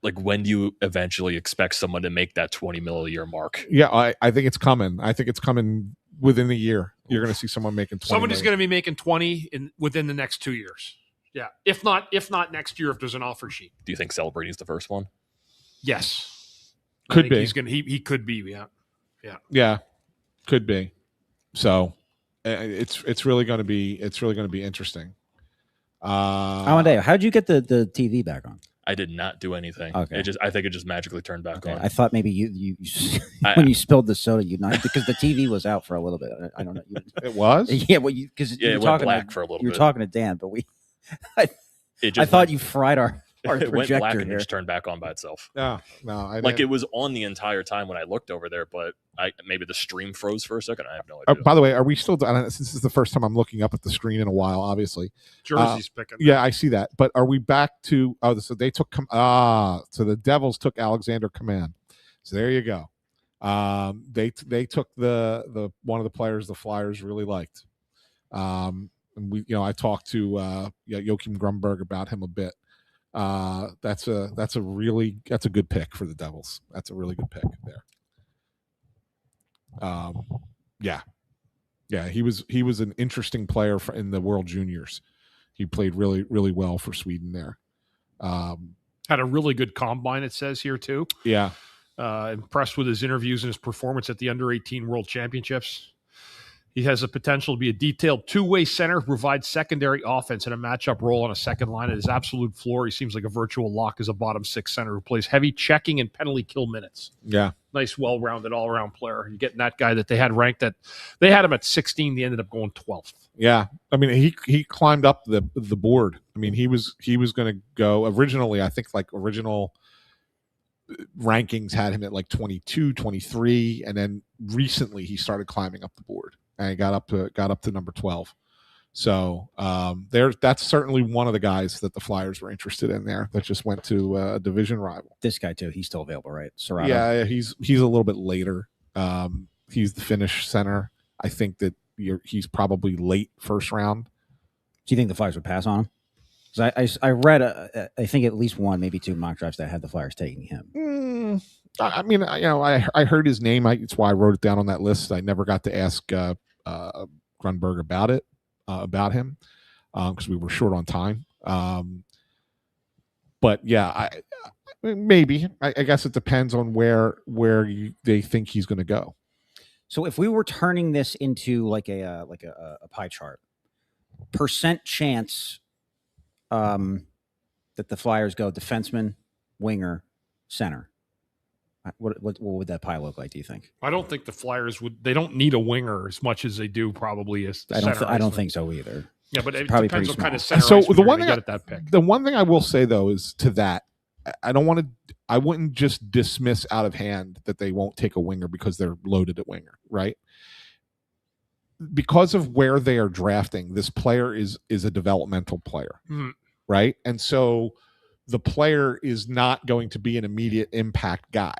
like, when do you eventually expect someone to make that $20 million a year mark? Yeah, I think it's coming. I think it's coming within the year. You're going to see someone making 20 Somebody's million. going to be making 20 within the next 2 years. Yeah. If not next year, if there's an offer sheet. Do you think Celebrating's the first one? Yes. Could be. He could be. Yeah. Yeah, could be. So it's really going to be interesting. Amedeo, how'd you get the TV back on? I did not do anything. Okay. I think it just magically turned back on. I thought maybe you when you spilled the soda, because the TV was out for a little bit. I don't know. It was? Yeah, well, because you were it went talking black for a little you were bit. talking to Dan, but I Just thought you fried our it went projector black and here. just turned back on by itself. No, Like, it was on the entire time when I looked over there, but maybe the stream froze for a second. I have no idea. By the way, are we still? Since this is the first time I'm looking up at the screen in a while, obviously. Jersey's picking. Yeah, I see that. But are we back to? So they took. So the Devils took Alexander Command. So there you go. They took the one of the players the Flyers really liked. And I talked to Joachim Grunberg about him a bit. That's a good pick for the Devils. That's a really good pick there. He was an interesting player in the World Juniors. He played really, really well for Sweden there. Had a really good combine, it says here too. Yeah. Impressed with his interviews and his performance at the Under-18 World Championships. He has the potential to be a detailed two-way center who provides secondary offense in a matchup role on a second line. At his absolute floor, he seems like a virtual lock as a bottom six center who plays heavy checking and penalty kill minutes. Yeah. nice, well-rounded, all-around player. You're getting that guy that they had ranked at. They had him at 16. They ended up going 12th. Yeah, I mean he climbed up the board. I mean he was going to go originally. I think like original rankings had him at like 22, 23, and then recently he started climbing up the board and he got up to number 12. So that's certainly one of the guys that the Flyers were interested in there that just went to a division rival. This guy too, he's still available, right? Serrato. Yeah, he's a little bit later. He's the Finnish center. I think that he's probably late first round. Do you think the Flyers would pass on him? Because I read I think at least one, maybe two mock drafts that had the Flyers taking him. I mean, I heard his name. It's why I wrote it down on that list. I never got to ask Grunberg about him because we were short on time. But yeah, maybe. I guess it depends on where they think he's going to go. So if we were turning this into like a pie chart, percent chance that the Flyers go defenseman, winger, center. What would that pie look like, do you think? I don't think the Flyers they don't need a winger as much as they do probably as I don't think so either. Yeah, but it probably depends what kind of And center so the one thing get at that pick. The one thing I will say though is to that, I wouldn't just dismiss out of hand that they won't take a winger because they're loaded at winger, right? Because of where they are drafting, this player is a developmental player, right? And so the player is not going to be an immediate impact guy.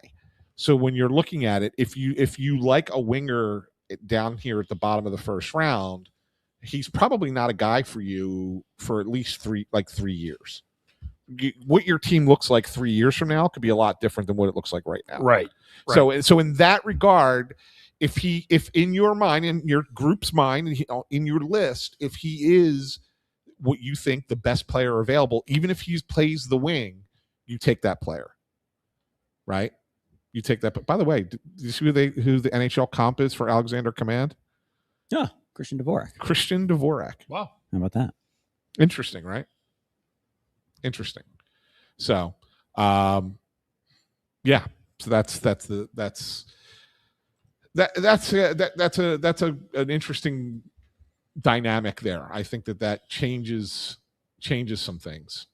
So when you're looking at it, if you like a winger down here at the bottom of the first round, he's probably not a guy for you for at least 3 years. What your team looks like 3 years from now could be a lot different than what it looks like right now. Right. So in that regard, if in your mind, in your group's mind, in your list, if he is what you think the best player available, even if he plays the wing, you take that player, right? You take that. But by the way, did you see who the NHL comp is for Alexander Command? Yeah, Christian Dvorak. Wow, how about that? Interesting, right? Interesting. So, yeah. So that's an interesting dynamic there. I think that changes some things.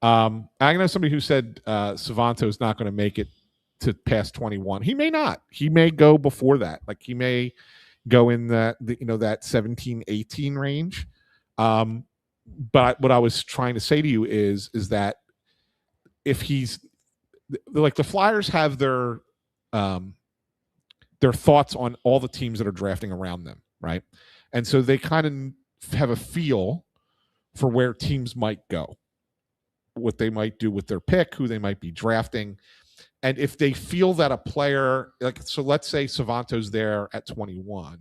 I know somebody who said Savanto is not going to make it to past 21. He may not. He may go before that. Like he may go in that 17, 18 range. But what I was trying to say to you is that if he's like the Flyers have their thoughts on all the teams that are drafting around them, right? And so they kind of have a feel for where teams might go, what they might do with their pick, who they might be drafting. And if they feel that a player, so let's say Savanto's there at 21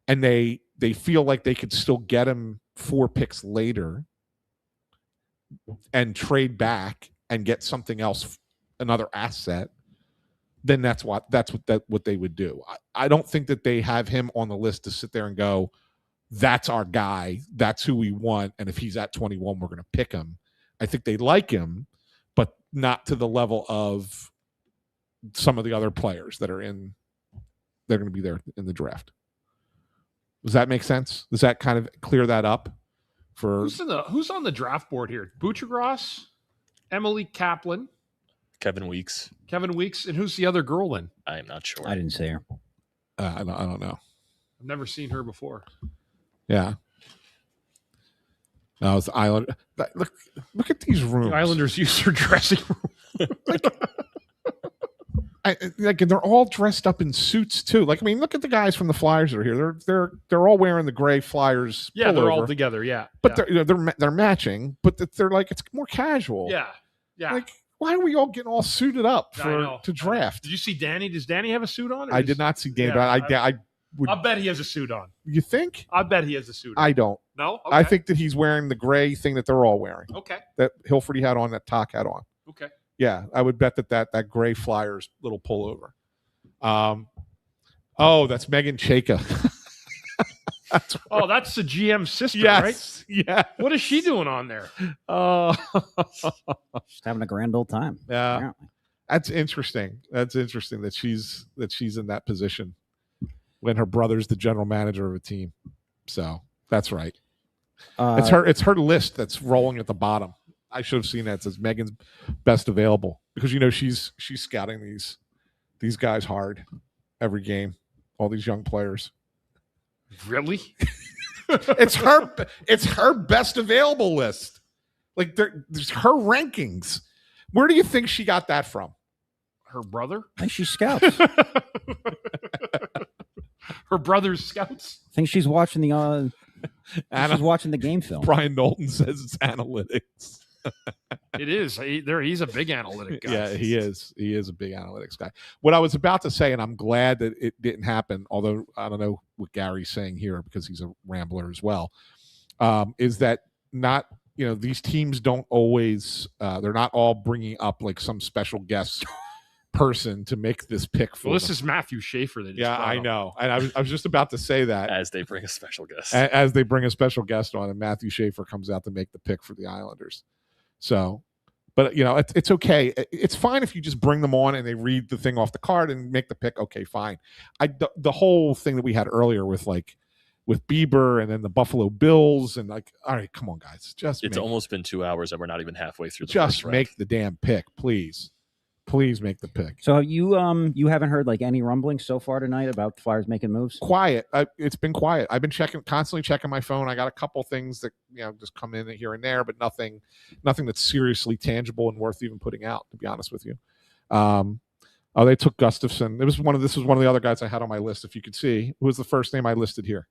and they feel like they could still get him 4 picks later and trade back and get something else, another asset, then that's what they would do. I don't think that they have him on the list to sit there and go, that's our guy, that's who we want, and if he's at 21, we're going to pick him. I think they like him, but not to the level of some of the other players that are they're going to be there in the draft. Does that make sense? Does that kind of clear that up? Who's on the draft board here? Butchergross, Emily Kaplan, Kevin Weeks, and who's the other girl then? I am not sure. I didn't see her. I don't know. I've never seen her before. Yeah. No, it's the Islander. Look at these rooms. The Islanders use their dressing room. They're all dressed up in suits too. Look at the guys from the Flyers that are here. They're all wearing the gray Flyers. Yeah, they're pullover. all together. Yeah, but they're matching. But they're it's more casual. Yeah. Why are we all getting all suited up to draft? Did you see Danny? Does Danny have a suit on? I did not see Danny. Yeah, but I bet he has a suit on. You think? I bet he has a suit on. I don't. No? Okay. I think that he's wearing the gray thing that they're all wearing. Okay. That Hilferty had on, that Talk had on. Okay. Yeah, I would bet that gray Flyers little pullover. Oh, that's Megan Chayka. That's the GM's sister, yes, right? Yeah. What is she doing on there? Just having a grand old time. Yeah. That's interesting. That's interesting that she's in that position when her brother's the general manager of a team. So that's right. It's her list that's rolling at the bottom. I should have seen that. It says Megan's best available because she's scouting these guys hard every game. All these young players. Really? It's her best available list. Like there's her rankings. Where do you think she got that from? Her brother? I think she scouts. Her brother's scouts? I think she's watching the she's watching the game film. Brian Knowlton says it's analytics. It is. He's a big analytic guy. Yeah, he is. He is a big analytics guy. What I was about to say, and I'm glad that it didn't happen, although I don't know what Gary's saying here because he's a rambler as well, is that not, these teams don't always, they're not all bringing up like some special guest person to make this pick for this them. is Matthew Schaefer. That I know. And I was just about to say that. As they bring a special guest. As they bring a special guest on, and Matthew Schaefer comes out to make the pick for the Islanders. So, but it's okay. It's fine if you just bring them on and they read the thing off the card and make the pick. Okay, fine. The whole thing that we had earlier with Bieber and then the Buffalo Bills and all right, come on, guys. It's almost been 2 hours and we're not even halfway through the just first round. make the damn pick, please. Please make the pick. So you haven't heard like any rumblings so far tonight about the Flyers making moves? Quiet. It's been quiet. I've been constantly checking my phone. I got a couple things that just come in here and there, but nothing that's seriously tangible and worth even putting out. To be honest with you, they took Gustafson. This was one of the other guys I had on my list. If you could see, who was the first name I listed here?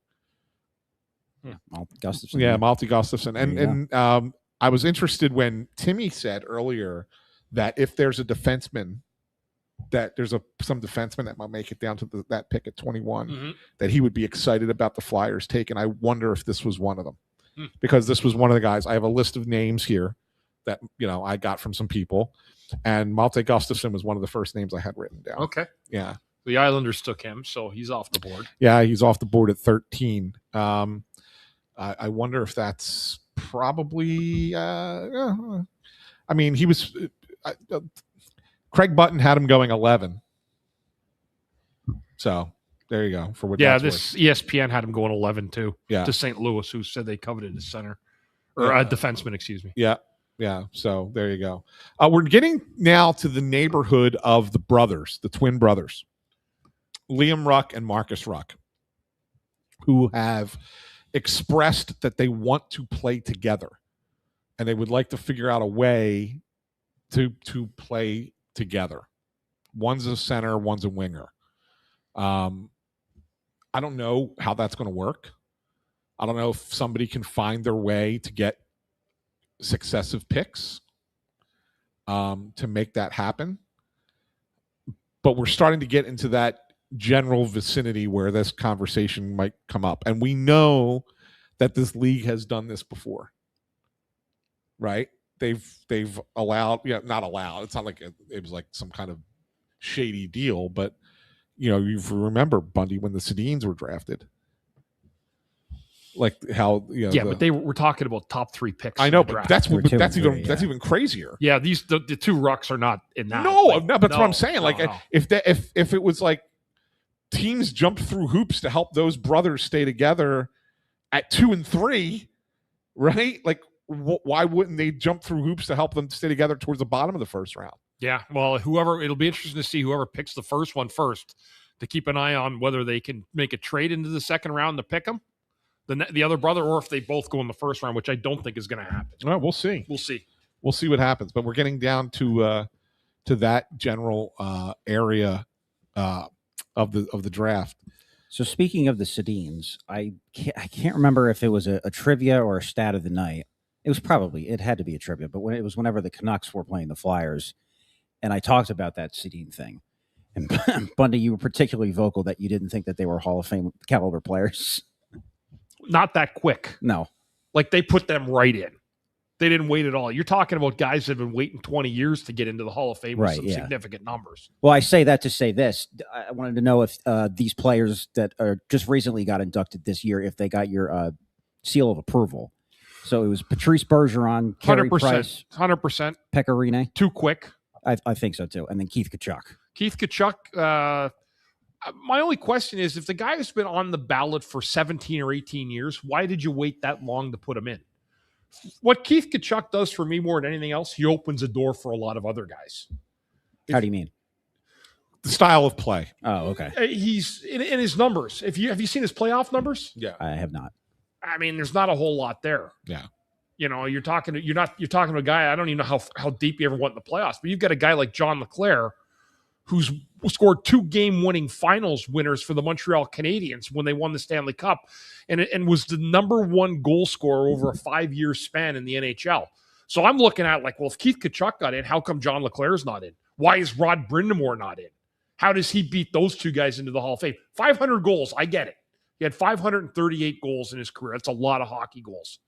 Malte Gustafson. Yeah, Malte Gustafson. And I was interested when Timmy said earlier that if there's a defenseman, that there's some defenseman that might make it down to that pick at 21, that he would be excited about the Flyers take. And I wonder if this was one of them, because this was one of the guys. I have a list of names here that I got from some people, and Malte Gustafson was one of the first names I had written down. Okay, yeah, the Islanders took him, so he's off the board. Yeah, he's off the board at 13. I wonder if that's probably. I mean, he was. Craig Button had him going 11. So there you go. For what? Yeah, this worth. ESPN had him going 11 too. Yeah. To St. Louis, who said they coveted his center or a defenseman. Excuse me. Yeah, yeah. So there you go. We're getting now to the neighborhood of the brothers, the twin brothers, Liam Ruck and Marcus Ruck, who have expressed that they want to play together, and they would like to figure out a way to play together. One's a center, one's a winger. I don't know how that's going to work. I don't know if somebody can find their way to get successive picks to make that happen. But we're starting to get into that general vicinity where this conversation might come up. And we know that this league has done this before, right? They've allowed, not allowed. It's not like it was like some kind of shady deal, but you remember Bundy when the Sedins were drafted, like how but they were talking about top 3 picks. I know, but that's even crazier. Yeah, the two Rucks are not in that. No, that's what I'm saying. If it was like teams jumped through hoops to help those brothers stay together at 2 and 3, right? Like, why wouldn't they jump through hoops to help them stay together towards the bottom of the first round? Yeah, well, it'll be interesting to see whoever picks the first one first, to keep an eye on whether they can make a trade into the second round to pick them, the other brother, or if they both go in the first round, which I don't think is going to happen. All right, we'll see. We'll see what happens. But we're getting down to that general area of the draft. So speaking of the Sedins, I can't remember if it was a trivia or a stat of the night. It had to be a trivia, but whenever the Canucks were playing the Flyers, and I talked about that Sedin thing. And Bundy, you were particularly vocal that you didn't think that they were Hall of Fame caliber players. Not that quick. No. Like, they put them right in. They didn't wait at all. You're talking about guys that have been waiting 20 years to get into the Hall of Fame with some significant numbers. Well, I say that to say this. I wanted to know if these players that are just recently got inducted this year, if they got your seal of approval. So it was Patrice Bergeron, Carey Price, 100%. Pekka Rinne. Too quick. I think so too. And then Keith Kachuk. Keith Kachuk. My only question is, if the guy has been on the ballot for 17 or 18 years, why did you wait that long to put him in? What Keith Kachuk does for me more than anything else, he opens a door for a lot of other guys. How do you mean? The style of play. Oh, okay. He's in his numbers. Have you seen his playoff numbers? Yeah. I have not. I mean, there's not a whole lot there. Yeah. You know, you're talking to a guy. I don't even know how deep you ever went in the playoffs, but you've got a guy like John LeClair, who's scored 2 game-winning finals winners for the Montreal Canadiens when they won the Stanley Cup, and was the number 1 goal scorer over a 5-year span in the NHL. So I'm looking at like, well, if Keith Kachuk got in, how come John LeClair's not in? Why is Rod Brindamore not in? How does he beat those 2 guys into the Hall of Fame? 500 goals, I get it. He had 538 goals in his career. That's a lot of hockey goals.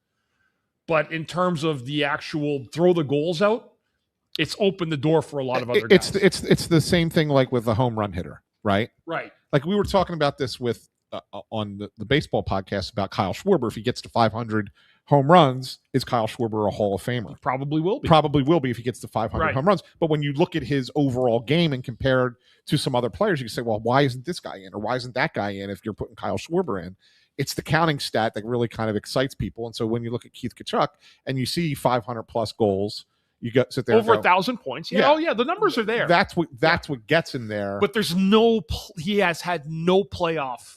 But in terms of the actual throw the goals out, it's opened the door for a lot of other guys. It's the same thing like with the home run hitter, right? Right. Like we were talking about this with on the baseball podcast about Kyle Schwarber. If he gets to 500 home runs, is Kyle Schwarber a Hall of Famer? Probably will be. Probably will be if he gets to 500 Right. home runs. But when you look at his overall game and compare it to some other players, you can say, well, why isn't this guy in, or why isn't that guy in? If you're putting Kyle Schwarber in, it's the counting stat that really kind of excites people. And so when you look at Keith Kachuk and you see 500 plus goals, you sit there over and go, 1,000 points. Yeah. Yeah. Oh yeah, the numbers are there. That's what gets in there. But there's he has had no playoff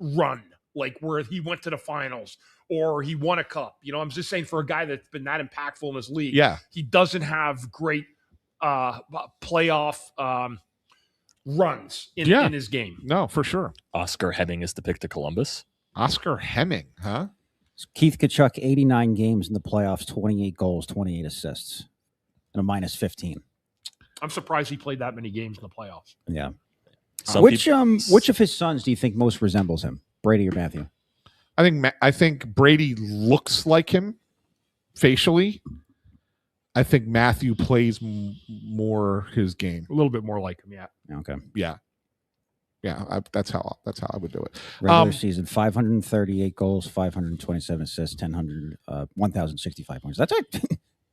run like where he went to the finals or he won a cup. You know, I'm just saying for a guy that's been that impactful in his league, Yeah. he doesn't have great playoff runs in his game. No, for sure. Oscar Hemming is the pick to Columbus. Oscar Hemming, huh? Keith Kachuk, 89 games in the playoffs, 28 goals, 28 assists, and a minus 15. I'm surprised he played that many games in the playoffs. Yeah. Some Which people- which of his sons do you think most resembles him, Brady or Matthew? I think Brady looks like him facially. I think Matthew plays more his game. A little bit more like him, yeah. Okay. Yeah. That's how I would do it. Regular season, 538 goals, 527 assists, 1,065 points. That's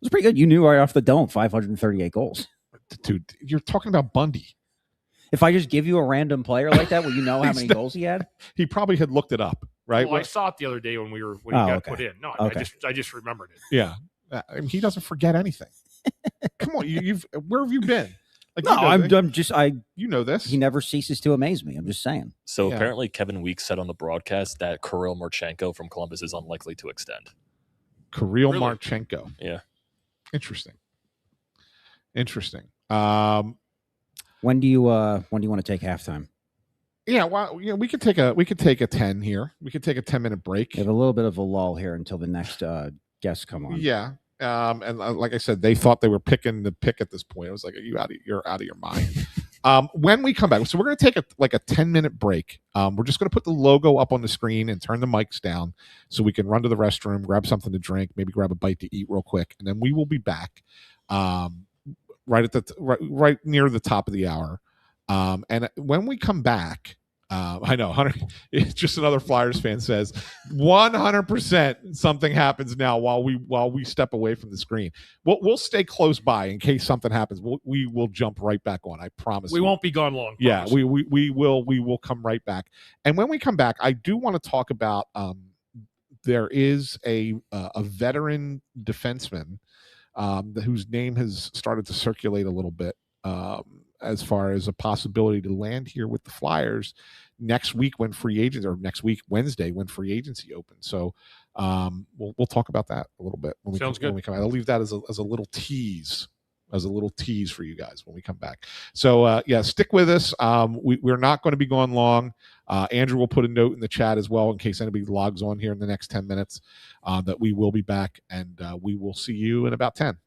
pretty good. You knew right off the dome, 538 goals. Dude, you're talking about Bundy. If I just give you a random player like that, will you know how many goals he had? He probably had looked it up, right? Well, I saw it the other day when he got put in. No, Okay. I just remembered it. Yeah. I mean, he doesn't forget anything. Come on, where have you been? Like, No, I'm just you know this. He never ceases to amaze me. I'm just saying. So Yeah. apparently Kevin Weeks said on the broadcast that Kirill Marchenko from Columbus is unlikely to extend. Kirill Really? Marchenko. Yeah. Interesting. When do you want to take halftime? Yeah, well, we could take a 10 here. We could take a 10-minute break. We have a little bit of a lull here until the next guests come on. Yeah. And like I said, they thought they were picking the pick at this point. I was like, you're out of your mind. When we come back, so we're going to take a 10-minute break. We're just going to put the logo up on the screen and turn the mics down so we can run to the restroom, grab something to drink, maybe grab a bite to eat real quick, and then we will be back right near the top of the hour. And when we come back, I know, Hunter, it's just another Flyers fan says 100% something happens now while we step away from the screen. We'll stay close by in case something happens. We will jump right back on. I promise. We won't be gone long. Yeah, promise. we will come right back. And when we come back, I do want to talk about there is a veteran defenseman whose name has started to circulate a little bit. As far as a possibility to land here with the Flyers next week Wednesday when free agency opens. So we'll talk about that a little bit when we come out. I'll leave that as a little tease for you guys when we come back. So stick with us. We're not going to be going long. Andrew will put a note in the chat as well in case anybody logs on here in the next 10 minutes that we will be back, and we will see you in about 10.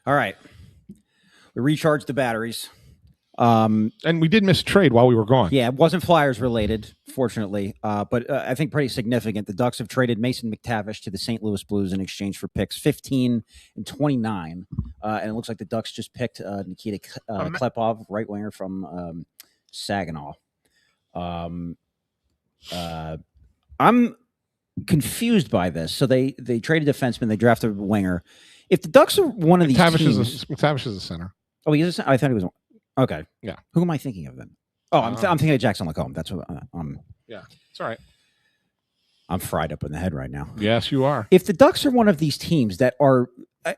All right. We recharged the batteries. And we did miss a trade while we were gone. Yeah, it wasn't Flyers related, fortunately, but I think pretty significant. The Ducks have traded Mason McTavish to the St. Louis Blues in exchange for picks 15 and 29. And it looks like the Ducks just picked Nikita Klepov, right winger from Saginaw. I'm confused by this. So they traded a defenseman, they drafted a winger. If the Ducks are one of these teams, McTavish is a center. Oh, he is. I thought he was. Okay. Yeah. Who am I thinking of then? Oh, I'm thinking of Jackson Lacombe. That's what. Yeah, it's all right. I'm fried up in the head right now. Yes, you are. If the Ducks are one of these teams that are,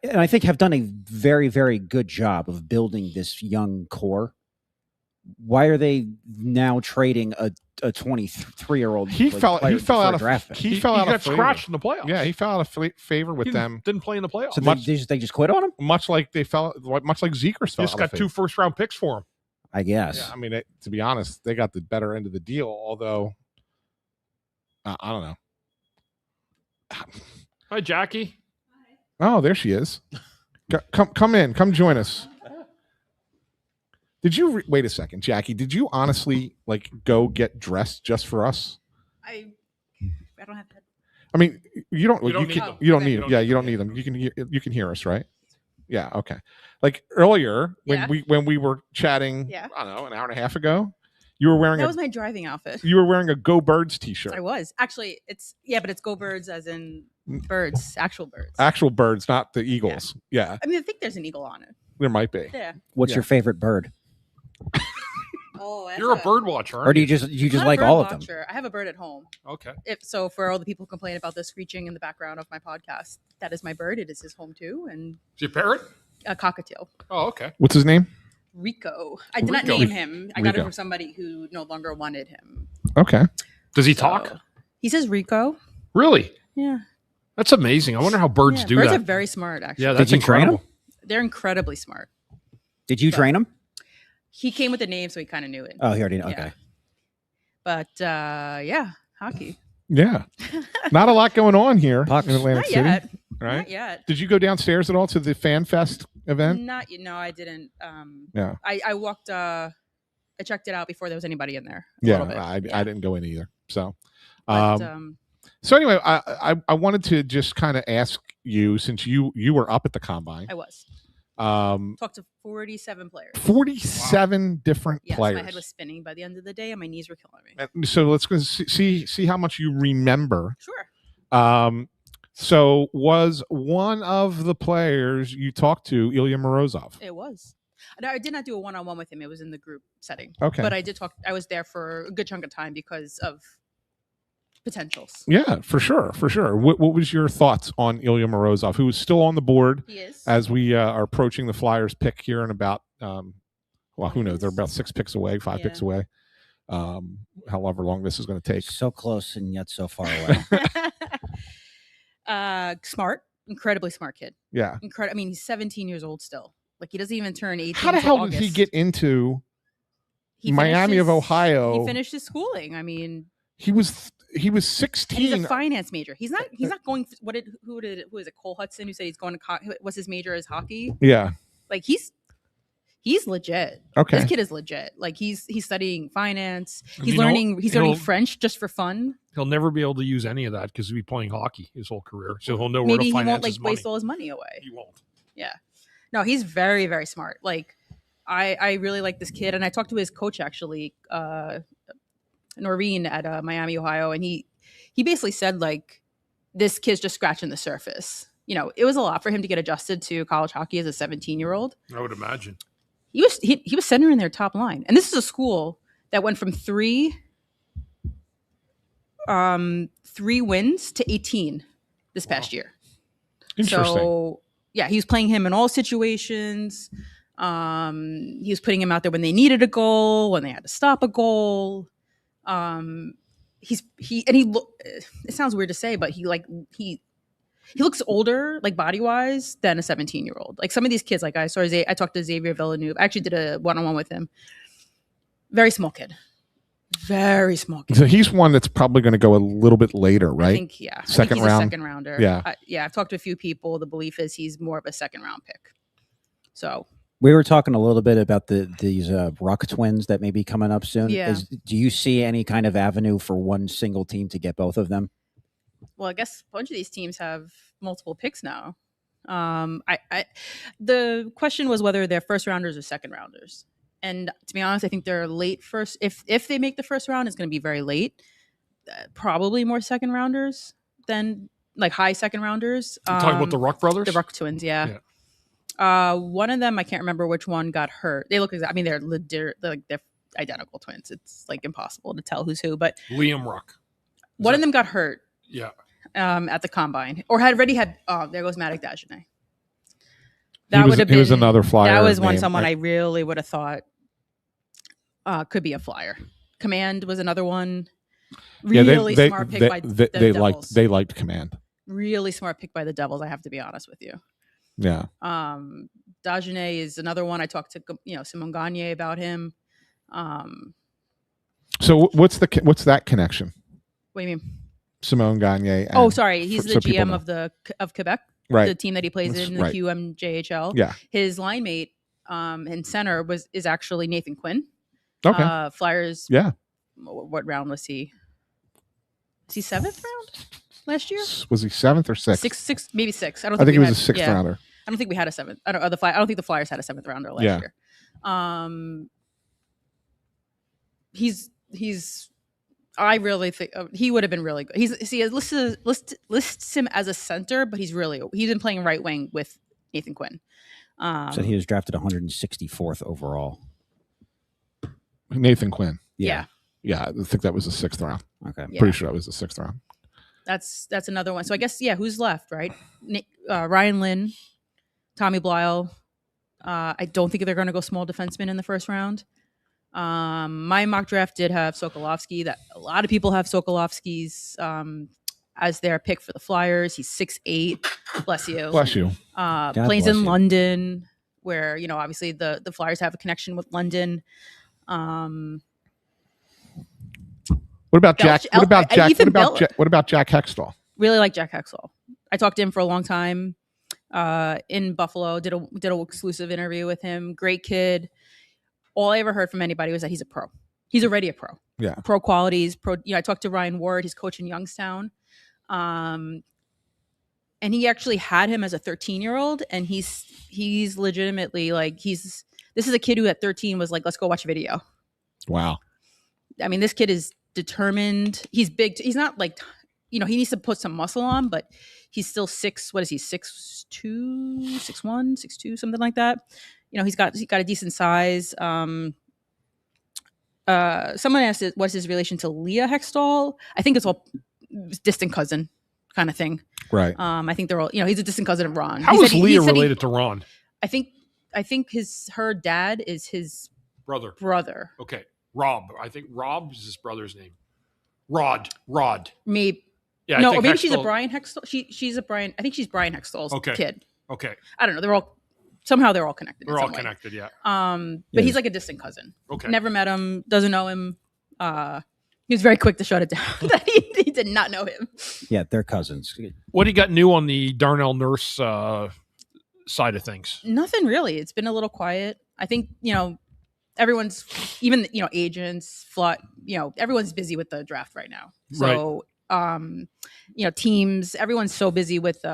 and I think have done a very, very good job of building this young core, why are they now trading a 23-year-old? He fell out of draft pick? He got scratched in the playoffs. Yeah, he fell out of favor with them. Didn't play in the playoffs. So they just quit on him. Much like Zeker's fell. Just got 2 first-round picks for him. I guess. Yeah, I mean, to be honest, they got the better end of the deal. Although, I don't know. Hi, Jackie. Oh, there she is. Come in. Come join us. Did you wait a second, Jackie? Did you honestly go get dressed just for us? I don't have that. I mean, you don't need them. You don't need them. Yeah, you don't Okay. need them. You can hear us, right? Yeah. Okay. Like earlier when we were chatting, Yeah. I don't know, an hour and a half ago, you were wearing That was my driving outfit. you were wearing a Go Birds t-shirt. I was actually. But it's Go Birds as in birds, actual birds. Actual birds, not the eagles. Yeah, I mean, I think there's an eagle on it. there might be. Yeah. What's your favorite bird? Oh, that's You're a bird watcher, aren't Or do you you? just I'm not a like bird all of them? watcher. I have a bird at home. Okay. So for all the people who complain about the screeching in the background of my podcast, that is my bird. It is his home too, and Is your parrot? a cockatiel. Oh, okay. What's his name? Rico. I did not Rico. name him. I got it Rico. from somebody who no longer wanted him. Okay. Does he So, talk? He says Rico. Really? Yeah. That's amazing. I wonder how birds Yeah, do birds that. are very smart, actually. Yeah, that's Did you train incredible. him? They're incredibly smart. Did you train him? He came with a name, so he kind of knew it. Oh, he already knew. Yeah. Okay. But hockey. Yeah. Not a lot going on here Pucks. in Atlantic Not City. yet. Right? Not yet. Did you go downstairs at all to the Fan Fest event? No, I didn't. Yeah. I walked. I checked it out before there was anybody in there. A Yeah, little bit. I didn't go in either. So, But, so anyway, I wanted to just kind of ask you, since you were up at the combine, I was. um, Talked to 47 players. 47 different Yes, players. my head was spinning by the end of the day, and my knees were killing me. And so let's go see how much you remember. Sure. So was one of the players you talked to Ilya Morozov? It was. No, I did not do a one-on-one with him. It was in the group setting. Okay. But I did talk. I was there for a good chunk of time because of potentials. Yeah, for sure, for sure. What was your thoughts on Ilya Morozov, who is still on the board He is. as we are approaching the Flyers pick here in about, well, who knows? They're about 6 picks away, 5 picks away. However long this is going to take. So close and yet so far away. Smart, incredibly smart kid. Yeah. I mean, he's 17 years old still. Like he doesn't even turn 18. How the till hell did he August. get into He Miami finished of his- Ohio? He finished his schooling. I mean, He was and he's a 16. finance major. He's not going. Who is it? Cole Hudson who said he's going to. What's his major? Is hockey. Yeah. Like he's legit. Okay. This kid is legit. Like he's studying finance. And He's you know, learning. He's learning he'll- French just for fun. He'll never be able to use any of that because he'll be playing hockey his whole career. So he'll know where Maybe to he finance won't like his money. waste all his money away. He won't. Yeah. No, he's very, very smart. Like I really like this kid. And I talked to his coach actually, Noreen at Miami, Ohio. And he basically said like, this kid's just scratching the surface. You know, it was a lot for him to get adjusted to college hockey as a 17-year-old. I would imagine. He was center in their top line. And this is a school that went from three wins to 18 this past year. Interesting. So yeah, he was playing him in all situations. He was putting him out there when they needed a goal, when they had to stop a goal. It sounds weird to say, but he looks older, like body wise, than a 17-year-old. Like some of these kids, like I talked to Xavier Villeneuve. I actually did a one-on-one with him. Very small kid. Very small kid. So he's one that's probably going to go a little bit later, right? I think, yeah. Second I think he's round. a second rounder. Yeah. I've talked to a few people. The belief is he's more of a second round pick. So We were talking a little bit about these Ruck twins that may be coming up soon. Yeah. Do you see any kind of avenue for one single team to get both of them? well, I guess a bunch of these teams have multiple picks now. The question was whether they're first rounders or second rounders. And to be honest, I think they're late first. If they make the first round, it's going to be very late. Probably more second rounders than like high second rounders. Talking about the Ruck brothers? The Ruck twins, yeah. One of them, I can't remember which one got hurt. They look exactly. I mean, they're identical twins. It's like impossible to tell who's who. But Liam Ruck. One of them got hurt. Yeah. At the combine, or had already had. Oh, there goes Matic Dagenet. He was another Flyer. That was name, someone right? I really would have thought could be a Flyer. Command was another one. Really smart pick by the Devils. They liked Command. Really smart pick by the Devils. I have to be honest with you. Yeah. Dagenet is another one. I talked to Simon Gagne about him. So what's that connection? What do you mean? Simone Gagne. Sorry, he's the GM of Quebec, right? The team that he plays in the QMJHL. Yeah, his line mate and center is actually Nathan Quinn. Okay, Flyers. Yeah. What round was he? Was he 7th round last year? Was he 7th or 6th? Six, maybe 6. I think he was a 6th rounder. I don't think we had a 7th. I don't think the Flyers had a 7th rounder last year. I really think he would have been really good. It lists him as a center, but he's been playing right wing with Nathan Quinn. So he was drafted 164th overall. Nathan Quinn. Yeah. Yeah, I think that was the 6th round. Okay. Yeah. Pretty sure that was the 6th round. That's another one. So I guess, who's left, right? Ryan Lynn, Tommy Blyle. I don't think they're going to go small defenseman in the first round. My mock draft did have Sokolovsky. That a lot of people have Sokolovsky's as their pick for the Flyers. He's 6'8". Bless you. Bless you. Plays in London, where obviously the Flyers have a connection with London. What about Jack? What about Jack Hextall? Really like Jack Hextall. I talked to him for a long time in Buffalo. Did a exclusive interview with him. Great kid. All I ever heard from anybody was that he's a pro. He's already a pro. Yeah. Pro qualities. I talked to Ryan Ward. He's coach in Youngstown. And he actually had him as a 13-year-old, and he's legitimately this is a kid who at 13 was like, let's go watch video. Wow. I mean, this kid is determined. He's big. He's not he needs to put some muscle on, but he's still 6. What is he? 6'2", 6'1", 6'2", something like that. He's got a decent size. Someone asked, what's his relation to Leah Hextall? I think it's all distant cousin kind of thing. Right. I think they're all, he's a distant cousin of Ron. How is Leah related to Ron? I think her dad is his brother. Okay. Rob. I think Rob is his brother's name. Rod. Maybe. Yeah. No, or maybe she's a Brian Hextall. She's a Brian. I think she's Brian Hextall's kid. Okay. I don't know. They're all connected. They're all connected. Yeah. But he's like a distant cousin. Okay. Never met him. Doesn't know him. He was very quick to shut it down. That he did not know him. Yeah, they're cousins. What do you got new on the Darnell Nurse side of things? Nothing really. It's been a little quiet. I think everyone's, even agents, everyone's busy with the draft right now. So teams, everyone's so busy with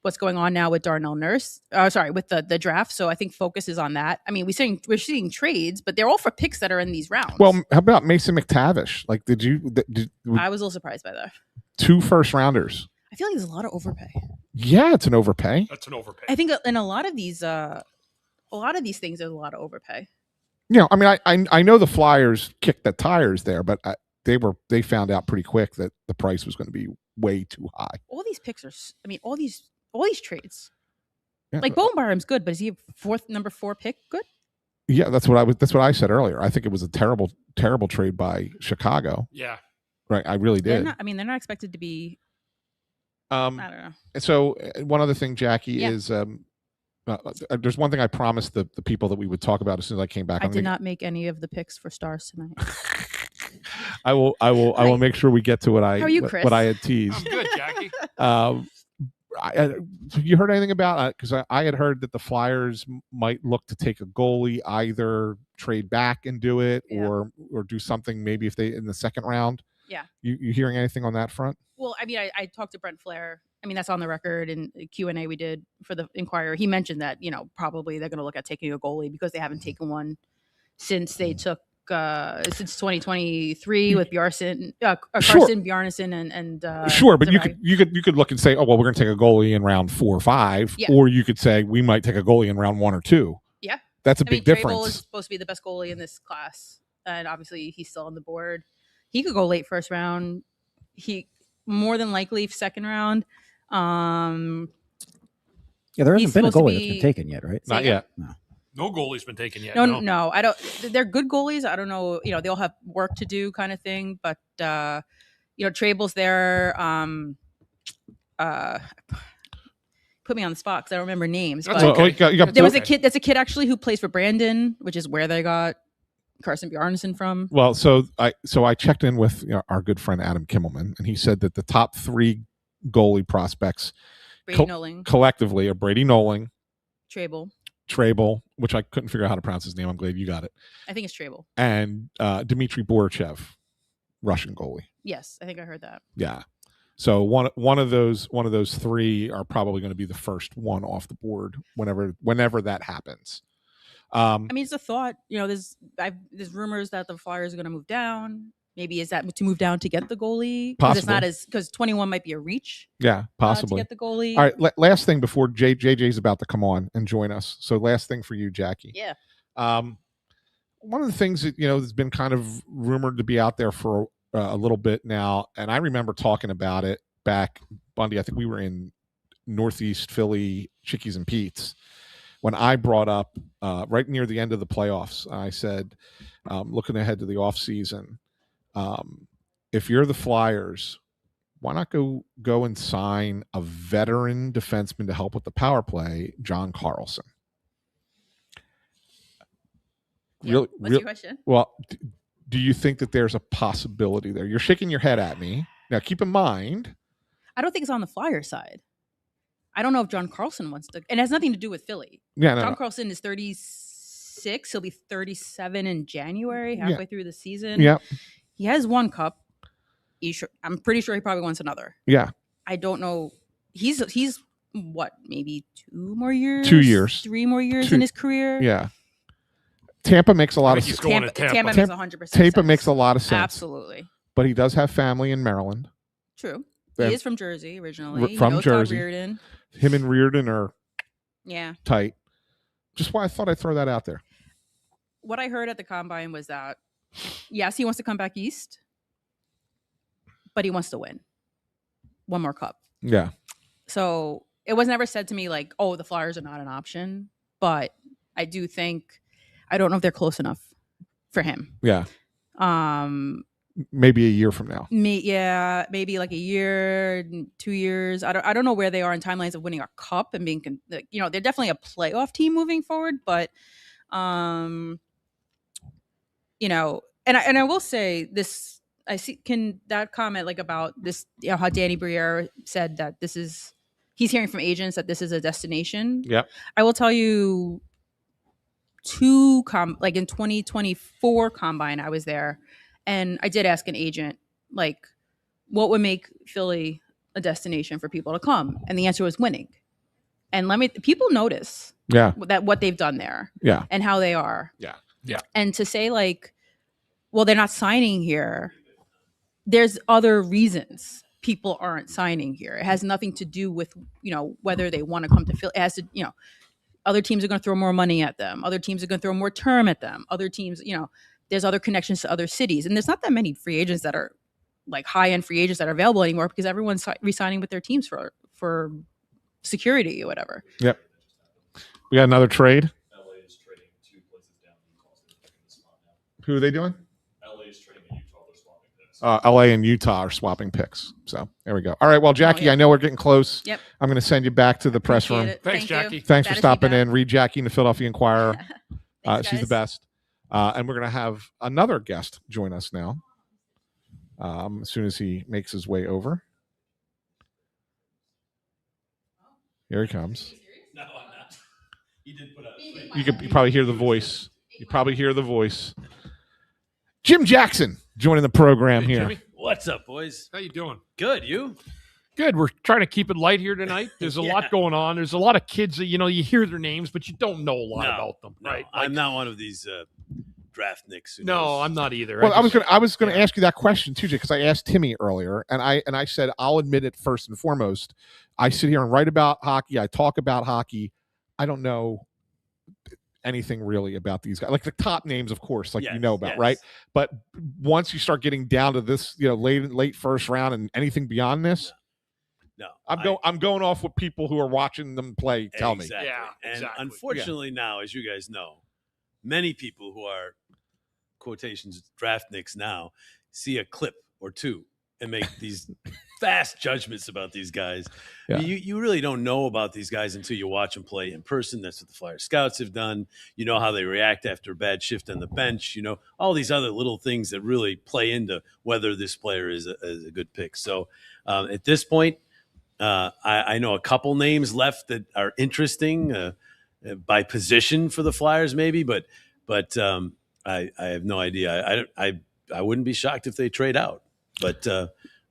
what's going on now with Darnell Nurse. With the draft. So I think focus is on that. I mean, we're seeing trades, but they're all for picks that are in these rounds. Well, how about Mason McTavish? Like, I was a little surprised by that. 2 first rounders. I feel like there's a lot of overpay. Yeah, it's an overpay. That's an overpay. I think in a lot of these things, there's a lot of overpay. I mean, I know the Flyers kicked the tires there, but they found out pretty quick that the price was going to be way too high. All these picks are, all these trades. Yeah. Like Bowenbarm's good, but is he a number 4 pick good? Yeah, that's what I said earlier. I think it was a terrible trade by Chicago. Yeah. Right, I really did. They're not expected to be. I don't know. So one other thing, Jackie, is there's one thing I promised the people that we would talk about as soon as I came back. I did not make any of the picks for Stars tonight. I will make sure we get to what I How are you, Chris? what I had teased. I'm good, Jackie. you heard anything about it? Because I had heard that the Flyers might look to take a goalie, either trade back and do it, or do something maybe if they in the second round. Yeah. You hearing anything on that front? Well, I mean, I talked to Brent Flair. I mean, that's on the record in the Q&A we did for the Inquirer. He mentioned that, probably they're going to look at taking a goalie because they haven't taken one since they took since 2023 with Carson Bjarnason and sure, but Zachary. you could look and say, oh well, we're going to take a goalie in round 4 or 5, or you could say we might take a goalie in round 1 or 2. Yeah, that's a big difference. Trable is supposed to be the best goalie in this class, and obviously he's still on the board. He could go late first round. He more than likely second round. Yeah, there hasn't been a goalie that's been taken yet, right? Not yet. No goalie's been taken yet. No, I don't. They're good goalies. I don't know. They all have work to do, kind of thing. But Trable's there. Put me on the spot because I don't remember names. But there was a kid. There's a kid actually who plays for Brandon, which is where they got Carson Bjarnason from. Well, so I checked in with our good friend Adam Kimmelman, and he said that the top 3 goalie prospects collectively are Brady Noling, Trable, which I couldn't figure out how to pronounce his name. I'm glad you got it. I think it's Trable. And Dmitry Borichev, Russian goalie. Yes, I think I heard that. Yeah. So one of those 3 are probably going to be the first one off the board whenever that happens. I mean, it's a thought. There's rumors that the Flyers are going to move down. Maybe is that to move down to get the goalie? Because 21 might be a reach. Yeah, possibly to get the goalie. All right. Last thing before JJ's about to come on and join us. So last thing for you, Jackie. Yeah. One of the things that has been kind of rumored to be out there for a little bit now, and I remember talking about it back, Bundy. I think we were in Northeast Philly, Chickies and Pete's, when I brought up right near the end of the playoffs. I said, looking ahead to the off season. If you're the Flyers, why not go and sign a veteran defenseman to help with the power play, John Carlson? What's your question? Well, do you think that there's a possibility there? You're shaking your head at me. Now, keep in mind, I don't think it's on the Flyers side. I don't know if John Carlson wants to, and it has nothing to do with Philly. Yeah, John Carlson is 36. He'll be 37 in January, halfway through the season. Yeah. He has 1 cup. I'm pretty sure he probably wants another. Yeah. I don't know. He's what, maybe 2 more years? 2 years. 3 more years in his career? Yeah. Tampa makes a lot of sense. Tampa makes 100% Tampa sense. makes a lot of sense. Absolutely. But he does have family in Maryland. True. He is from Jersey originally. From Jersey. Todd Reardon. Him and Reardon are tight. Just why I thought I'd throw that out there. What I heard at the Combine was that, yes, he wants to come back east, but he wants to win 1 more cup. Yeah. So it was never said to me like, oh, the Flyers are not an option. But I do think, I don't know if they're close enough for him. Yeah. Maybe a year from now. Maybe like a year, 2 years. I don't know where they are in timelines of winning a cup and being, they're definitely a playoff team moving forward. But, and I will say this. I see that comment like about this, how Danny Briere said that he's hearing from agents that this is a destination. Yep. I will tell you, like in 2024 Combine, I was there. And I did ask an agent, like, what would make Philly a destination for people to come? And the answer was winning. And people notice that what they've done there and how they are. Yeah. And to say like, well, they're not signing here. There's other reasons people aren't signing here. It has nothing to do with, whether they want to come to Philly. It has to, other teams are going to throw more money at them. Other teams are going to throw more term at them. Other teams, there's other connections to other cities. And there's not that many free agents that are like high-end free agents that are available anymore because everyone's re-signing with their teams for security or whatever. Yep. We got another trade. LA is trading 2 places down. Who are they doing? LA is trading in Utah. They're swapping picks. LA and Utah are swapping picks. So there we go. All right. Well, Jackie, I know we're getting close. Yep. I'm going to send you back to the press room. Thanks, Jackie. Thanks for stopping in. Read Jackie in the Philadelphia Inquirer. Thanks, she's the best. And we're going to have another guest join us now as soon as he makes his way over. Here he comes. No, I'm not. He did put out. You probably hear the voice. Jim Jackson joining the program Hey, here. Jimmy, What's up, boys? how you doing? Good. You? Good. We're trying to keep it light here tonight. There's a lot going on. There's a lot of kids that, you hear their names, but you don't know a lot about them, No, right? I'm not one of these draft nicks. No, I'm not either. Well, I was gonna ask you that question too, Jay, because I asked Timmy earlier, and I said I'll admit it first and foremost. I sit here and write about hockey. I talk about hockey. I don't know anything really about these guys. Like the top names, of course, like you know about, right? But once you start getting down to this, late first round and anything beyond this, no, I'm going off what people who are watching them play tell me. Yeah, and unfortunately now, as you guys know, many people who are quotations draft nicks now see a clip or two and make these fast judgments about these guys. Yeah. You really don't know about these guys until you watch them play in person. That's what the Flyer Scouts have done. You know how they react after a bad shift on the bench. All these other little things that really play into whether this player is a good pick. So at this point, I know a couple names left that are interesting by position for the Flyers, maybe, but I have no idea. I wouldn't be shocked if they trade out, but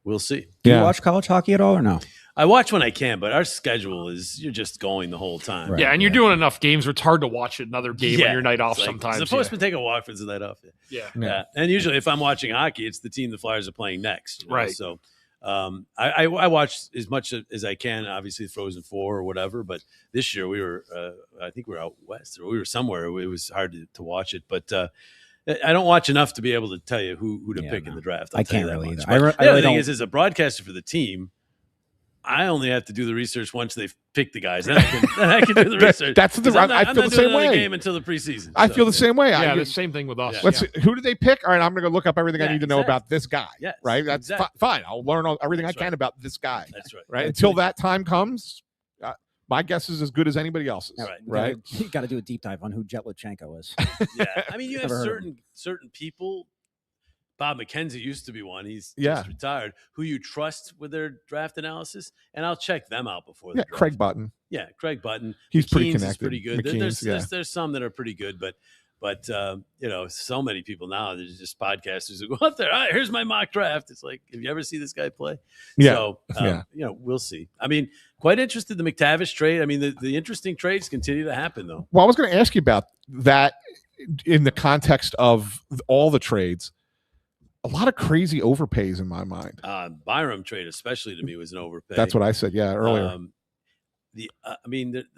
we'll see. Do you watch college hockey at all or no? I watch when I can, but our schedule is you're just going the whole time. Right, and you're doing enough games where it's hard to watch another game on your night off sometimes. It's supposed to take a walk for the night off. Yeah. And usually if I'm watching hockey, it's the team the Flyers are playing next. Right. So I watch as much as I can, obviously Frozen 4 or whatever, but this year we were, I think we were out west or we were somewhere. It was hard to watch it, but I don't watch enough to be able to tell you who to pick in the draft. I can't really either. The other thing is, as a broadcaster for the team, I only have to do the research once they've picked the guys. Then I can do the research. I feel the same way. Game until the preseason. I feel the same way. Yeah, the same thing with us. Let's see, who did they pick? All right, I'm going to go look up everything I need to know about this guy. Yes, right? That's fine. I'll learn everything I can about this guy. That's right. Right. Until that time comes, my guess is as good as anybody else's. Right. You got to do a deep dive on who Jetlachenko is. Yeah. I mean, you have certain people. Bob McKenzie used to be one. He's just retired. Who you trust with their draft analysis, and I'll check them out before the draft. Craig Button. Yeah, Craig Button. He's pretty McKean's connected. Is pretty good. McKean's, There's some that are pretty good, but so many people now. There's just podcasters who go out there. All right, here's my mock draft. It's like, have you ever seen this guy play? Yeah. So we'll see. I mean, quite interested in the McTavish trade. I mean, the interesting trades continue to happen though. Well, I was going to ask you about that in the context of all the trades. A lot of crazy overpays in my mind. Byram trade, especially to me, was an overpay. That's what I said. Yeah, earlier. The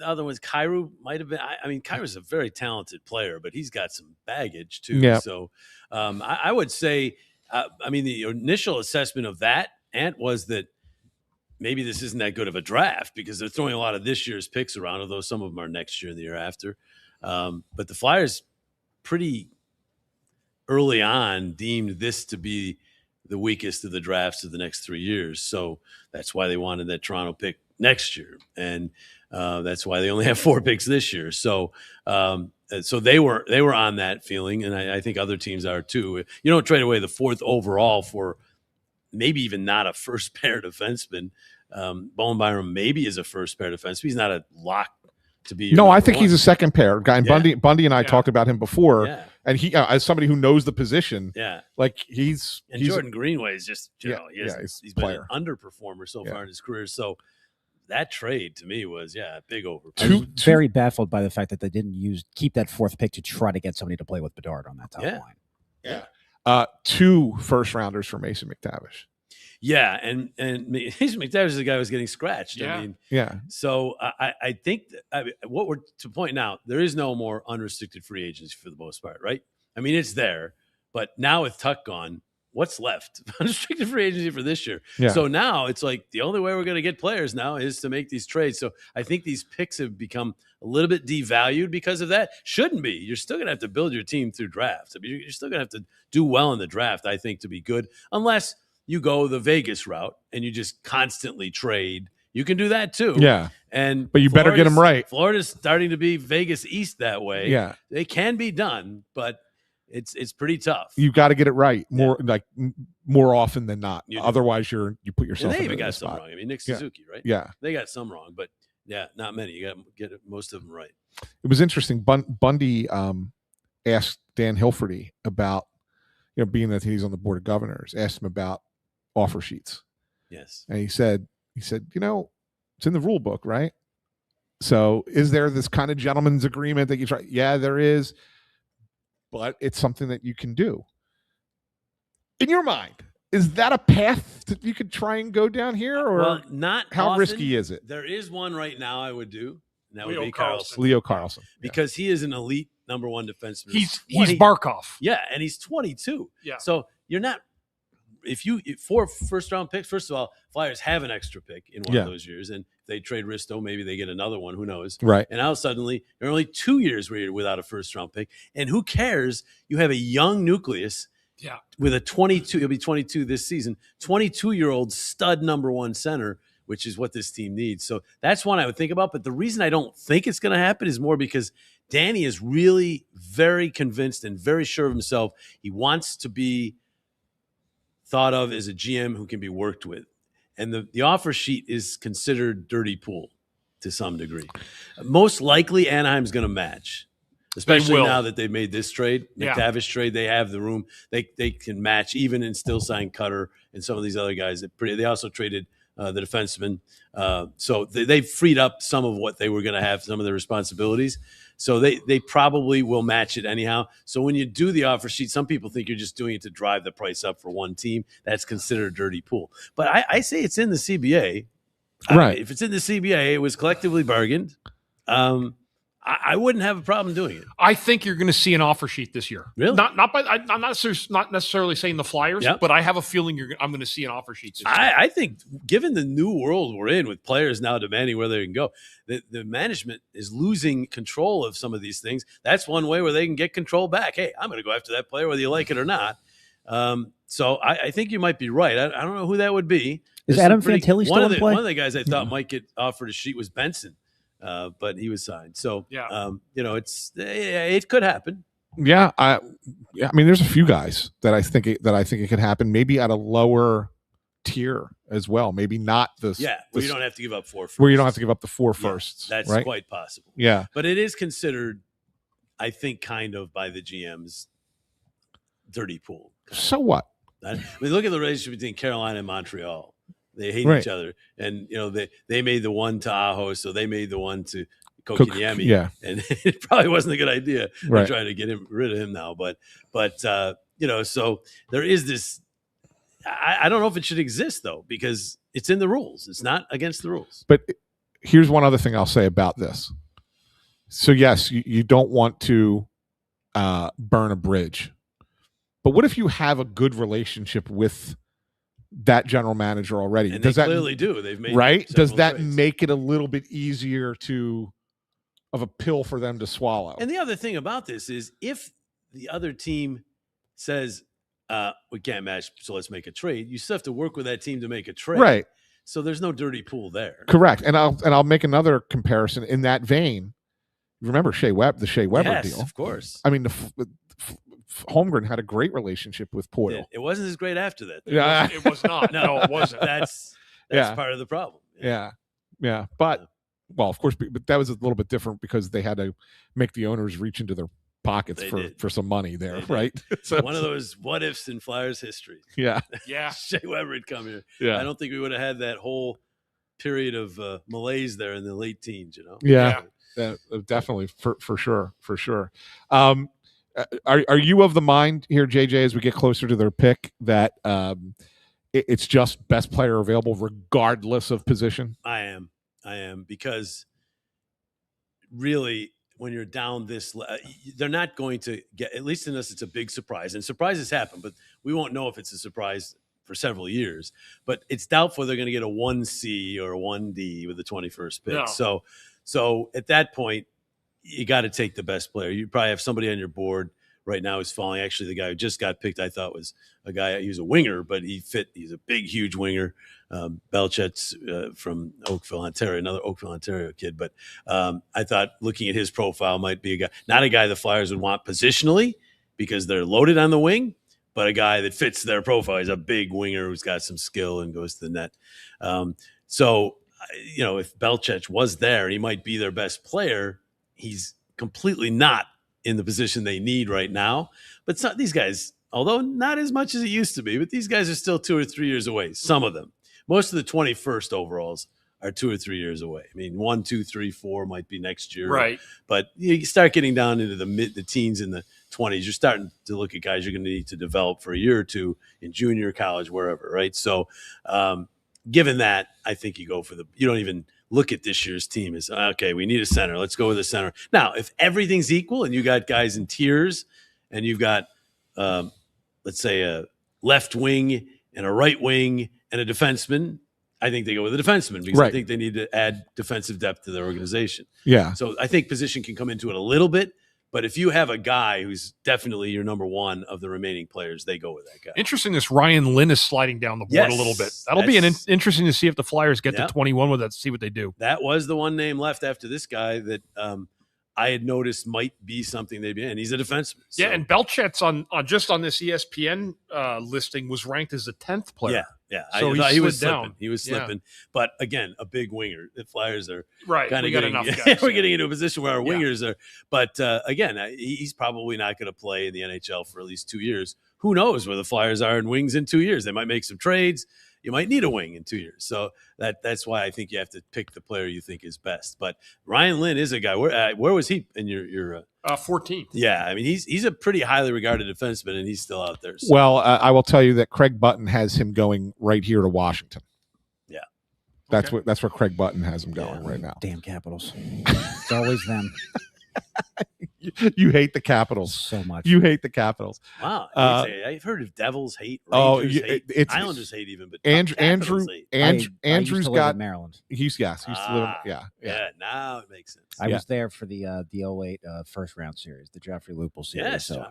other ones, Kyrou might have been. I mean, Kyrou's a very talented player, but he's got some baggage too. Yeah. So I would say, the initial assessment of that, Ant, was that maybe this isn't that good of a draft because they're throwing a lot of this year's picks around, although some of them are next year and the year after. But the Flyers pretty early on deemed this to be the weakest of the drafts of the next 3 years. So that's why they wanted that Toronto pick next year. And that's why they only have 4 picks this year. So they were on that feeling. And I think other teams are too. You don't trade away the 4th overall for maybe even not a first pair defenseman. Bowen Byram maybe is a first pair defenseman. He's not a lock to be. No, I think he's a second pair guy. And Bundy and I talked about him before. Yeah. And he, as somebody who knows the position, like he's Jordan Greenway is just, he's been player. an underperformer so far in his career. So that trade to me was, a big overpay. I'm very baffled by the fact that they didn't keep that 4th pick to try to get somebody to play with Bedard on that top line. Yeah. 2 first rounders for Mason McTavish. Yeah, and Mason McTavish is the guy who was getting scratched. Yeah. I mean, So I think what we're to point out, there is no more unrestricted free agency for the most part, right? I mean, it's there, but now with Tuck gone, what's left? Unrestricted free agency for this year. Yeah. So now it's like the only way we're going to get players now is to make these trades. So I think these picks have become a little bit devalued because of that. Shouldn't be. You're still going to have to build your team through drafts. I mean, you're still going to have to do well in the draft, I think, to be good, unless you go the Vegas route and you just constantly trade. You can do that too. Yeah. But you better get them right. Florida's starting to be Vegas East that way. Yeah. They can be done, but it's pretty tough. You got to get it right more often than not. You do. Otherwise, you put yourself. And they in even a got some spot. wrong. I mean, Nick Suzuki, right? Yeah. They got some wrong, but Yeah, not many. You got to get most of them right. It was interesting. Bundy asked Dan Hilferty about, being that he's on the board of governors, asked him about offer sheets. Yes. And he said, it's in the rule book, right? So is there this kind of gentleman's agreement that you try? Yeah, there is, but it's something that you can do. In your mind, is that a path that you could try and go down here, or not how often. risky is it? There is one right now I would do. And that Leo would be Carlson. Leo Carlson. Because he is an elite number one defenseman. He's Barkov. Yeah, and he's 22. Yeah. So you're not if 4 first round picks, first of all, Flyers have an extra pick in one of those years. And if they trade Risto, maybe they get another one. Who knows? Right. And now suddenly there are only 2 years where you're without a first round pick. And who cares? You have a young nucleus. Yeah. With a 22, he'll be 22 this season, 22-year-old stud number one center, which is what this team needs. So that's one I would think about. But the reason I don't think it's going to happen is more because Danny is really very convinced and very sure of himself. He wants to be thought of as a GM who can be worked with. And the offer sheet is considered dirty pool to some degree. Most likely Anaheim's going to match. Especially now that they've made this trade, McTavish trade, they have the room. They can match even and still sign Cutter and some of these other guys. They also traded the defenseman. So they've freed up some of what they were going to have, some of their responsibilities. So they probably will match it anyhow. So when you do the offer sheet, some people think you're just doing it to drive the price up for one team. That's considered a dirty pool. But I say it's in the CBA. Right. If it's in the CBA, it was collectively bargained. I wouldn't have a problem doing it. I think you're going to see an offer sheet this year. Really? I'm not necessarily saying the Flyers, but I have a feeling I'm going to see an offer sheet this year. I think, given the new world we're in with players now demanding where they can go, the management is losing control of some of these things. That's one way where they can get control back. Hey, I'm going to go after that player whether you like it or not. So I think you might be right. I don't know who that would be. Is Adam Fantilli still in play? One of the guys I thought might get offered a sheet was Benson. But he was signed. So, it could happen. Yeah. I mean, there's a few guys that I think it could happen, maybe at a lower tier as well. Maybe not this. Yeah. Where you don't have to give up 4 firsts. Where you don't have to give up the 4 firsts. That's right? quite possible. Yeah. But it is considered, I think, kind of by the GMs, dirty pool. So what? I mean, look at the relationship between Carolina and Montreal. They hate each other, and they made the one to Aho, so they made the one to Kotkaniemi. Yeah, and it probably wasn't a good idea. Right. Trying to get rid of him now, but so there is this. I don't know if it should exist though, because it's in the rules. It's not against the rules. But here's one other thing I'll say about this. So yes, you don't want to burn a bridge, but what if you have a good relationship with that general manager already? And does they that clearly do. They've made right? Does that trades. make it a little bit easier of a pill for them to swallow? And the other thing about this is, if the other team says we can't match, so let's make a trade, you still have to work with that team to make a trade, right? So there's no dirty pool there. Correct. And I'll make another comparison in that vein. Remember the Shea Weber deal? Of course. I mean, Holmgren had a great relationship with Poyle. It wasn't as great after that. Yeah. It was not. No, it wasn't. That's part of the problem. Yeah. But well, of course, but that was a little bit different because they had to make the owners reach into their pockets for some money there, right? So one of those what ifs in Flyers history. Yeah. Shea Weber had come here. Yeah. I don't think we would have had that whole period of malaise there in the late teens. Yeah. Definitely for sure. Are you of the mind here, JJ, as we get closer to their pick, that it's just best player available regardless of position? I am, because really, when you're down this, they're not going to get, at least unless it's a big surprise. And surprises happen, but we won't know if it's a surprise for several years. But it's doubtful they're going to get a 1C or a 1D with the 21st pick. No. So at that point, you got to take the best player. You probably have somebody on your board right now who's falling. Actually, the guy who just got picked, I thought was a guy, he was a winger, but he's a big, huge winger. Belchet's from Oakville, Ontario, another Oakville, Ontario kid. But I thought looking at his profile might be a guy, not a guy the Flyers would want positionally because they're loaded on the wing, but a guy that fits their profile. He's a big winger who's got some skill and goes to the net. So if Belichick was there, he might be their best player. He's completely not in the position they need right now. But these guys, although not as much as it used to be, but these guys are still 2 or 3 years away. Some of them. Most of the 21st overalls are 2 or 3 years away. I mean, 1, 2, 3, 4 might be next year. Right. But you start getting down into the teens and the 20s. You're starting to look at guys you're going to need to develop for a year or two in junior college, wherever, right? So given that, I think you go for you don't even look at this year's team as, okay, we need a center. Let's go with a center. Now, if everything's equal and you got guys in tiers and you've got, let's say, a left wing and a right wing and a defenseman, I think they go with a defenseman because I think they need to add defensive depth to their organization. Yeah. So I think position can come into it a little bit. But if you have a guy who's definitely your number one of the remaining players, they go with that guy. Interesting, this Ryan Lynn is sliding down the board a little bit. That'll be interesting to see if the Flyers get to 21 with that, see what they do. That was the one name left after this guy that I had noticed might be something they'd be in. He's a defenseman. So. Yeah, and Belchet's on this ESPN listing was ranked as the 10th player. Yeah. So he was down. slipping. He was slipping. But again, a big winger. The Flyers are kind of getting enough guys. We're getting into a position where our wingers are. But again, he's probably not going to play in the NHL for at least 2 years. Who knows where the Flyers are in wings in 2 years? They might make some trades. You might need a wing in 2 years. So that's why I think you have to pick the player you think is best. But Ryan Lynn is a guy. Where was he in your 14th? Yeah, I mean he's a pretty highly regarded defenseman, and he's still out there. So. Well, I will tell you that Craig Button has him going right here to Washington. Yeah, that's where Craig Button has him going right now. Damn Capitals! It's always them. You hate the Capitals so much. You hate the Capitals. Wow, I've heard of Devils hate, Rangers hate, Islanders hate even, but Andrew's got Maryland. He's used to live. Yeah. Now it makes sense. I was there for the 08 first round series, the Joffrey Lupul series. Yes, so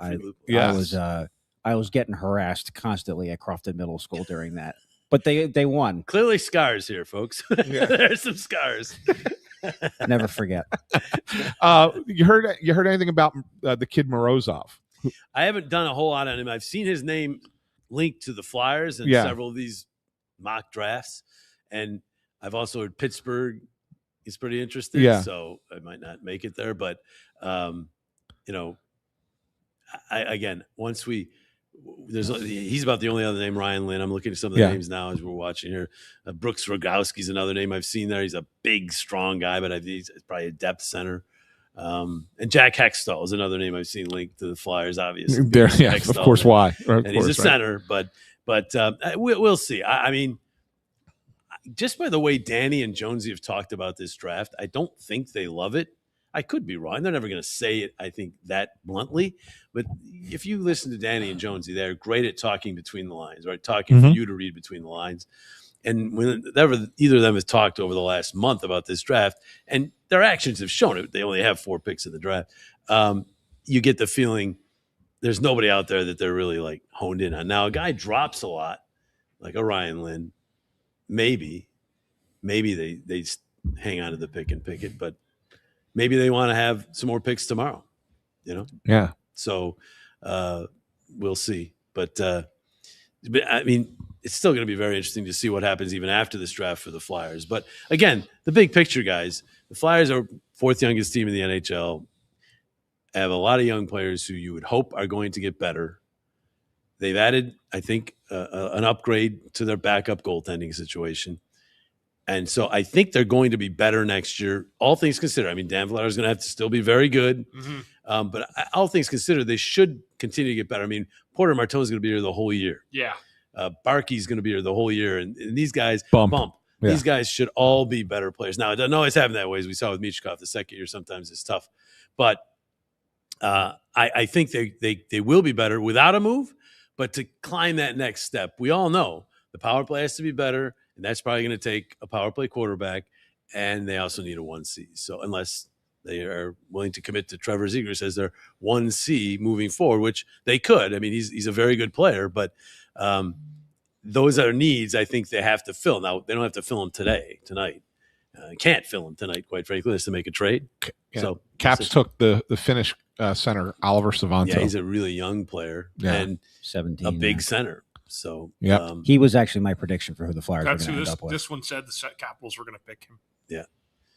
I was getting harassed constantly at Crofton Middle School during that, but they won. Clearly, scars here, folks. There's some scars. Never forget. You heard anything about the kid Morozov? I haven't done a whole lot on him. I've seen his name linked to the Flyers in several of these mock drafts, and I've also heard Pittsburgh is pretty interested. Yeah. So I might not make it there, but he's about the only other name, Ryan Lynn. I'm looking at some of the names now as we're watching here. Brooks Rogowski's another name I've seen there. He's a big, strong guy, but he's probably a depth center. And Jack Hextall is another name I've seen linked to the Flyers, obviously. Of course, why? And he's a center, but we'll see. I mean, just by the way Danny and Jonesy have talked about this draft, I don't think they love it. I could be wrong. They're never going to say it, I think, that bluntly. But if you listen to Danny and Jonesy, they're great at talking between the lines, right? Talking for you to read between the lines. And whenever either of them has talked over the last month about this draft, and their actions have shown it, they only have 4 picks in the draft, you get the feeling there's nobody out there that they're really like honed in on. Now, a guy drops a lot, like a Ryan Lynn, maybe they hang on to the pick and pick it, but maybe they want to have some more picks tomorrow, Yeah. So we'll see. But I mean, it's still going to be very interesting to see what happens even after this draft for the Flyers. But again, the big picture, guys, the Flyers are 4th youngest team in the NHL. Have a lot of young players who you would hope are going to get better. They've added, I think, an upgrade to their backup goaltending situation. And so I think they're going to be better next year, all things considered. I mean, Dan Vladar is going to have to still be very good. But all things considered, they should continue to get better. I mean, Porter Marteau is going to be here the whole year. Yeah. Barkey's going to be here the whole year. And these guys bump. Yeah. These guys should all be better players. Now, it doesn't always happen that way, as we saw with Michkov the second year. Sometimes it's tough. But I think they will be better without a move. But to climb that next step, we all know the power play has to be better. And that's probably going to take a power play quarterback, and they also need a 1C. So unless they are willing to commit to Trevor Zegras as their 1C moving forward, which they could. I mean, he's a very good player, but those are needs I think they have to fill. Now, they don't have to fill them tonight. Can't fill them tonight, quite frankly, unless to make a trade. Yeah. So Caps took the Finnish center, Oliver Savanto. Yeah, he's a really young player and 17, a big center. So he was actually my prediction for who the Flyers That's were who going to end up with. this one said the Capitals were going to pick him.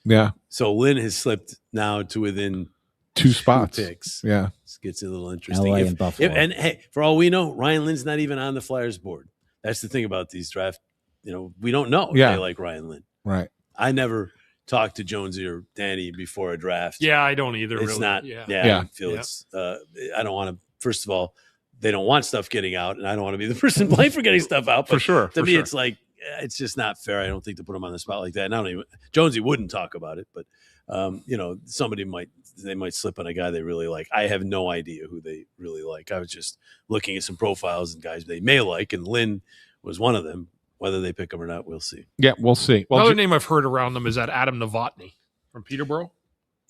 Yeah. So Lynn has slipped now to within 2 spots. picks. Yeah. This gets a little interesting. LA and Buffalo. And hey, for all we know, Ryan Lynn's not even on the Flyers board. That's the thing about these draft. We don't know if they like Ryan Lynn. Right. I never talked to Jonesy or Danny before a draft. Yeah, I don't either. It's really. not. Yeah. I don't feel it's. I don't want to. First of all, they don't want stuff getting out, and I don't want to be the person blamed for getting stuff out. But For sure. To me, it's like it's just not fair. I don't think to put him on the spot like that. And I don't even. Jonesy wouldn't talk about it, but somebody might slip on a guy they really like. I have no idea who they really like. I was just looking at some profiles and guys they may like, and Lynn was one of them. Whether they pick him or not, we'll see. Yeah, we'll see. Well, Another name I've heard around them is that Adam Novotny from Peterborough.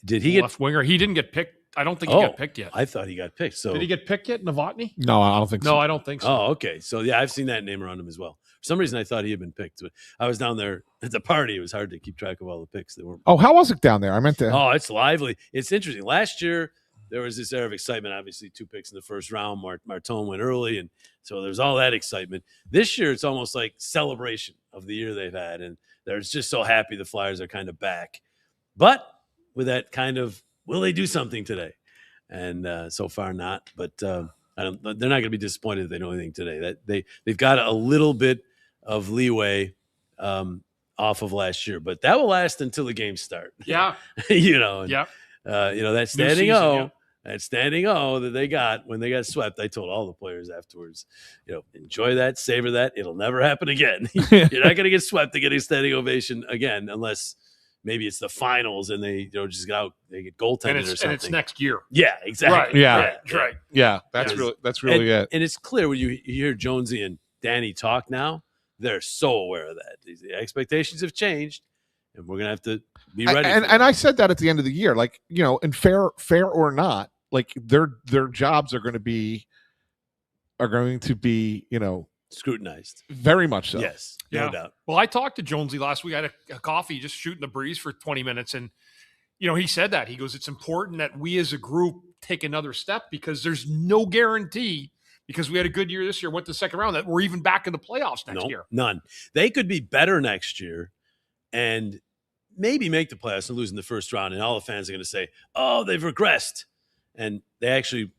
Did he get left winger? He didn't get picked. I don't think he got picked yet. I thought he got picked. So did he get picked yet, Novotny? No, I don't think so. No, I don't think so. Oh, okay. So yeah, I've seen that name around him as well. For some reason, I thought he had been picked. I was down there at the party. It was hard to keep track of all the picks. They weren't. Oh, how was it down there? I meant to. Oh, it's lively. It's interesting. Last year, there was this air of excitement. Obviously, 2 picks in the first round. Martone went early, and so there's all that excitement. This year, it's almost like celebration of the year they've had, and they're just so happy the Flyers are kind of back. But with that kind of, will they do something today? And so far, not. But they're not going to be disappointed if they do anything today. That they've got a little bit of leeway off of last year, but that will last until the games start. Yeah, that standing O. That standing O that they got when they got swept, I told all the players afterwards, enjoy that, savor that. It'll never happen again. You're not going to get swept to get a standing ovation again unless maybe it's the finals and they just get out, they get goaltended or something. And it's next year. Yeah, exactly. Right. Yeah, that's really it. And it's clear when you hear Jonesy and Danny talk now, they're so aware of that. The expectations have changed. And we're gonna have to be ready. And I said that at the end of the year, like and fair or not, like their jobs are going to be scrutinized, very much so. Yes, no doubt. Well, I talked to Jonesy last week. I had a coffee, just shooting the breeze for 20 minutes, and he said that he goes, it's important that we as a group take another step because there's no guarantee. Because we had a good year this year, went to the second round, that we're even back in the playoffs next year. None. They could be better next year and maybe make the playoffs and lose in the first round. And all the fans are going to say, oh, they've regressed. And they actually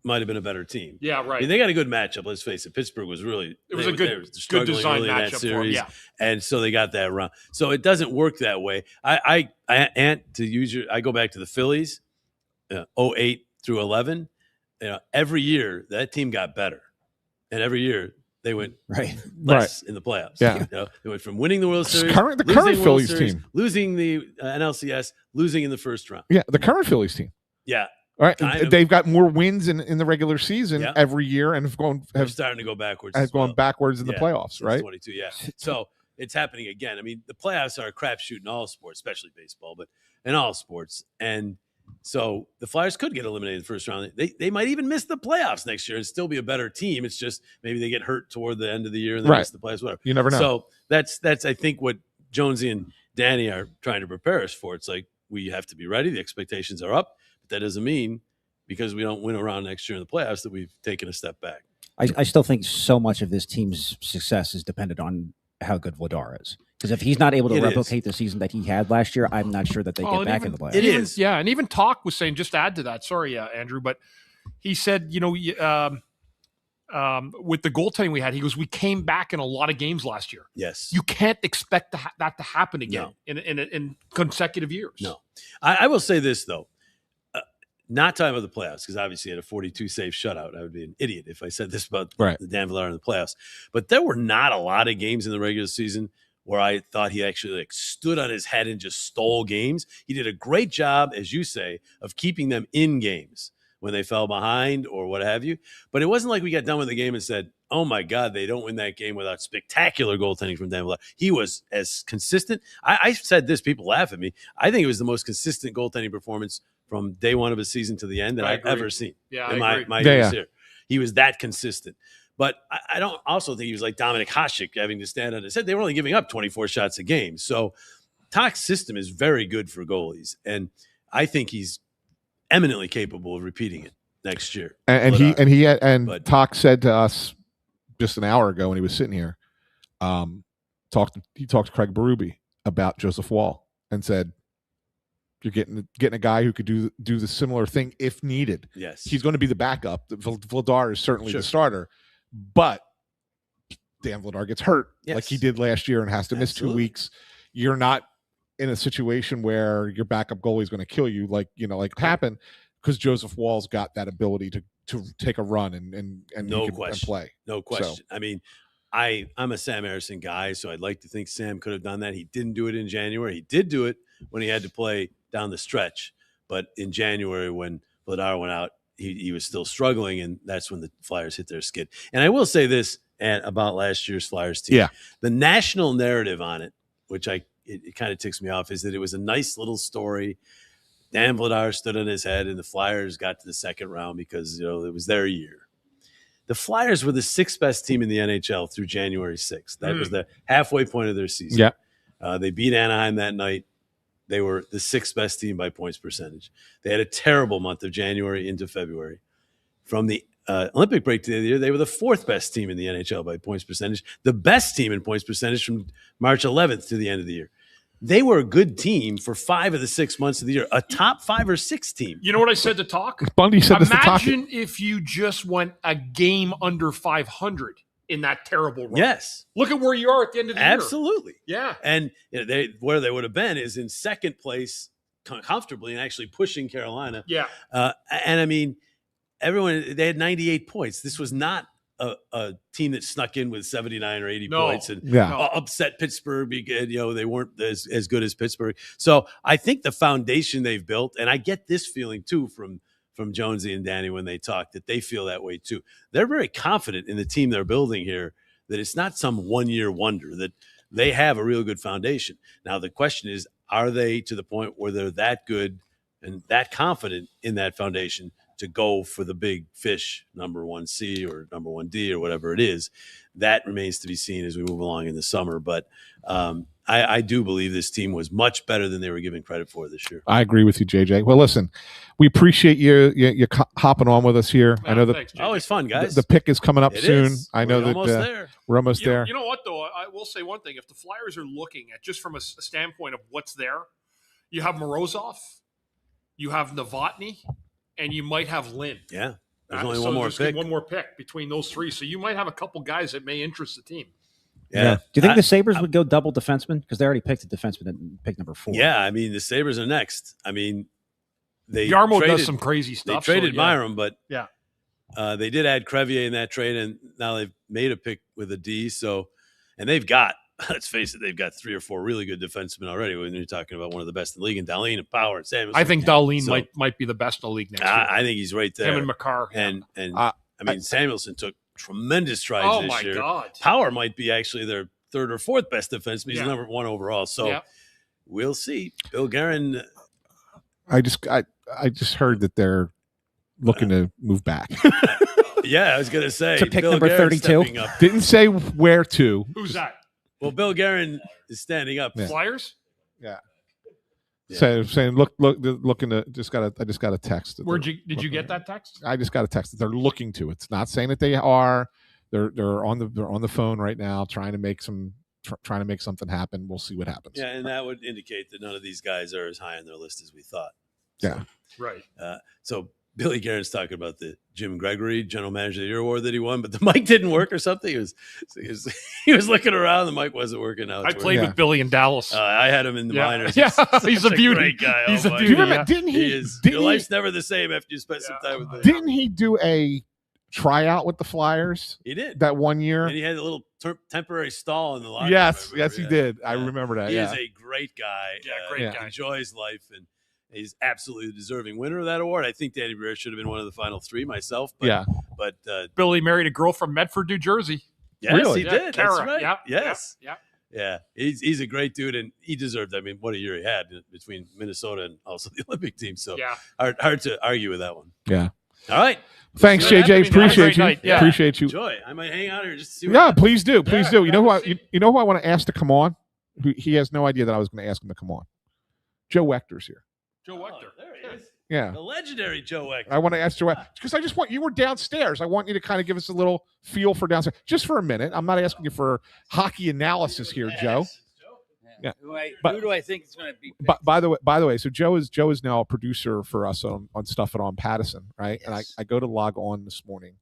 might have been a better team. Yeah, right. I mean, they got a good matchup. Let's face it. Pittsburgh was really – it was a good design matchup for them, yeah. And so they got that round. So it doesn't work that way. I go back to the Phillies, 08 through 11. Every year that team got better, and every year they went less in the playoffs. Yeah, they went from winning the World Series, the current Phillies team, losing the NLCS, losing in the first round. Yeah, the current Phillies team. Yeah, all right. They've got more wins in the regular season every year, and have starting to go backwards. Have gone backwards in the playoffs, right? 22, yeah. So it's happening again. I mean, the playoffs are a crapshoot in all sports, especially baseball, but in all sports, and so the Flyers could get eliminated in the first round. They might even miss the playoffs next year and still be a better team. It's just maybe they get hurt toward the end of the year and they miss the playoffs, whatever. You never know. So that's I think what Jonesy and Danny are trying to prepare us for. It's like we have to be ready. The expectations are up, but that doesn't mean because we don't win a round next year in the playoffs that we've taken a step back. I still think so much of this team's success is dependent on how good Vladar is. Because if he's not able to replicate the season that he had last year, I'm not sure that they get back in the playoffs. It is. Yeah, and even Talk was saying, just to add to that, sorry, Andrew, but he said, with the goaltending we had, he goes, we came back in a lot of games last year. Yes. You can't expect that to happen again in consecutive years. No. I will say this, though. Not talking about the playoffs, because obviously he had a 42-save shutout. I would be an idiot if I said this about the Dan Vladar in the playoffs. But there were not a lot of games in the regular season where I thought he actually stood on his head and just stole games. He did a great job, as you say, of keeping them in games when they fell behind or what have you. But it wasn't like we got done with the game and said, oh, my God, they don't win that game without spectacular goaltending from Dan Vladar. He was as consistent. I said this, people laugh at me. I think it was the most consistent goaltending performance from day one of his season to the end that I've ever seen in my years here. He was that consistent. But I don't also think he was like Dominic Hasek having to stand on his head. They were only giving up 24 shots a game. So Talk's system is very good for goalies. And I think he's eminently capable of repeating it next year. And Talk said to us just an hour ago when he was sitting here, he talked to Craig Berube about Joseph Wall and said, you're getting a guy who could do the similar thing if needed. Yes. He's going to be the backup. Vladar is certainly the starter, but Dan Vladar gets hurt like he did last year and has to miss 2 weeks. You're not in a situation where your backup goalie is going to kill you, like happened, because Joseph Wall's got that ability to take a run and play. No question. So, I mean, I'm a Sam Harrison guy, so I'd like to think Sam could have done that. He didn't do it in January. He did do it when he had to play down the stretch, but in January when Vladar went out, he was still struggling, and that's when the Flyers hit their skid. And I will say this about last year's Flyers team. Yeah. The national narrative on it, which it kind of ticks me off, is that it was a nice little story. Dan Vladar stood on his head, and the Flyers got to the second round because it was their year. The Flyers were the 6th best team in the NHL through January 6th. That was the halfway point of their season. Yeah. They beat Anaheim that night. They were the 6th best team by points percentage. They had a terrible month of January into February. From the Olympic break to the end of the year, they were the 4th best team in the NHL by points percentage, the best team in points percentage from March 11th to the end of the year. They were a good team for 5 of the 6 months of the year, a top 5 or 6 team. You know what I said to Talk? Bundy said this to Talk. Imagine if you just went a game under 500 in that terrible run. Yes. Look at where you are at the end of the year. Absolutely. Yeah. And where they would have been is in second place comfortably and actually pushing Carolina. Yeah. And I mean, they had 98 points. This was not a team that snuck in with 79 or 80 points and upset Pittsburgh because they weren't as good as Pittsburgh. So I think the foundation they've built, and I get this feeling too from Jonesy and Danny when they talk, that they feel that way too. They're very confident in the team they're building here, that it's not some one-year wonder, that they have a real good foundation. Now the question is, are they to the point where they're that good and that confident in that foundation to go for the big fish, number 1C or number 1D or whatever it is? That remains to be seen as we move along in the summer. But I do believe this team was much better than they were given credit for this year. I agree with you, JJ. Well, listen, we appreciate you hopping on with us here. Yeah, I know that thanks, always fun, guys. The pick is coming up soon. Is. I know we're almost there. We're almost there. You know what, though? I will say one thing. If the Flyers are looking at, just from a standpoint of what's there, you have Morozov, you have Novotny, and you might have Lynn. Yeah. There's only one more pick between those three. So you might have a couple guys that may interest the team. Yeah. Do you think the Sabres would go double defenseman? Because they already picked a defenseman at pick number 4. Yeah, I mean, the Sabres are next. I mean, Yarmo does some crazy stuff. They traded Byram, but yeah, they did add Crevier in that trade, and now they've made a pick with a D. So, and they've got, let's face it, they've got 3 or 4 really good defensemen already. When you're talking about one of the best in the league, and Dahlin and Power and Samuelson. I think Dahlin might be the best in the league next year. I think he's right there. Him and Makar. And I mean, Samuelson took tremendous strides this year. Oh, my God. Power might be actually their 3rd or 4th best defenseman. He's number 1 overall. So we'll see. Bill Guerin. I just heard that they're looking to move back. Yeah, I was going to say. To pick Bill number Guerin's 32. Didn't say where to. Who's that? Well, Bill Guerin is standing up. Yeah. Flyers? Yeah. Saying looking to I just got a text. Did you get that text? I just got a text that they're looking to. It's not saying that they are. They're on the phone right now trying to make something happen. We'll see what happens. Yeah, and that would indicate that none of these guys are as high on their list as we thought. Yeah. Right. So Billy Guerin's talking about the Jim Gregory General Manager of the Year award that he won, but the mic didn't work or something. He was looking around, the mic wasn't working out. I played with Billy in Dallas. I had him in the minors. Yeah, he's a beauty. Great guy. He's a beauty. Do you remember? Didn't he? Your life's never the same after you spend some time with him. Didn't he do a tryout with the Flyers? He did that one year, and he had a little temporary stall in the locker. Yes, he did. I remember that. He is a great guy. Great guy. Enjoys life, and he's absolutely the deserving winner of that award. I think Danny Briere should have been one of the final 3 myself. But, but Billy married a girl from Medford, New Jersey. Yes, really? he did. Kara. That's right. Yeah. Yes. Yeah. He's a great dude, and he deserved. I mean, what a year he had between Minnesota and also the Olympic team. So hard to argue with that one. Yeah. All right. Thanks, JJ. Appreciate you. Yeah. Appreciate you. Enjoy. I might hang out here just to see. Yeah, please do. Please do. You know who I want to ask to come on? He has no idea that I was going to ask him to come on. Joe Wechter's here. Joe Wechter. There he is. Yeah. The legendary Joe Weck. I want to ask Joe because I just want you were downstairs. I want you to kind of give us a little feel for downstairs just for a minute. I'm not asking you for hockey analysis here, Joe. Yeah. Who do I think is going to be? By the way, so Joe is now a producer for us on Stuff It On Pattison, right? Yes. And I go to log on this morning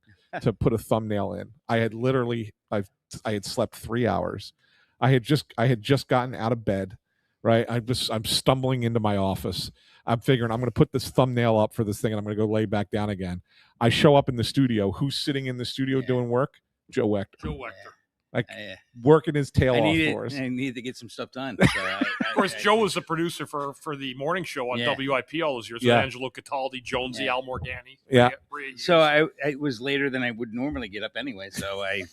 to put a thumbnail in. I had slept 3 hours. I had just gotten out of bed, right? I'm stumbling into my office. I'm figuring I'm going to put this thumbnail up for this thing, and I'm going to go lay back down again. I show up in the studio. Who's sitting in the studio doing work? Joe Wechter. Like working his tail off for us. I need to get some stuff done. So of course, Joe was a producer for the morning show on WIP all those years with Angelo Cataldi, Jonesy, Al Morgani. Yeah. So I was later than I would normally get up anyway, so I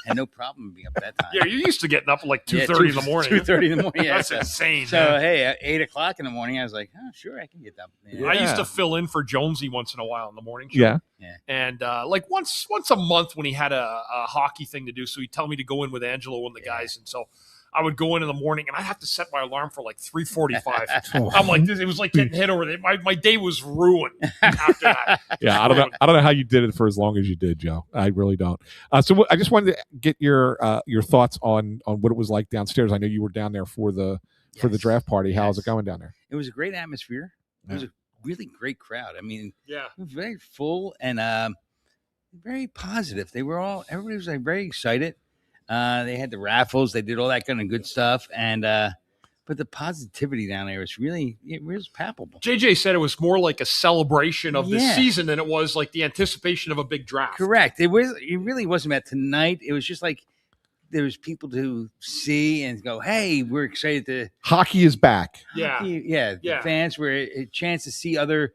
had no problem being up at that time. Yeah, you're used to getting up at like 2:30 in the morning. 2:30 in the morning. Yeah, that's insane. So hey, at 8 o'clock in the morning, I was like, oh, sure, I can get up. Yeah. I used to fill in for Jonesy once in a while in the morning show. Yeah. And like once a month when he had a hockey thing to do, so he'd tell me to go in with Angelo and the guys, and so I would go in the morning, and I have to set my alarm for like 3:45. I'm like, it was like getting hit over there. My day was ruined after that. Yeah, I don't know how you did it for as long as you did, Joe. I really don't. So I just wanted to get your thoughts on what it was like downstairs. I know you were down there for the draft party. How's it going down there? It was a great atmosphere. It was a really great crowd. I mean, it was very full and very positive. Everybody was like very excited. They had the raffles. They did all that kind of good stuff. And but the positivity down there was palpable. JJ said it was more like a celebration of the season than it was like the anticipation of a big draft. Correct. It really wasn't about tonight. It was just like there was people to see and go, hey, we're excited to hockey is back. The fans were a chance to see other,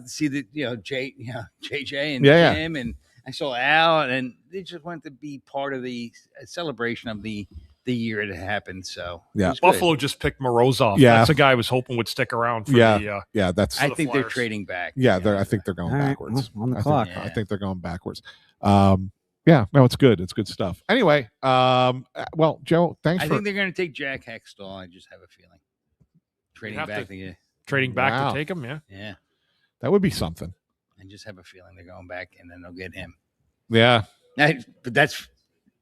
see the JJ and Jim and I saw Al, and they just wanted to be part of the celebration of the year it happened. So Buffalo just picked Morozov. Yeah, that's a guy I was hoping would stick around. For that's. I think they're trading back. Yeah, I think they're going backwards on the clock. I think they're going backwards. It's good. It's good stuff. Anyway, well, Joe, thanks. I think they're going to take Jack Hextall. I just have a feeling trading back to take him. Yeah, that would be something. I just have a feeling they're going back, and then they'll get him. Yeah, but that's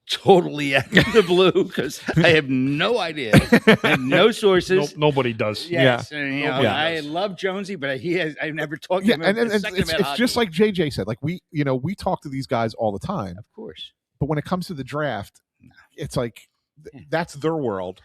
totally out of the blue because I have no idea. I have no sources. Nobody does. Yes, I love Jonesy, but I've never talked to him. And it's just like JJ said. Like we talk to these guys all the time, of course. But when it comes to the draft, it's like that's their world.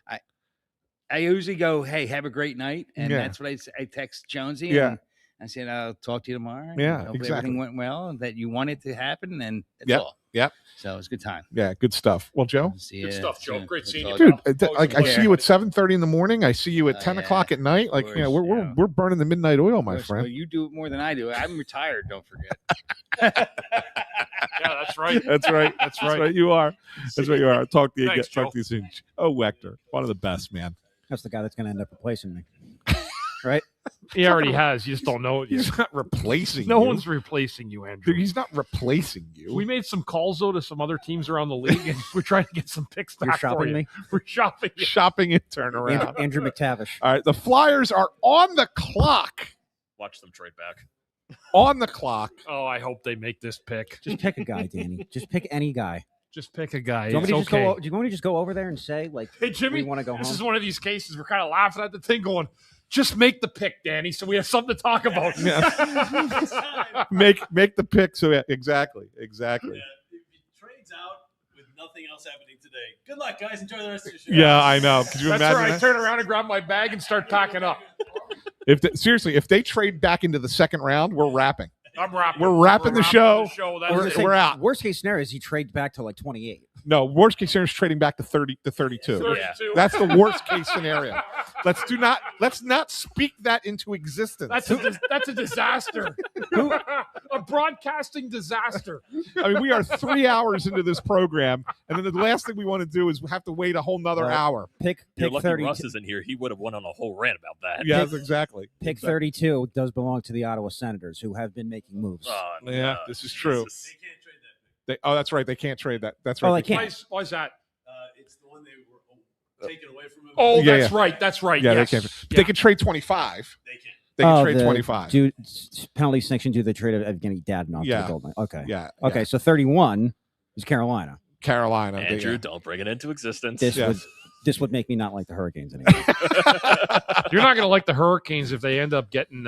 I usually go, "Hey, have a great night," and that's what I text Jonesy. Yeah. And I said, I'll talk to you tomorrow. Yeah, hope exactly. Everything went well, that you wanted to happen, and that's all. Yep. So it was a good time. Yeah, good stuff. Well, Joe? Good stuff, Joe. Great seeing you. Dude, I see you at 7:30 in the morning. I see you at 10 o'clock at night. Like, we're burning the midnight oil, my friend. Well, you do it more than I do. I'm retired, don't forget. That's right. That's right. You are. That's right, you are. I'll talk to you again. Talk to you soon. Oh, Wechter. One of the best, man. That's the guy that's going to end up replacing me. Right? He already has. You just don't know it yet. He's not replacing No you. one's replacing you, Andrew. Dude, he's not replacing you. We made some calls, though, to some other teams around the league, and we're trying to get some picks back for you. We're shopping you. Shopping and turnaround. Andrew McTavish. All right, the Flyers are on the clock. Watch them trade back. On the clock. Oh, I hope they make this pick. Just pick a guy, Danny. Just pick any guy. Just pick a guy. Do you want me to just go over there and say, like, hey, Jimmy, we want to go home? This is one of these cases we're kind of laughing at the thing going, just make the pick, Danny, so we have something to talk about. make the pick. So exactly. Yeah, if he trades out with nothing else happening today. Good luck, guys. Enjoy the rest of the show. Yeah, I know. Could you That's imagine right. that? I turn around and grab my bag and start packing up. Seriously, if they trade back into the second round, we're wrapping. I'm wrapping. We're wrapping the show. We're out. Worst case scenario is he trades back to like 28. No, worst case scenario is trading back to 32. 32. That's the worst case scenario. Let's not speak that into existence. That's a disaster. A broadcasting disaster. I mean, we are 3 hours into this program, and then the last thing we want to do is we have to wait a whole nother hour. You're Pick lucky 32. Russ isn't here. He would have went on a whole rant about that. Yes, exactly. Pick 32 does belong to the Ottawa Senators, who have been making moves. Yeah, this is true. That's right. They can't trade that. That's right. Oh, they can't. Why is that? It's the one they were taken away from him. Oh, that's right. That's right. Yeah, yes. they can't. They can trade 25. They can trade 25. Penalty sanction due to the trade of Evgeny Dadonov Yeah. to the Golden. Okay. Yeah. Okay, so 31 is Carolina. Andrew, don't bring it into existence. This would make me not like the Hurricanes anymore. You're not going to like the Hurricanes if they end up getting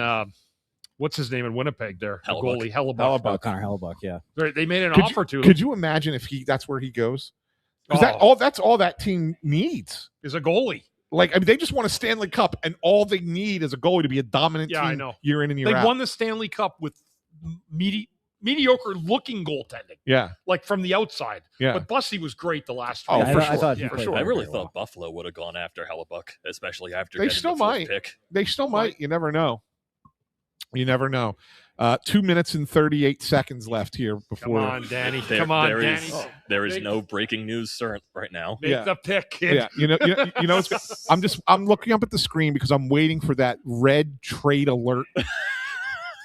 what's his name in Winnipeg there? The Hellebuyck. goalie, Hellebuyck. Connor Hellebuyck, yeah. They made an offer to him. Could you imagine if that's where he goes? Because that's all that team needs is a goalie. Like, I mean, they just want a Stanley Cup, and all they need is a goalie to be a dominant team I know. year in and year They out. won the Stanley Cup with mediocre-looking goaltending. Yeah. Like from the outside. Yeah. But Bussy was great the last Oh, year. for sure. I thought for sure. I really thought Buffalo would have gone after Hellebuyck, especially after They getting still the fourth might. pick. They still might. You never know. You never know. 2 minutes and 38 seconds left here before. Come on, Danny. Come on, Danny. There is no breaking news right now. Make the pick, kid. Yeah, you know. I'm looking up at the screen because I'm waiting for that red trade alert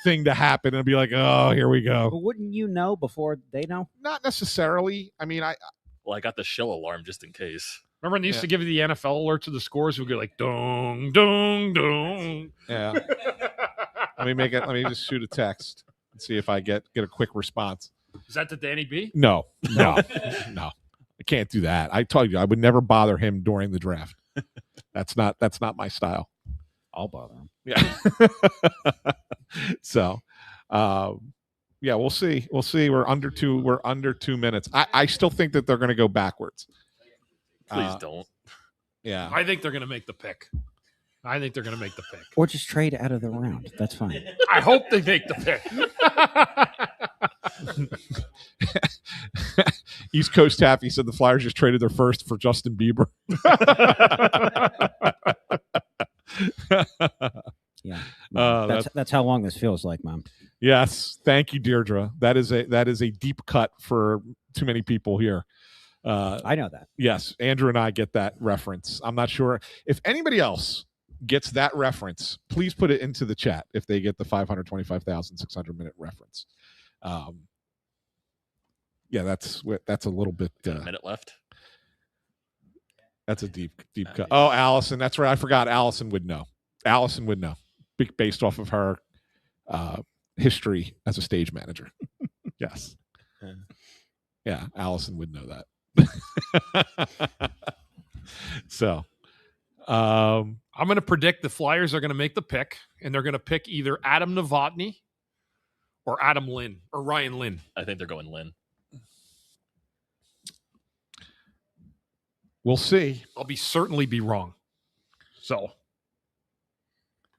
thing to happen and be like, oh, here we go. But wouldn't you know before they know? Not necessarily. I mean, I got the shill alarm just in case. Remember when they used to give you the NFL alert to the scores? It would go like, dong, dong, dong. Yeah. Let me just shoot a text and see if I get a quick response. Is that the Danny B? No. I can't do that. I told you I would never bother him during the draft. That's not my style. I'll bother him. Yeah. So, yeah, we'll see. We're under 2 minutes. I still think that they're going to go backwards. Please don't. Yeah. I think they're going to make the pick. Or just trade out of the round. That's fine. I hope they make the pick. East Coast Taffy said the Flyers just traded their first for Justin Bieber. Yeah. That's how long this feels like, Mom. Yes. Thank you, Deirdre. That is a deep cut for too many people here. I know that. Yes. Andrew and I get that reference. I'm not sure if anybody else gets that reference. Please put it into the chat if they get the 525,600 minute reference. Yeah, that's a little bit. A minute left. That's a deep cut. Oh, Allison, that's right. I forgot. Allison would know. Based off of her history as a stage manager. Yes. Yeah, Allison would know that. So, I'm going to predict the Flyers are going to make the pick, and they're going to pick either Adam Novotny or Adam Lynn or Ryan Lynn. I think they're going Lynn. We'll see. I'll certainly be wrong. So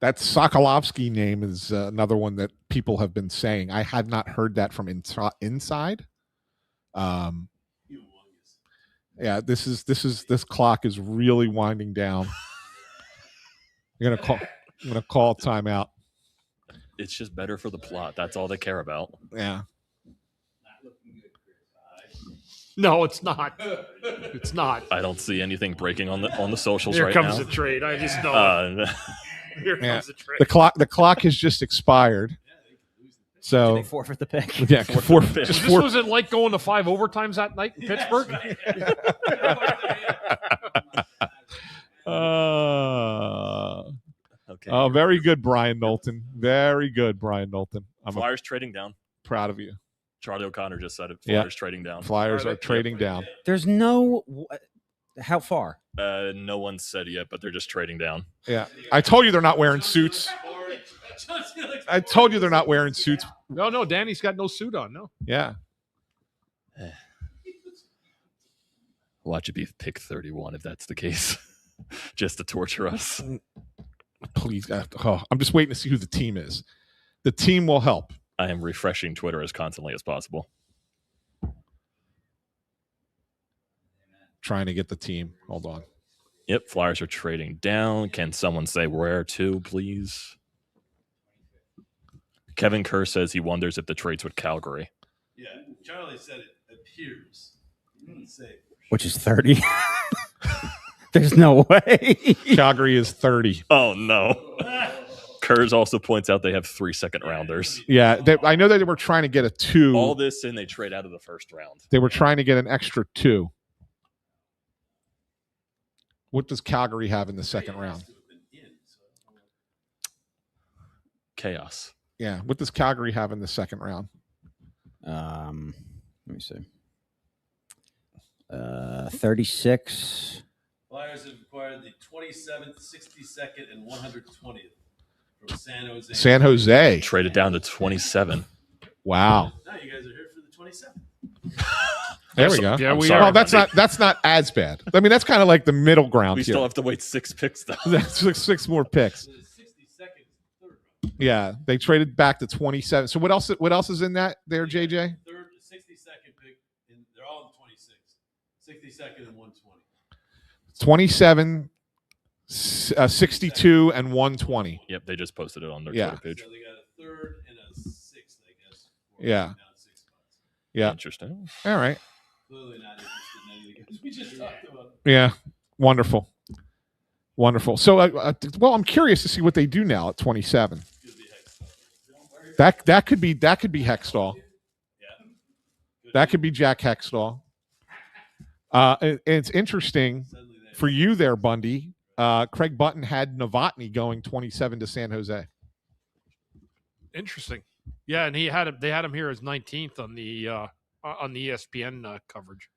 that Sokolovsky name is another one that people have been saying. I had not heard that from inside. Yeah, this clock is really winding down. I'm gonna call timeout. It's just better for the plot. That's all they care about. Yeah. No, it's not. It's not. I don't see anything breaking on the socials Here right now. Here comes the trade. I just know. Here comes the trade. The clock has just expired. So they forfeit the pick. Yeah, this wasn't like going to 5 overtimes that night in Pittsburgh. Okay. Oh, very good, Brian Knowlton. Very good, Brian Knowlton. Flyers trading down. Proud of you. Charlie O'Connor just said it. Flyers trading down. Flyers are trading down. There's no. How far? No one said yet, but they're just trading down. Yeah, I told you they're not wearing suits. I told you they're not wearing suits. No, Danny's got no suit on. No. Yeah. Watch it be pick 31 if that's the case, just to torture us. Please, I'm just waiting to see who the team is. The team will help. I am refreshing Twitter as constantly as possible. Trying to get the team. Hold on. Yep, Flyers are trading down. Can someone say where to, please? Kevin Kerr says he wonders if the trade's with Calgary. Yeah, Charlie said it appears. He didn't say. Which is 30. There's no way. Calgary is 30. Oh, no. Kurz also points out they have 3 second-rounders. Yeah, I know that they were trying to get a 2. All this, and they trade out of the first round. They were trying to get an extra 2. What does Calgary have in the second round? chaos. Yeah. What does Calgary have in the second round? Let me see. 36. Flyers have acquired the 27th, 62nd, and 120th from San Jose. San Jose. Traded down to 27. Wow. Now you guys are here for the 27th. There we go. Yeah, I'm we sorry, are. Well, that's not as bad. I mean, that's kind of like the middle ground We here. still have to wait 6 picks, though. That's six more picks. So the 62nd is the third round. Yeah, they traded back to 27. So what else? What else is in that there, JJ? Third, 62nd pick, and they're all in 26. 62nd and 120. 27, 62, and 120. Yep, they just posted it on their Yeah. Twitter page. So they got a third and a sixth, I guess. Yeah. Down 6 spots. Yeah. Interesting. All right. Clearly not interested in any of the guys we just talked about. Yeah. Wonderful. Wonderful. So, well, I'm curious to see what they do now at 27. That could be Hextall. That could be Jack Hextall. And it's interesting for you there, Bundy. Craig Button had Novotny going 27 to San Jose. Interesting. Yeah, and they had him here as 19th on the ESPN coverage.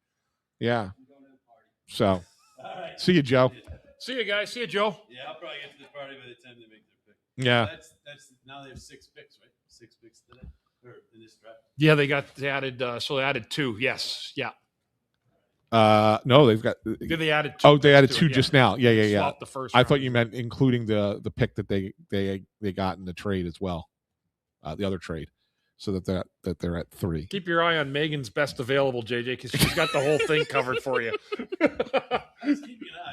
Yeah. So, see you, Joe. See you guys. See you, Joe. Yeah, I'll probably get to the party by the time they make their pick. Yeah. That's now they have 6 picks, right? 6 picks today or in this draft. Yeah, they added 2. Yes. Yeah. No, they've got. Yeah, they added 2. Oh, they added to 2 it, just now. Yeah. Swapped the first I round. thought you meant including the pick that they got in the trade as well, the other trade, so that they're at 3. Keep your eye on Megan's best available, JJ, because she's got the whole thing covered for you. Just keep an eye.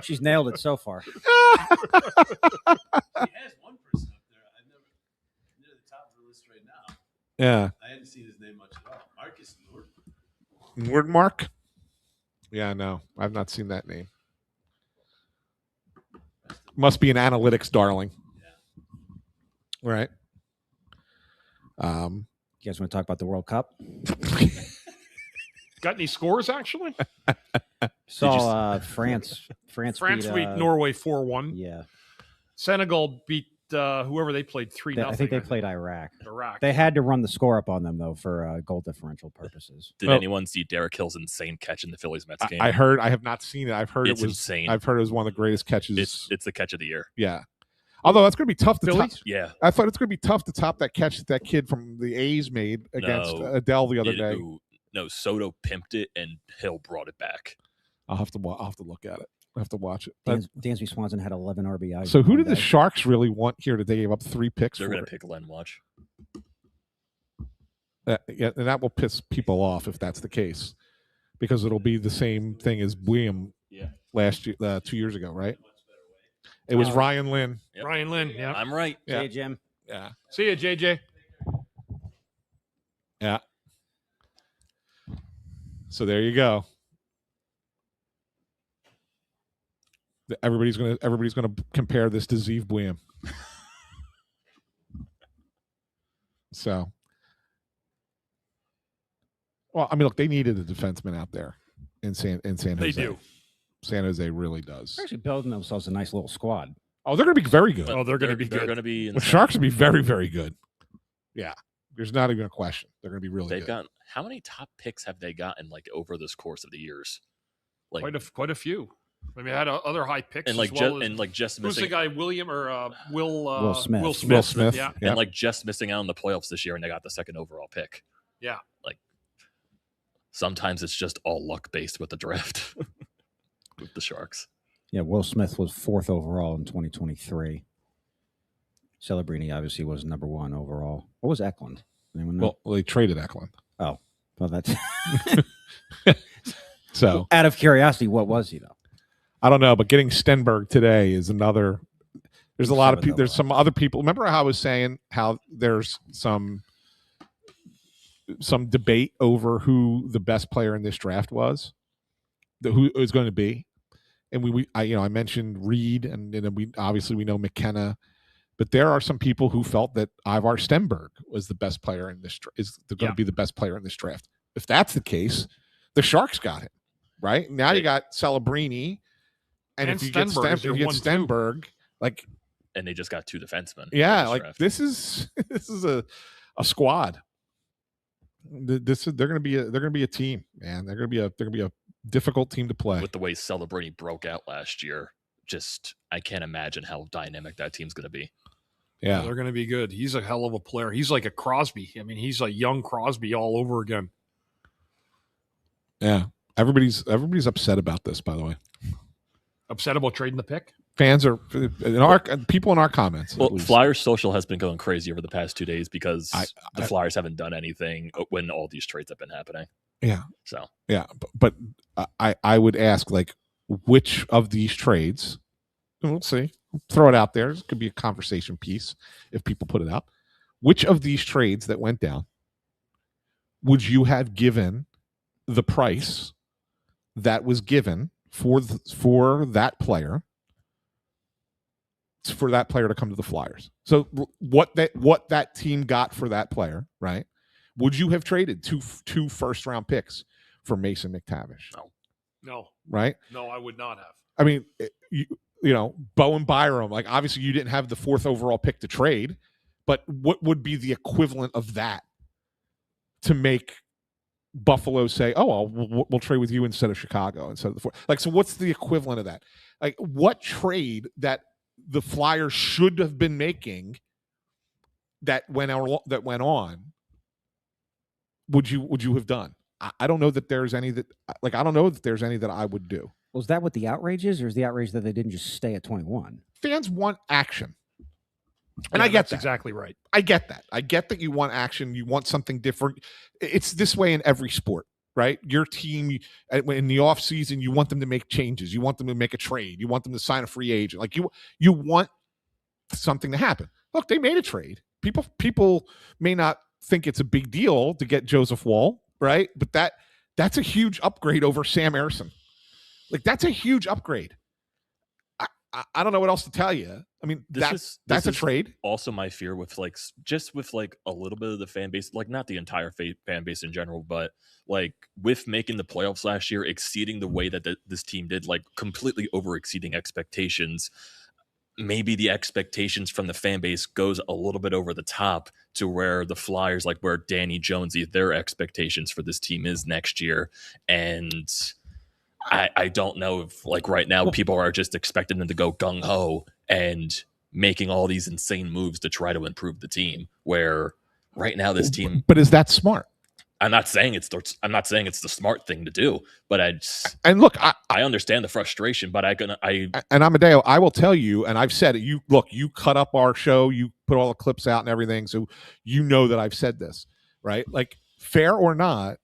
She's nailed it so far. He has one person up there. I've never near the top of the list right now. Yeah. I hadn't seen his name much at all. Marcus Nord. Nordmark? Yeah, no, I've not seen that name. Must be an analytics darling. Yeah. Right. You guys want to talk about the World Cup? Got any scores, actually? Saw France. France beat beat Norway 4-1. Yeah. Senegal beat whoever they played 3-0. I think they played Iraq. Iraq. They had to run the score up on them, though, for goal differential purposes. Did anyone see Derek Hill's insane catch in the Phillies Mets game? I heard. I have not seen it. I've heard It's it was insane. I've heard it was one of the greatest catches. It's the catch of the year. Yeah. Although that's going to be tough to top. Phillies? Yeah. I thought it's going to be tough to top that catch that kid from the A's made against No. Adele the other day. No, Soto pimped it and Hill brought it back. I'll have to look at it. I have to watch it. Dansby Swanson had 11 RBIs. So who in did one the day. Sharks really want here that they gave up 3 picks They're for? going to pick Len Watch. Yeah, and that will piss people off if that's the case, because it'll be the same thing as William last year, 2 years ago, right? It was Ryan Lynn. Yep. Ryan Lynn, yeah. I'm right. Yeah. Hey, Jim. Yeah. See you, JJ. Yeah. So there you go. Everybody's gonna compare this to Zeev William. So, well, I mean, look, they needed a defenseman out there in San Jose. They do. San Jose really does. They're actually building themselves a nice little squad. Oh, they're going to be very good. Oh, they're going to be They're good. going to be. The Sharks will be very, very good. Yeah, there's not even a question. They're going to be really They've good. got how many top picks have they gotten like over this course of the years? Like Quite a few. I mean, I had other high picks and like as well as, just who's the missing guy? William or Will? Will Smith. Will Smith. Will Smith. Yeah. Yeah. and like just missing out on the playoffs this year, and they got the second overall pick. Yeah. Like sometimes it's just all luck based with the draft with the Sharks. Yeah, Will Smith was 4th overall in 2023. Celebrini obviously was number 1 overall. What was Eklund? Anyone know? Well, they traded Eklund. Oh, well, that's So out of curiosity, what was he though? I don't know, but getting Stenberg today is another. There's a lot of people. $7. There's some other people. Remember how I was saying how there's some debate over who the best player in this draft was, who is going to be, and I mentioned Reed, and then we know McKenna, but there are some people who felt that Ivar Stenberg was the best player in this going to be the best player in this draft. If that's the case, the Sharks got him right now. You got Celebrini, and if you get Stenberg is your Stenberg, 1-2. like and they just got 2 defensemen. Yeah, like draft. This is a squad. They're going to be a team, man. They're going to be a difficult team to play. With the way Celebrini broke out last year, I can't imagine how dynamic that team's going to be. Yeah, they're going to be good. He's a hell of a player. He's like a Crosby. I mean, he's a young Crosby all over again. Yeah, everybody's upset about this. By the way, upset about trading the pick. Fans are people in our comments. Well, Flyers social has been going crazy over the past 2 days because the Flyers haven't done anything when all these trades have been happening. Yeah. So yeah, but I would ask, like, which of these trades? We'll see. Throw it out there. This could be a conversation piece if people put it out. Which of these trades that went down would you have given the price that was given for that player? For that player to come to the Flyers. So what that team got for that player, right? Would you have traded two first-round picks for Mason McTavish? No. Right? No, I would not have. I mean, you know, Bowen Byram, like, obviously you didn't have the 4th overall pick to trade, but what would be the equivalent of that to make Buffalo say, "Oh, we'll trade with you instead of Chicago instead of the 4th"? Like, so what's the equivalent of that? Like, what trade that the Flyers should have been making that went on would you have done? I don't know that there's any that I would do. Was that what the outrage is, or is the outrage that they didn't just stay at 21? Fans want action. And I get that. Exactly right. I get that. I get that you want action. You want something different. It's this way in every sport, right? Your team, in the offseason, you want them to make changes. You want them to make a trade. You want them to sign a free agent. Like, you want something to happen. Look, they made a trade. People may not think it's a big deal to get Joseph Woll, right? But that's a huge upgrade over Sam Ersson. Like, that's a huge upgrade. I don't know what else to tell you. I mean, that's a trade. Also, my fear with with a little bit of the fan base, like not the entire fan base in general, but like with making the playoffs last year, exceeding the way that this team did, like completely over exceeding expectations. Maybe the expectations from the fan base goes a little bit over the top to where the Flyers, like where Danny Jonesy, their expectations for this team is next year. And I don't know if, like, right now people are just expecting them to go gung-ho and making all these insane moves to try to improve the team, where right now this team... But is that smart? I'm not saying it's the smart thing to do, but I understand the frustration, but and Amedeo, I will tell you, and I've said it, you cut up our show, you put all the clips out and everything, so you know that I've said this, right? Like, fair or not,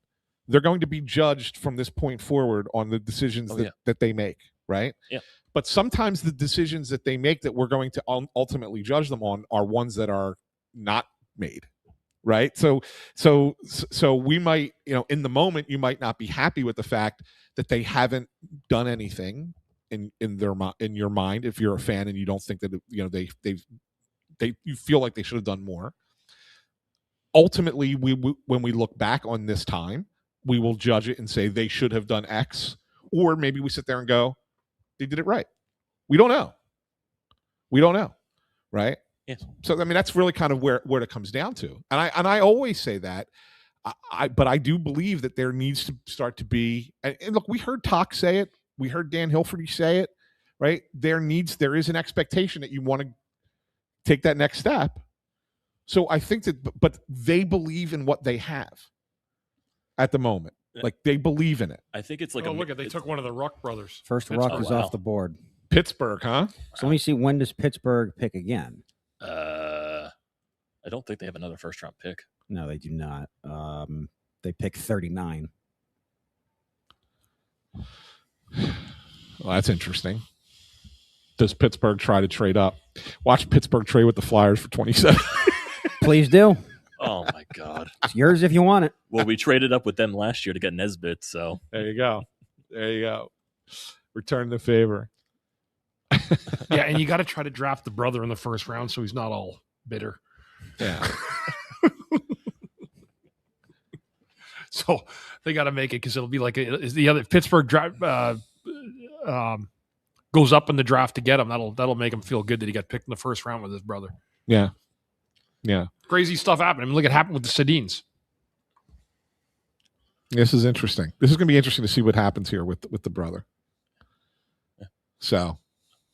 they're going to be judged from this point forward on the decisions that they make, right? Yeah. But sometimes the decisions that they make that we're going to ultimately judge them on are ones that are not made, right? So we might, in the moment, you might not be happy with the fact that they haven't done anything in your mind, if you're a fan and you don't think that you feel like they should have done more. Ultimately, when we look back on this time, we will judge it and say they should have done X, or maybe we sit there and go, they did it right. We don't know, right? Yeah. So I mean, that's really kind of where it comes down to. And I always say that, but I do believe that there needs to start to be. And look, we heard Talk say it, we heard Dan Hilferty say it, right? There is an expectation that you want to take that next step. So I think that, but they believe in what they have at the moment. Like, they believe in it. I think it's like, they took one of the Ruck brothers. First Ruck is off the board. Pittsburgh, huh? So let me see, when does Pittsburgh pick again? I don't think they have another first round pick. No, they do not. They pick 39. Well, that's interesting. Does Pittsburgh try to trade up? Watch Pittsburgh trade with the Flyers for 27. Please do. Oh my God. It's yours if you want it. Well, we traded up with them last year to get Nesbitt, so there you go. Return the favor. Yeah, and you got to try to draft the brother in the first round so he's not all bitter. Yeah. So they got to make it, because it'll be like the other Pittsburgh goes up in the draft to get him. That'll make him feel good that he got picked in the first round with his brother. Yeah. Crazy stuff happened. I mean, look at happened with the Sedins. This is interesting. This is going to be interesting to see what happens here with the brother. So,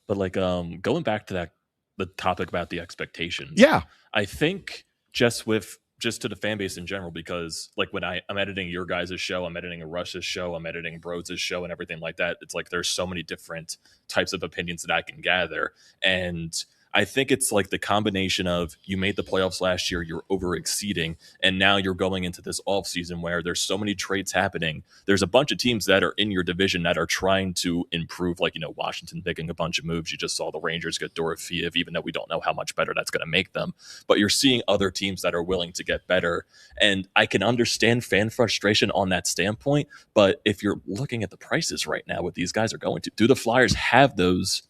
but like going back to the topic about the expectations. Yeah, I think just to the fan base in general, because like when I'm editing your guys' show, I'm editing a Russ's show, I'm editing Broads' show and everything like that. It's like there's so many different types of opinions that I can gather. And I think it's like the combination of you made the playoffs last year, you're over exceeding, and now you're going into this off season where there's so many trades happening. There's a bunch of teams that are in your division that are trying to improve, like, Washington making a bunch of moves. You just saw the Rangers get Dorofeev, even though we don't know how much better that's going to make them. But you're seeing other teams that are willing to get better. And I can understand fan frustration on that standpoint. But if you're looking at the prices right now, what these guys are going to, do the Flyers have those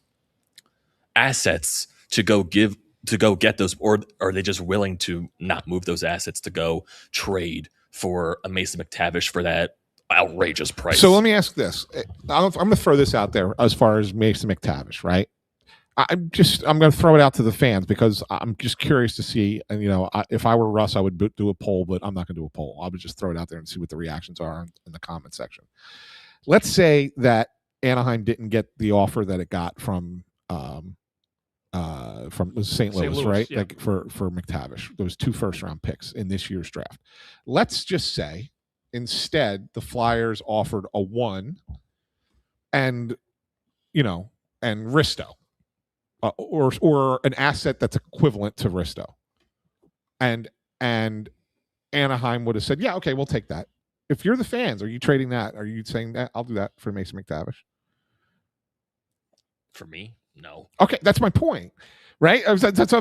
assets to go get those, or are they just willing to not move those assets to go trade for a Mason McTavish for that outrageous price? So let me ask this. I'm going to throw this out there as far as Mason McTavish, right? I'm going to throw it out to the fans because I'm just curious to see, and if I were Russ, I would do a poll, but I'm not going to do a poll. I would just throw it out there and see what the reactions are in the comment section. Let's say that Anaheim didn't get the offer that it got from St. Louis, right? Yeah. Like for McTavish, those 2 first-round picks in this year's draft. Let's just say instead the Flyers offered a 1 and Risto, or an asset that's equivalent to Risto, and Anaheim would have said, yeah, okay, we'll take that. If you're the fans, are you trading that? Are you saying that I'll do that for Mason McTavish? For me, no. Okay, that's my point, right? That's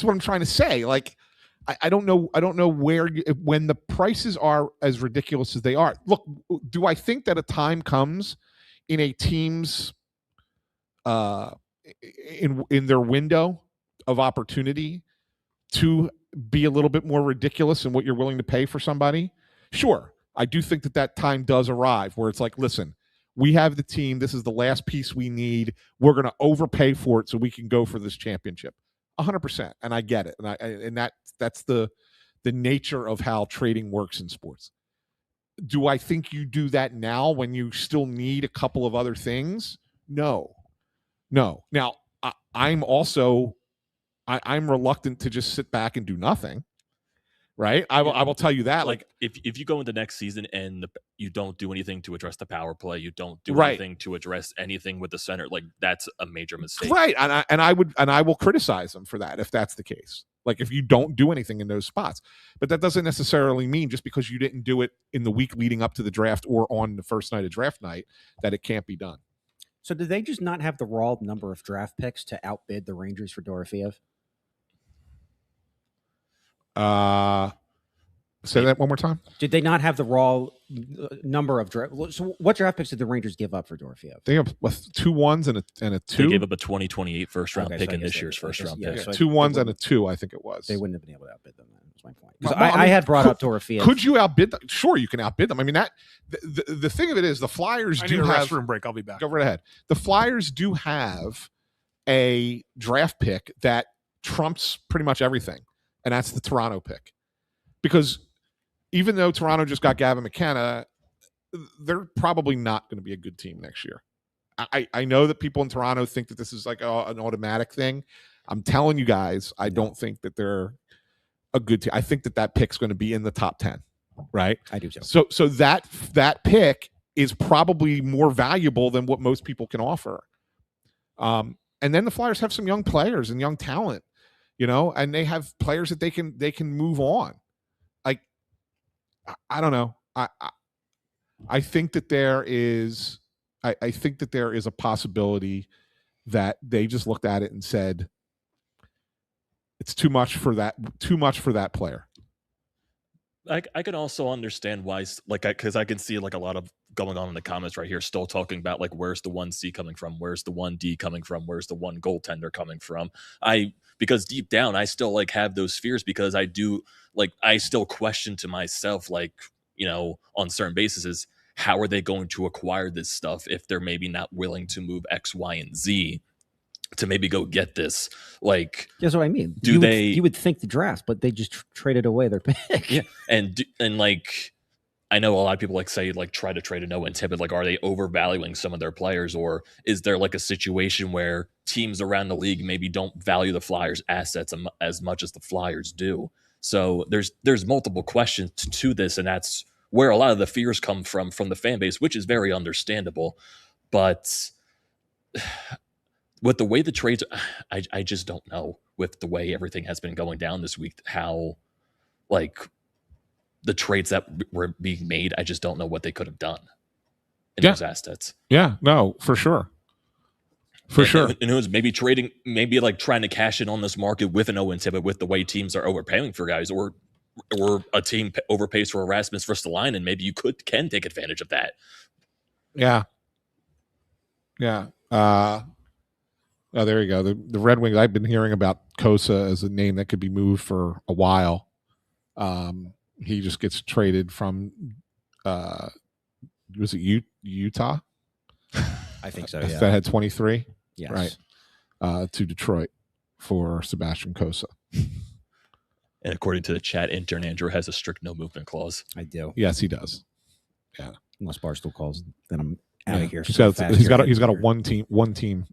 what I'm trying to say. Like, I don't know where when the prices are as ridiculous as they are. Look, do I think that a time comes in a team's in their window of opportunity to be a little bit more ridiculous in what you're willing to pay for somebody? Sure, I do think that time does arrive where it's like, listen, we have the team. This is the last piece we need. We're going to overpay for it so we can go for this championship. 100%. And I get it. And that's the nature of how trading works in sports. Do I think you do that now when you still need a couple of other things? No. Now, I'm reluctant to just sit back and do nothing. Right, I will tell you that. Like if you go into next season and you don't do anything to address the power play, you don't do right. anything to address anything with the center, like that's a major mistake. Right, and I will criticize them for that if that's the case. Like if you don't do anything in those spots, but that doesn't necessarily mean just because you didn't do it in the week leading up to the draft or on the first night of draft night that it can't be done. So did they just not have the raw number of draft picks to outbid the Rangers for Dorofeev? Say that one more time. Did they not have the raw number of draft? So what draft picks did the Rangers give up for Dorofeev? They have 2 1s and a 2. They gave up a 2028 first round pick in this year's first round pick. So 2 1s and a 2, I think it was. They wouldn't have been able to outbid them. That was my point. Because I had brought up Dorofeev. Could you outbid them? Sure, you can outbid them. I mean, that the thing of it is the Flyers I do need a have restroom break. I'll be back. Go right ahead. The Flyers do have a draft pick that trumps pretty much everything, and that's the Toronto pick. Because even though Toronto just got Gavin McKenna, they're probably not going to be a good team next year. I know that people in Toronto think that this is like an automatic thing. I'm telling you guys, I don't think that they're a good team. I think that pick's going to be in the top 10, right? I do too. So that pick is probably more valuable than what most people can offer. And then the Flyers have some young players and young talent, and they have players that they can move on. Like, I don't know. I think that there is I think that there is a possibility that they just looked at it and said it's too much for that player. I can also understand why, because I can see like a lot of going on in the comments right here, still talking about like where's the 1C coming from, where's the 1D coming from, where's the 1 goaltender coming from. Because deep down I still like have those fears because I still question to myself, like, on certain bases, how are they going to acquire this stuff if they're maybe not willing to move X, Y, and Z to maybe go get this? Like, that's what I mean. You would think the draft, but they just traded away their pick. Yeah, and like, I know a lot of people say try to trade a no intent, but are they overvaluing some of their players, or is there a situation where teams around the league maybe don't value the Flyers' assets as much as the Flyers do? So there's multiple questions to this, and that's where a lot of the fears come from the fan base, which is very understandable. But with the way the trades, I just don't know, with the way everything has been going down this week, how the trades that were being made, I just don't know what they could have done in those assets. Yeah, no, for sure. Sure. And who's maybe trading, maybe trying to cash in on this market with an Owen Tippett, with the way teams are overpaying for guys, or a team overpays for Erasmus Ristolainen, and maybe you can take advantage of that. Yeah. Yeah. Oh, there you go. The Red Wings, I've been hearing about Kosa as a name that could be moved for a while. He just gets traded from, was it Utah? I think so, yeah. That had 23? Yes. Right. To Detroit for Sebastian Kosa. And according to the chat, Intern Andrew has a strict no movement clause. I do. Yes, he does. Yeah. Unless Barstool calls, then I'm out of here. He's got a one team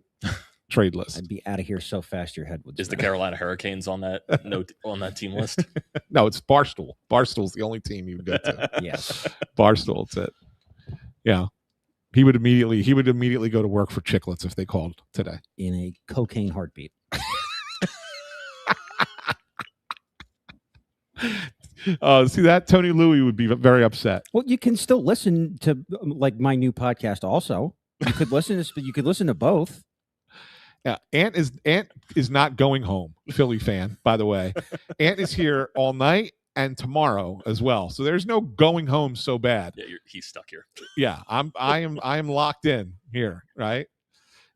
trade list. I'd be out of here so fast your head would. Is the Carolina Hurricanes on that on that team list? No, it's Barstool. Barstool's the only team you would go to. Yes. Barstool, that's it. Yeah. He would immediately go to work for Chicklets if they called today. In a cocaine heartbeat. See that? Tony Louie would be very upset. Well, you can still listen to my new podcast also. You could listen to both. Yeah, Ant is not going home. Philly fan, by the way. Ant is here all night and tomorrow as well. So there's no going home so bad. Yeah, he's stuck here. Yeah, I am locked in here, right?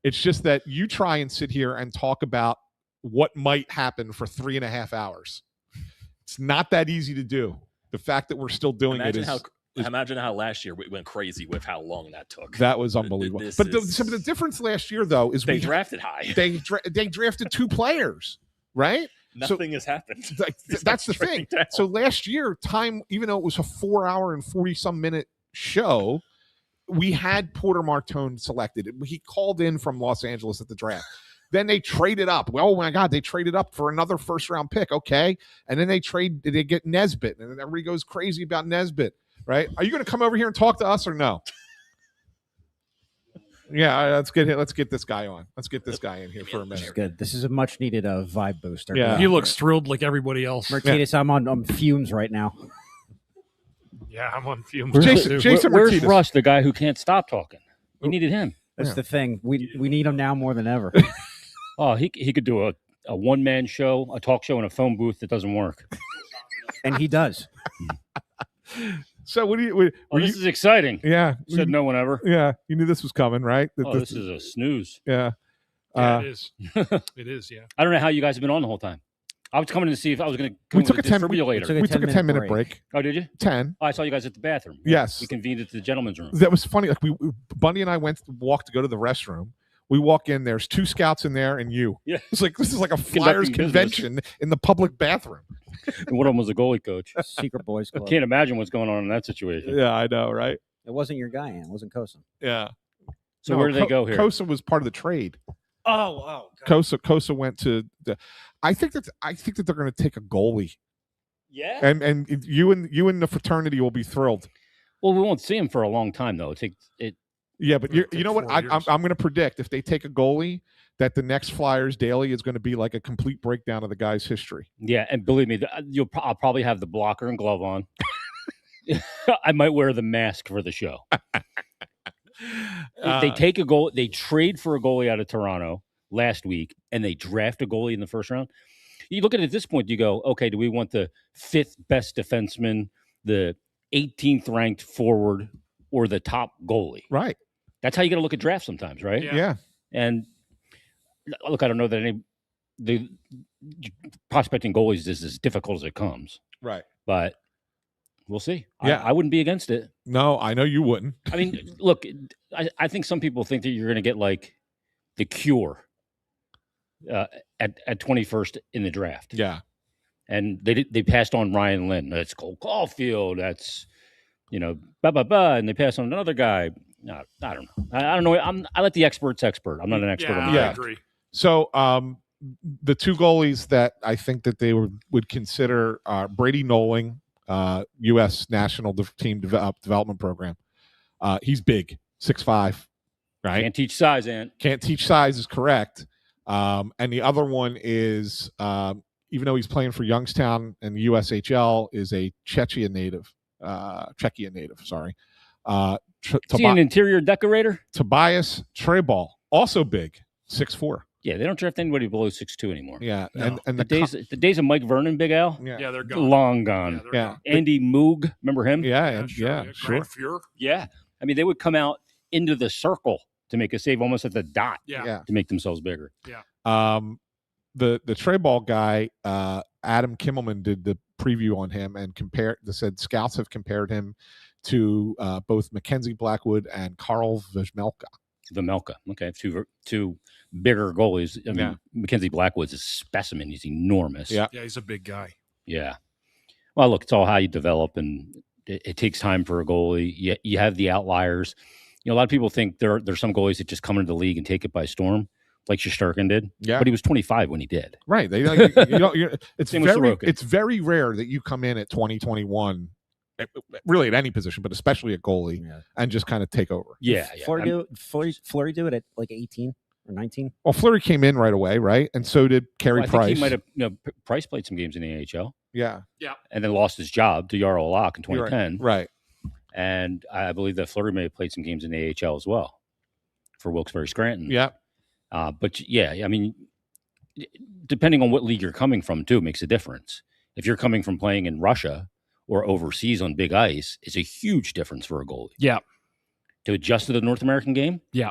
It's just that you try and sit here and talk about what might happen for 3.5 hours. It's not that easy to do. The fact that we're still doing Imagine how last year we went crazy with how long that took. That was unbelievable. But the difference last year, though, is they drafted high. They drafted 2 players, right? Nothing has happened. That's the thing. Down. So last year, even though it was a 4-hour and 40-some minute show, we had Porter Martone selected. He called in from Los Angeles at the draft. Then they traded up. Well, oh my God, they traded up for another first-round pick. Okay. And then they get Nesbitt, and everybody goes crazy about Nesbitt. Right? Are you going to come over here and talk to us or no? Yeah, let's get this guy on. Let's get this guy in here for a minute. This is good. This is a much needed vibe booster. Yeah, he looks thrilled like everybody else. Martinez, yeah. I'm on fumes right now. Yeah, I'm on fumes. Where's Russ, the guy who can't stop talking? We needed him. That's the thing. We need him now more than ever. Oh, he could do a one-man show, a talk show in a phone booth that doesn't work. And he does. So this is exciting. Yeah. Said no one ever. Yeah. You knew this was coming, right? This is a snooze. Yeah. Yeah, it is. It is, yeah. I don't know how you guys have been on the whole time. I was coming to see if I was going to come with a defibrillator. We took a 10-minute break. Oh, did you? 10. Oh, I saw you guys at the bathroom. Yes. We convened at the gentleman's room. That was funny. Bundy and I walked to go to the restroom. We walk in, there's 2 scouts in there and you. Yeah. It's like, this is like a Flyers convention in the public bathroom. And one of them was a goalie coach. Secret boys club. I can't imagine what's going on in that situation. Yeah, I know, right? It wasn't your guy, it wasn't Kosa. Yeah. So where did they go here? Kosa was part of the trade. Oh, wow. Kosa went to I think that they're going to take a goalie. Yeah. And you and the fraternity will be thrilled. Well, we won't see him for a long time though. Yeah, but you know what? I'm going to predict if they take a goalie, that the next Flyers Daily is going to be like a complete breakdown of the guy's history. Yeah, and believe me, I'll probably have the blocker and glove on. I might wear the mask for the show. They take a goal. They trade for a goalie out of Toronto last week, and they draft a goalie in the first round. You look at it at this point, you go, okay, do we want the 5th best defenseman, the 18th ranked forward, or the top goalie? Right. That's how you got to look at drafts sometimes, right? Yeah. And look, I don't know that the prospecting goalies is as difficult as it comes. Right. But We'll see. Yeah. I wouldn't be against it. No, I know you wouldn't. I mean, look, I think some people think that you're going to get like the Cure at 21st in the draft. Yeah. And they passed on Ryan Lynn. That's Cole Caulfield. That's, and they passed on another guy. No, I don't know. I don't know. I let the experts expert. I'm not an expert on I that. agree. So the two goalies that I think that they would consider are Brady Noling, U.S. National Team Development Program. He's big, 6'5", right? Can't teach size, Ant. Can't teach size is correct. And the other one is, even though he's playing for Youngstown and the USHL, is a Czechia native. Sorry. Is he an interior decorator? Tobias Treball, also big, 6'4". Yeah, they don't draft anybody below 6'2" anymore. Yeah, No. and the days of Mike Vernon, Big Al, Yeah, they're gone. long gone. Yeah, they're gone. Andy Moog, remember him? sure. Grant Fuhr. Yeah. I mean, they would come out into the circle to make a save almost at the dot Yeah. to make themselves bigger. Yeah. The Treball guy, Adam Kimmelman did the preview on him and said scouts have compared him to both Mackenzie Blackwood and Carl Vejmelka. Okay, two bigger goalies. I mean, Mackenzie Blackwood's a specimen. He's enormous. Yeah, he's a big guy. Yeah. Well, look, it's all how you develop, and it takes time for a goalie. You have the outliers. A lot of people think there's some goalies that just come into the league and take it by storm, like Shesterkin did. Yeah, but he was 25 when he did. Right. It's very rare that you come in at 2021. Really at any position, but especially a goalie, and just kind of take over. Yeah. Fleury do it at like 18 or 19. Well, Fleury came in right away, right? And so did Carey I Price. think he might have. Price played some games in the AHL. Yeah. And then lost his job to Jarl Alak in 2010. Right. And I believe that Fleury may have played some games in the AHL as well for Wilkes-Barre Scranton. Yeah. But I mean, depending on what league you're coming from, too, makes a difference. If you're coming from playing in Russia or overseas on big ice, it's a huge difference for a goalie. Yeah. To adjust to the North American game? Yeah.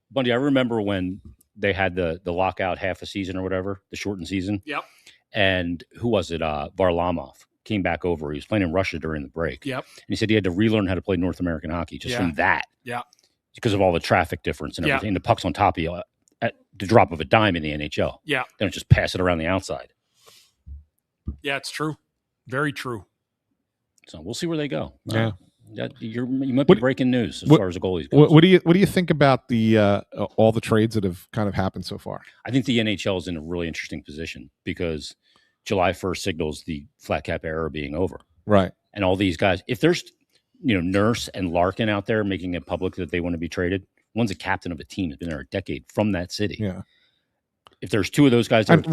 Bundy, I remember when they had the lockout half a season or whatever, the shortened season. Yep. And who was it? Varlamov came back over. He was playing in Russia during the break. Yep. And he said he had to relearn how to play North American hockey just from that. Yeah. Because of all the traffic difference and everything. The puck's on top of you at the drop of a dime in the NHL. Yeah. They don't just pass it around the outside. Yeah, it's true. Very true. So we'll see where they go. Yeah. You might be breaking news as far as the goalies go. What do you think about the all the trades that have kind of happened so far? I think the NHL is in a really interesting position because July 1st signals the flat cap era being over. Right. And all these guys, if there's Nurse and Larkin out there making it public that they want to be traded, one's a captain of a team, has been there a decade from that city. Yeah. If there's two of those guys, and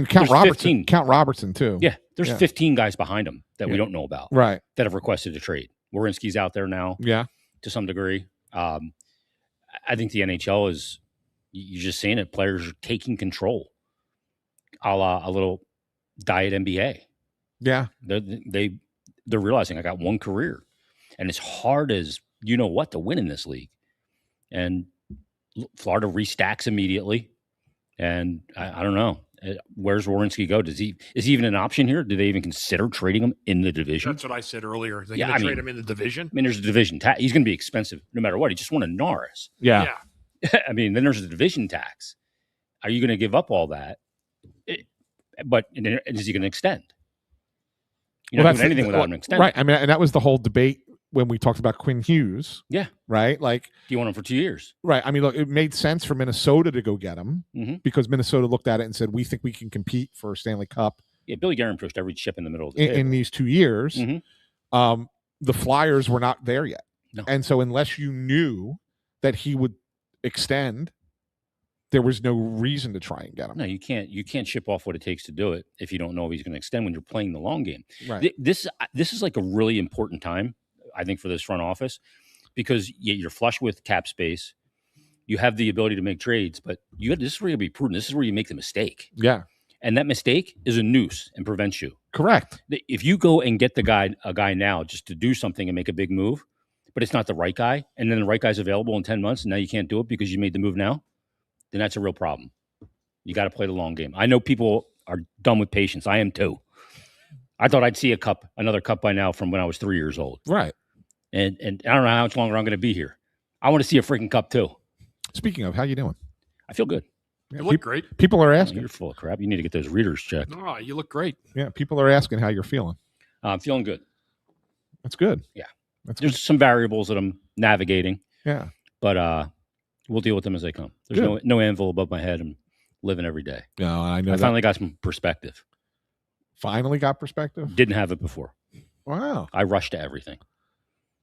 Count Robertson too. Yeah, there's 15 guys behind him that we don't know about, right? That have requested a trade. Werenski's out there now, to some degree. I think the NHL is, you're just seeing it. Players are taking control, a la a little diet NBA. Yeah, they're realizing I got one career, and it's hard as to win in this league. And Florida restacks immediately. And I don't know. Where's Werenski go? Is he even an option here? Do they even consider trading him in the division? That's what I said earlier. They're going to trade him in the division. I mean, there's a division tax. He's going to be expensive no matter what. He just won a Norris. Yeah. I mean, then there's a division tax. Are you going to give up all that? But is he going to extend? You're not doing anything without him extending. Right. I mean, and that was the whole debate when we talked about Quinn Hughes. Yeah. Right. Like, do you want him for 2 years? Right. I mean, look, it made sense for Minnesota to go get him because Minnesota looked at it and said, we think we can compete for a Stanley Cup. Yeah. Billy Guerin pushed every chip in the middle of the in these 2 years. The Flyers were not there yet. No. And so unless you knew that he would extend, there was no reason to try and get him. No, you can't ship off what it takes to do it if you don't know if he's going to extend when you're playing the long game. Right. This is like a really important time, I think, for this front office, because you're flush with cap space. You have the ability to make trades, but this is where you be prudent. This is where you make the mistake. Yeah. And that mistake is a noose and prevents you. Correct. If you go and get a guy now just to do something and make a big move, but it's not the right guy, and then the right guy's available in 10 months, and now you can't do it because you made the move now, then that's a real problem. You got to play the long game. I know people are done with patience. I am too. I thought I'd see another cup by now from when I was 3 years old. Right. And I don't know how much longer I'm going to be here. I want to see a freaking cup too. Speaking of, how you doing? I feel good. You look great. People are Oh, asking. you're full of crap. You need to get those readers checked. No, you look great. Yeah, people are asking how you're feeling. I'm feeling good. That's good. Yeah. There's some variables that I'm navigating. Yeah. But we'll deal with them as they come. There's no anvil above my head. I'm living every day. No, I know. I finally got some perspective. Finally got perspective? Didn't have it before. Wow. I rushed to everything.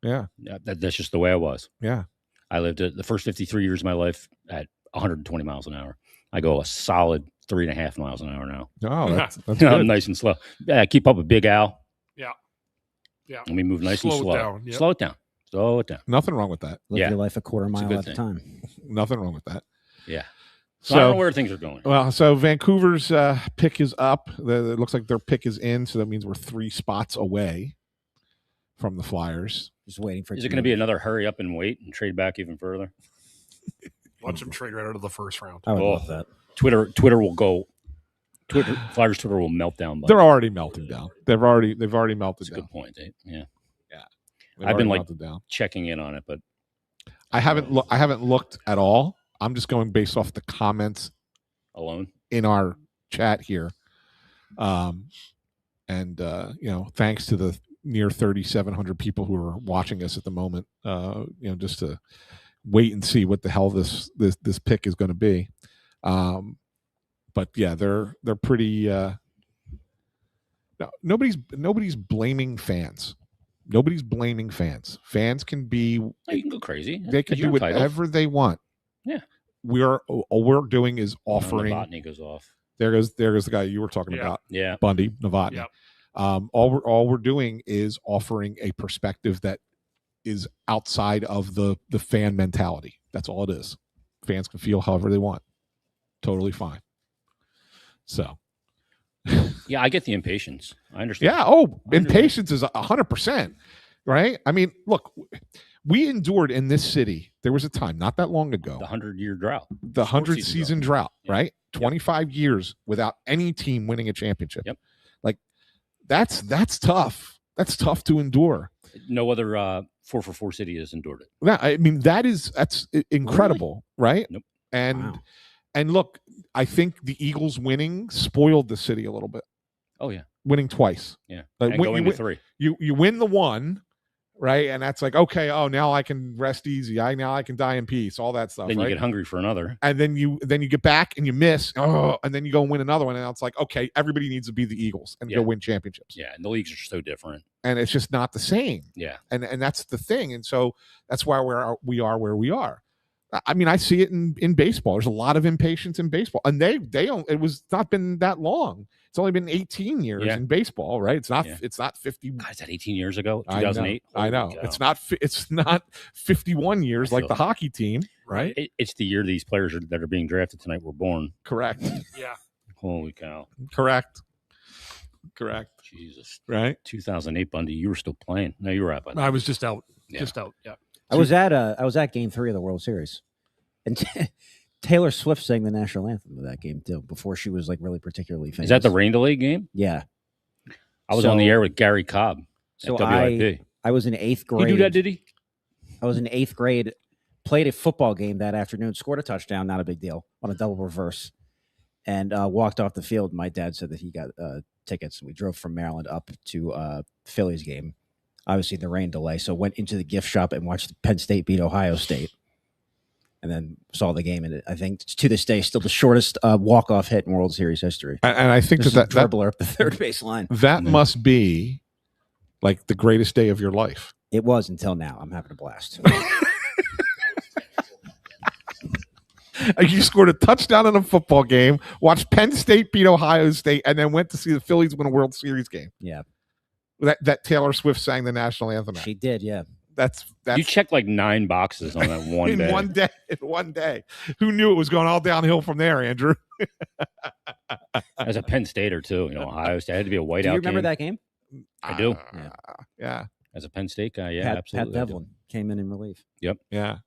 Yeah. That's just the way I was. Yeah. I lived the first 53 years of my life at 120 miles an hour. I go a solid 3.5 miles an hour now. Oh, that's I'm good. nice and slow. Yeah, keep up with Big Al. Yeah. Yeah. Let me move nice Slow and it slow. down, yep. Slow it down. Slow it down. Nothing wrong with that. Live your life a quarter It's a mile good at a thing. time. Nothing wrong with that. Yeah. So I don't know where things are going. Well, so Vancouver's pick is up. It looks like their pick is in, so that means we're 3 spots away from the Flyers. Just waiting for. Is it going to be another hurry up and wait and trade back even further? Watch them trade right out of the first round. I would love that. Twitter will go. Flyers Twitter will melt down. They're already melting down. They've already melted down. Good point, Dave. Yeah. They've I've been already like melted down. checking in on it, but I haven't looked at all. I'm just going based off the comments alone in our chat here. Thanks to the near 3,700 people who are watching us at the moment, just to wait and see what the hell this pick is going to be. But yeah, they're pretty. No, nobody's blaming fans. Nobody's blaming fans. Fans can be. you can go crazy. They can do whatever they want. Yeah. All we're doing is offering. Novotny goes off. There goes the guy you were talking about. Yeah. Bundy, Novotny. Yeah. All we're doing is offering a perspective that is outside of the fan mentality. That's all it is. Fans can feel however they want. Totally fine. So. Yeah, I get the impatience. I understand. Yeah. Oh, impatience is 100%. Right. I mean, look, we endured in this city. There was a time not that long ago. The 100-year drought. The 100-season drought. Right. 25 years without any team winning a championship. Yep. Like that's tough. That's tough to endure. No other 4-for-4 city has endured it. Yeah, I mean that's incredible, right? Nope. And look, I think the Eagles winning spoiled the city a little bit. Oh yeah, winning twice. Yeah, like, and going to 3. You win the one, right? And that's like, okay, oh, now I can rest easy. Now I can die in peace. All that stuff. Then right? you get hungry for another, and then you get back and you miss. Oh, and then you go and win another one, and it's like, okay, everybody needs to be the Eagles and go win championships. Yeah, and the leagues are so different, and it's just not the same. Yeah, and that's the thing, and so that's why we are where we are. I mean, I see it in baseball. There's a lot of impatience in baseball, and they don't. It was not been that long. It's only been 18 years in baseball, right? It's not. It's not 50. God, is that 18 years ago? 2008. I know. It's not. It's not 51 years like the hockey team, right? It's the year these players that are being drafted tonight were born. Correct. Yeah. Holy cow. Correct. Jesus. Right. 2008, Bundy. You were still playing. No, you were out. I was just out. Yeah. Just out. Yeah. I was at Game 3 of the World Series, and Taylor Swift sang the national anthem of that game too. Before she was like really particularly famous. Is that the rain delay game? Yeah. I was on the air with Gary Cobb. So at WIP. I was in 8th grade. He do that, did he? I was in 8th grade. Played a football game that afternoon. Scored a touchdown. Not a big deal on a double reverse, and walked off the field. My dad said that he got tickets. We drove from Maryland up to Phillies game. Obviously, the rain delay. So went into the gift shop and watched Penn State beat Ohio State. And then saw the game. And I think to this day, still the shortest walk-off hit in World Series history. And I think that dribbler up the third base line. That must be like the greatest day of your life. It was until now. I'm having a blast. You scored a touchdown in a football game, watched Penn State beat Ohio State, and then went to see the Phillies win a World Series game. Yeah. That Taylor Swift sang the national anthem. She did, yeah. That's you checked like 9 boxes on that one in day. In one day. Who knew it was going all downhill from there, Andrew? As a Penn Stater too, Ohio State had to be a whiteout. Do you remember game. that game? I do. Yeah. As a Penn State guy, Pat absolutely. Devlin came in relief. Yep. Yeah.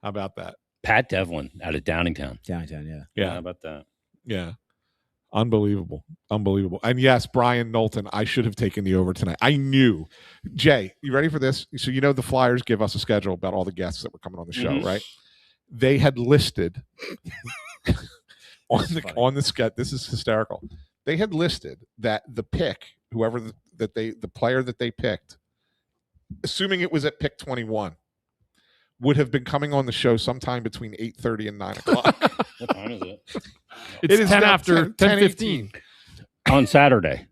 How about that? Pat Devlin out of Downingtown. Downingtown, yeah. Yeah. How about that? Yeah. Unbelievable. And yes, Brian Knowlton, I should have taken the over tonight. I knew. Jay, you ready for this? So the Flyers give us a schedule about all the guests that were coming on the show, right? They had listed on the sketch. This is hysterical. They had listed that the pick, the player that they picked, assuming it was at pick 21, would have been coming on the show sometime between 8:30 and 9 o'clock. What time is it? It's 10 after 10:15 on Saturday.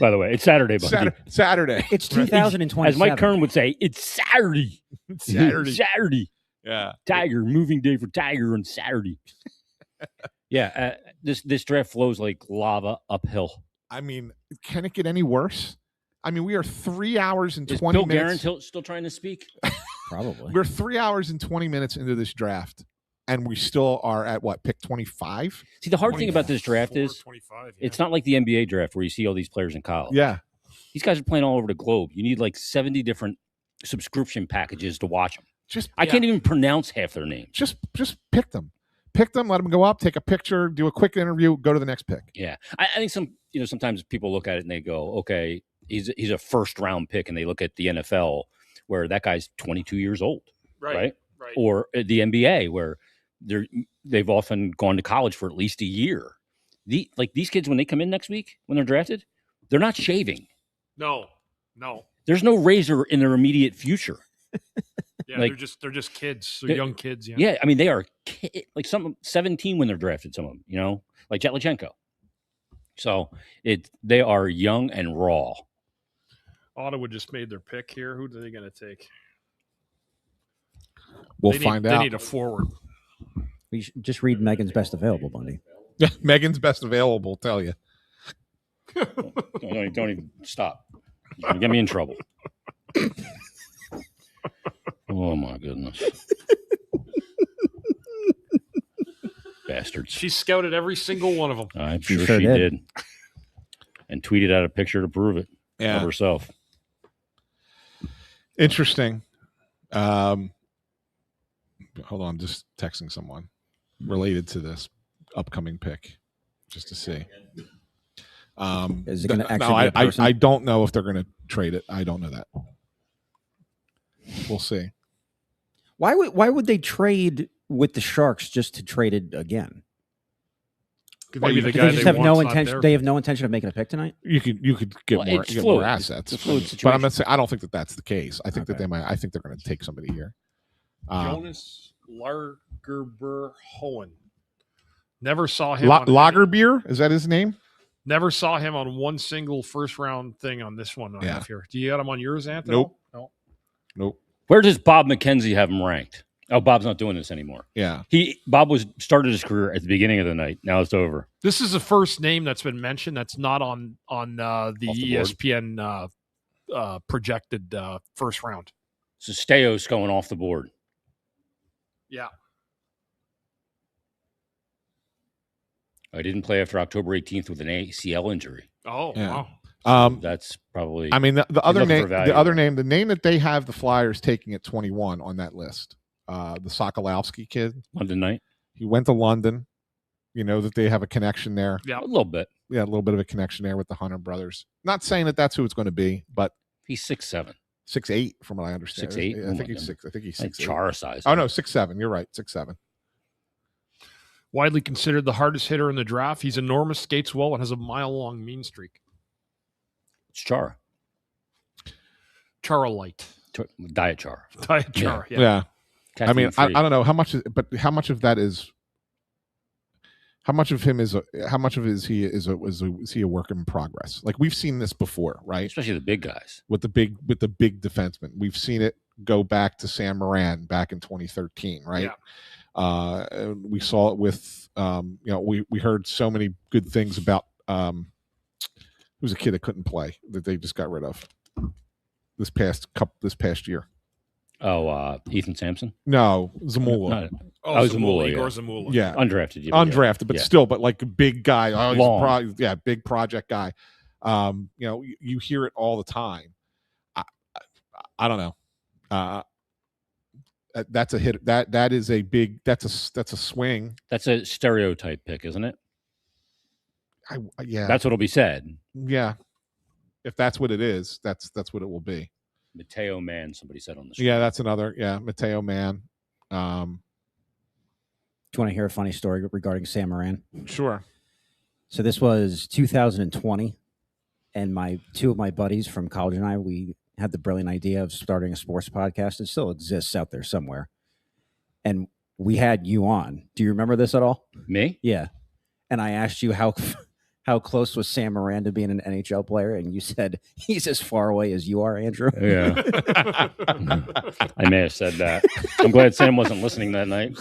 By the way, it's Saturday, buddy. Saturday. It's 2027. As Mike Kern would say, it's Saturday. Saturday. Yeah. Tiger, moving day for Tiger on Saturday. Yeah, this draft flows like lava uphill. I mean, can it get any worse? I mean, we are 3 hours and 20 Bill minutes. Guerin still trying to speak? Probably. We're 3 hours and 20 minutes into this draft, and we still are at what, pick 25? See, the hard thing about this draft is it's not like the NBA draft where you see all these players in college. Yeah. These guys are playing all over the globe. You need like 70 different subscription packages to watch them. I can't even pronounce half their names. Just pick them. Pick them, let them go up, take a picture, do a quick interview, go to the next pick. Yeah. I think sometimes people look at it and they go, okay, he's a first round pick, and they look at the NFL where that guy's 22 years old, right? Or the NBA where they've often gone to college for at least a year. These kids, when they come in next week, when they're drafted, they're not shaving. No. There's no razor in their immediate future. Yeah, they're just kids. They're young kids. Yeah, I mean, they are like some 17 when they're drafted. Some of them, like Jetlichenko. So they are young and raw. Ottawa just made their pick here. Who are they going to take? We'll find out. They need a forward. We should just read Megan's best available, Bundy. Yeah, Megan's best available. Tell you. Don't even stop. You're gonna get me in trouble. Oh my goodness. Bastards. She scouted every single one of them. I'm sure she did. And tweeted out a picture to prove it of herself. Interesting. Hold on, just texting someone related to this upcoming pick, just to see. Is it going to actually be a person? I don't know if they're going to trade it. I don't know that. We'll see. Why would they trade with the Sharks just to trade it again? Maybe They have no intention. They have no intention of making a pick tonight. You could get more assets, it's a fluid situation. But I'm not saying I don't think that's the case. I think that they might. I think they're going to take somebody here. Jonas Lagerberhoen. Never saw him. Lagerbier, is that his name? Never saw him on one single first round thing on this one I have here. Do you got him on yours, Anthony? Nope. Where does Bob McKenzie have him ranked? Oh, Bob's not doing this anymore. Yeah. Bob started his career at the beginning of the night. Now it's over. This is the first name that's been mentioned that's not on the ESPN projected first round. So Steos going off the board. Yeah. I didn't play after October 18th with an ACL injury. Oh, wow. That's probably. I mean, the other name, the name that they have the Flyers taking at 21 on that list, the Sokolowski kid, London Knight. He went to London. You know that they have a connection there. Yeah, a little bit. Yeah, a little bit of a connection there with the Hunter brothers. Not saying that that's who it's going to be, but he's 6'7", 6'8", from what I understand. 6'8". I think he's 6. I think he's 6'8". Chara size. Oh no, 6'7". You're right, 6'7". Widely considered the hardest hitter in the draft. He's enormous, skates well, and has a mile-long mean streak. It's Chara. Chara light. Diet Chara. Diet Chara, yeah. I mean, I don't know how much of that is. How much of him is he a work in progress? Like we've seen this before, right? Especially the big guys with the big defensemen. We've seen it go back to Sam Morin back in 2013, right? Yeah. We saw it with we heard so many good things about who's a kid that couldn't play that they just got rid of this past year. Oh, Ethan Sampson? No, Zamula. Zamula. Igor Zamula. Yeah. Undrafted. But still, but like a big guy. Oh, big project guy. You hear it all the time. I don't know. That's a hit. That is a big. That's a swing. That's a stereotype pick, isn't it? Yeah, That's what'll be said. yeah. If that's what it is, that's what it will be. Mateo Man, somebody said on the screen. Yeah, that's another. Yeah, Mateo Man. Do you want to hear a funny story regarding Sam Moran? Sure. So this was 2020, and two of my buddies from college and I, we had the brilliant idea of starting a sports podcast. It still exists out there somewhere. And we had you on. Do you remember this at all? Me? Yeah. And I asked you how close was Sam Moran to being an NHL player, and you said he's as far away as you are, Andrew. Yeah. I may have said that. I'm glad Sam wasn't listening that night.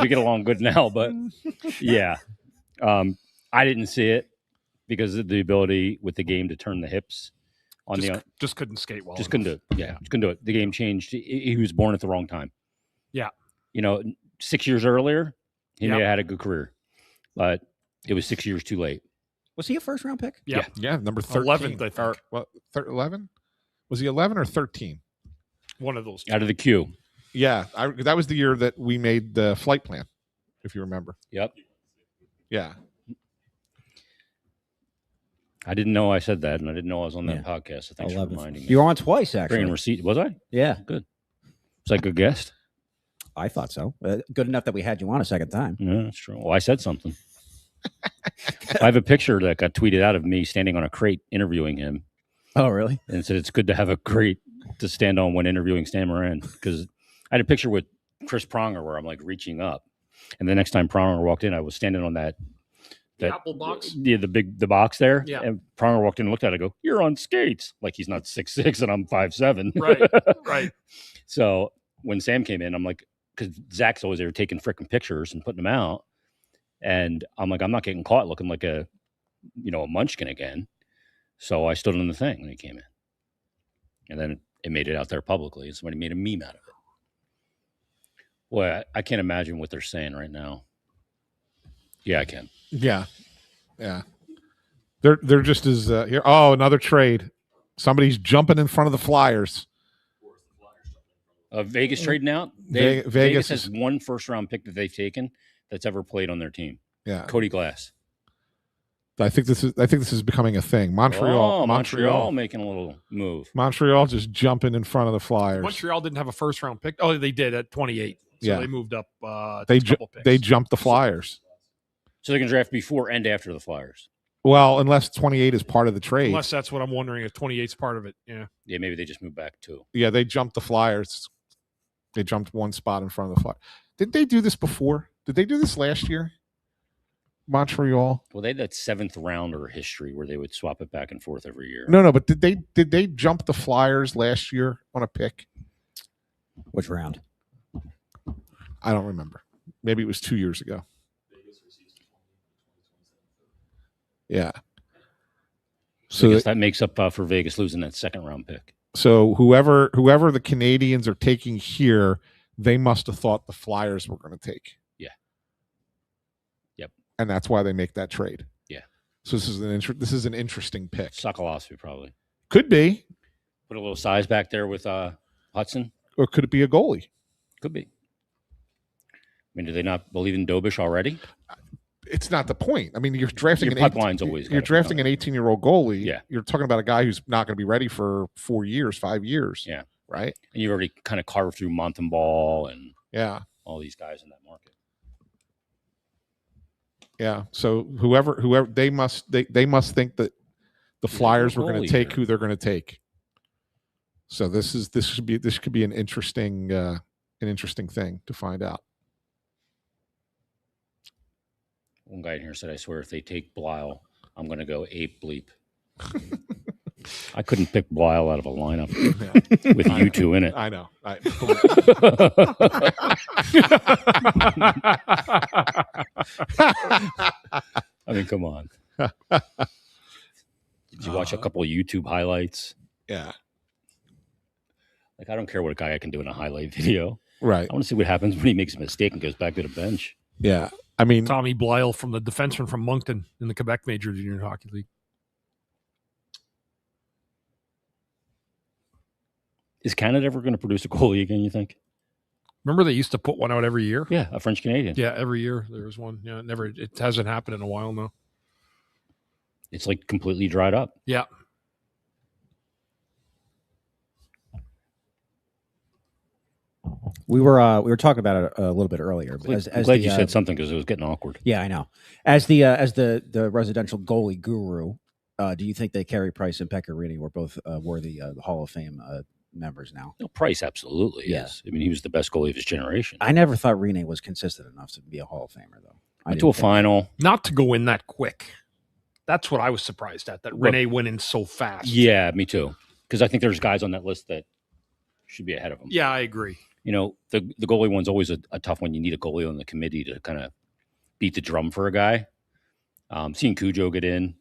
We get along good now, but yeah. I didn't see it because of the ability with the game to turn the hips on just couldn't skate well. Just couldn't do it. Yeah, just couldn't do it. The game changed. He was born at the wrong time. Yeah. 6 years earlier, he may have had a good career, but it was 6 years too late. Was he a first-round pick? Yeah, number 13. 11th, I think. Or, 11? Was he 11 or 13? One of those two. Out of the queue. Yeah, that was the year that we made the flight plan, if you remember. Yep. Yeah. I didn't know I said that, and I didn't know I was on that podcast. So thanks 11th. for reminding me. You were on twice, actually. Bringing receipt. Was I? Yeah. Good. Was I a good guest? I thought so. Good enough that we had you on a second time. Yeah, that's true. Well, I said something. I have a picture that got tweeted out of me standing on a crate interviewing him. Oh, really? And it said it's good to have a crate to stand on when interviewing Sam Moran, because I had a picture with Chris Pronger where I'm like reaching up, and the next time Pronger walked in, I was standing on that Apple box. Yeah, the box there. Yeah. And Pronger walked in and looked at it. I go, "You're on skates." Like he's not 6'6" and I'm 5'7". Right. So when Sam came in, I'm like, because Zach's always there taking freaking pictures and putting them out. And I'm like, I'm not getting caught looking like a munchkin again. So I stood on the thing when he came in. And then it made it out there publicly. And somebody made a meme out of it. Boy, I can't imagine what they're saying right now. Yeah, I can. Yeah. They're just as here. Oh, another trade. Somebody's jumping in front of the Flyers. Vegas trading out. Vegas has one first-round pick that they've taken that's ever played on their team. Yeah, Cody Glass. I think this is becoming a thing. Montreal making a little move. Montreal just jumping in front of the Flyers. Montreal didn't have a first-round pick. Oh, they did at 28. So they moved up. They jumped the Flyers. So they can draft before and after the Flyers. Well, unless 28 is part of the trade. Unless that's what I'm wondering, if 28 is part of it. Yeah. Yeah, maybe they just moved back too. Yeah, they jumped the Flyers. They jumped one spot in front of the Flyers. Did they do this before? Did they do this last year? Montreal. Well, they had that 7th rounder history where they would swap it back and forth every year. No, but did they jump the Flyers last year on a pick? Which round? I don't remember. Maybe it was 2 years ago. Yeah. So I guess that makes up for Vegas losing that 2nd round pick. So whoever the Canadians are taking here, they must have thought the Flyers were going to take. Yeah. Yep. And that's why they make that trade. Yeah. So this is an interesting pick. Sokolosky probably. Could be. Put a little size back there with Hudson. Or could it be a goalie? Could be. I mean, do they not believe in Dobish already? It's not the point. I mean, you're drafting an 18-year-old goalie. Yeah. You're talking about a guy who's not going to be ready for 4 years, 5 years. Yeah. Right. And you've already kind of carved through Montembeault and all these guys in that market. Yeah. So whoever they must think that the Flyers were going to take who they're going to take. So this could be an interesting thing to find out. One guy in here said, "I swear, if they take Blyle, I'm going to go ape bleep." I couldn't pick Blyle out of a lineup with you two in it. I know. I mean, come on. Did you watch a couple of YouTube highlights? Yeah. Like, I don't care what a guy can do in a highlight video. Right. I want to see what happens when he makes a mistake and goes back to the bench. Yeah. I mean, Tommy Blyle from the defenseman from Moncton in the Quebec Major Junior Hockey League. Is Canada ever going to produce a goalie again, you think? Remember they used to put one out every year? Yeah, a French Canadian. Yeah, every year there was one. Yeah, it hasn't happened in a while now. It's like completely dried up. Yeah. We were talking about it a little bit earlier. I'm glad you said something because it was getting awkward. Yeah, I know. As the residential goalie guru, do you think that Carey Price and Pecorini were both worthy Hall of Fame members now? No, Price absolutely is. I mean, he was the best goalie of his generation. I never thought Rene was consistent enough to be a Hall of Famer, though. Went to a final. Not to go in that quick. That's what I was surprised at, that Rene went in so fast. Yeah, me too. Because I think there's guys on that list that should be ahead of him. Yeah, I agree. You know, the goalie one's always a tough one. You need a goalie on the committee to kind of beat the drum for a guy. Seeing Cujo get in.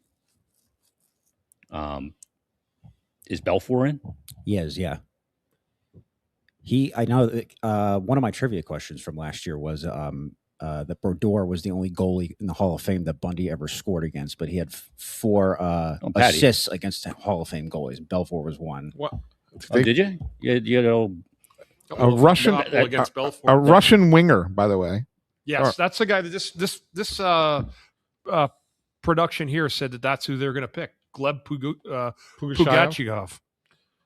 Is Belfour in? He is, yeah. I know one of my trivia questions from last year was that Brodeur was the only goalie in the Hall of Fame that Bundy ever scored against, but he had 4 assists against Hall of Fame goalies. Belfour was one. What? Did you? You had a Russian against Belfour. A Russian winger, by the way. Yes, that's the guy that this production here said that's who they're going to pick. Gleb Pugachev.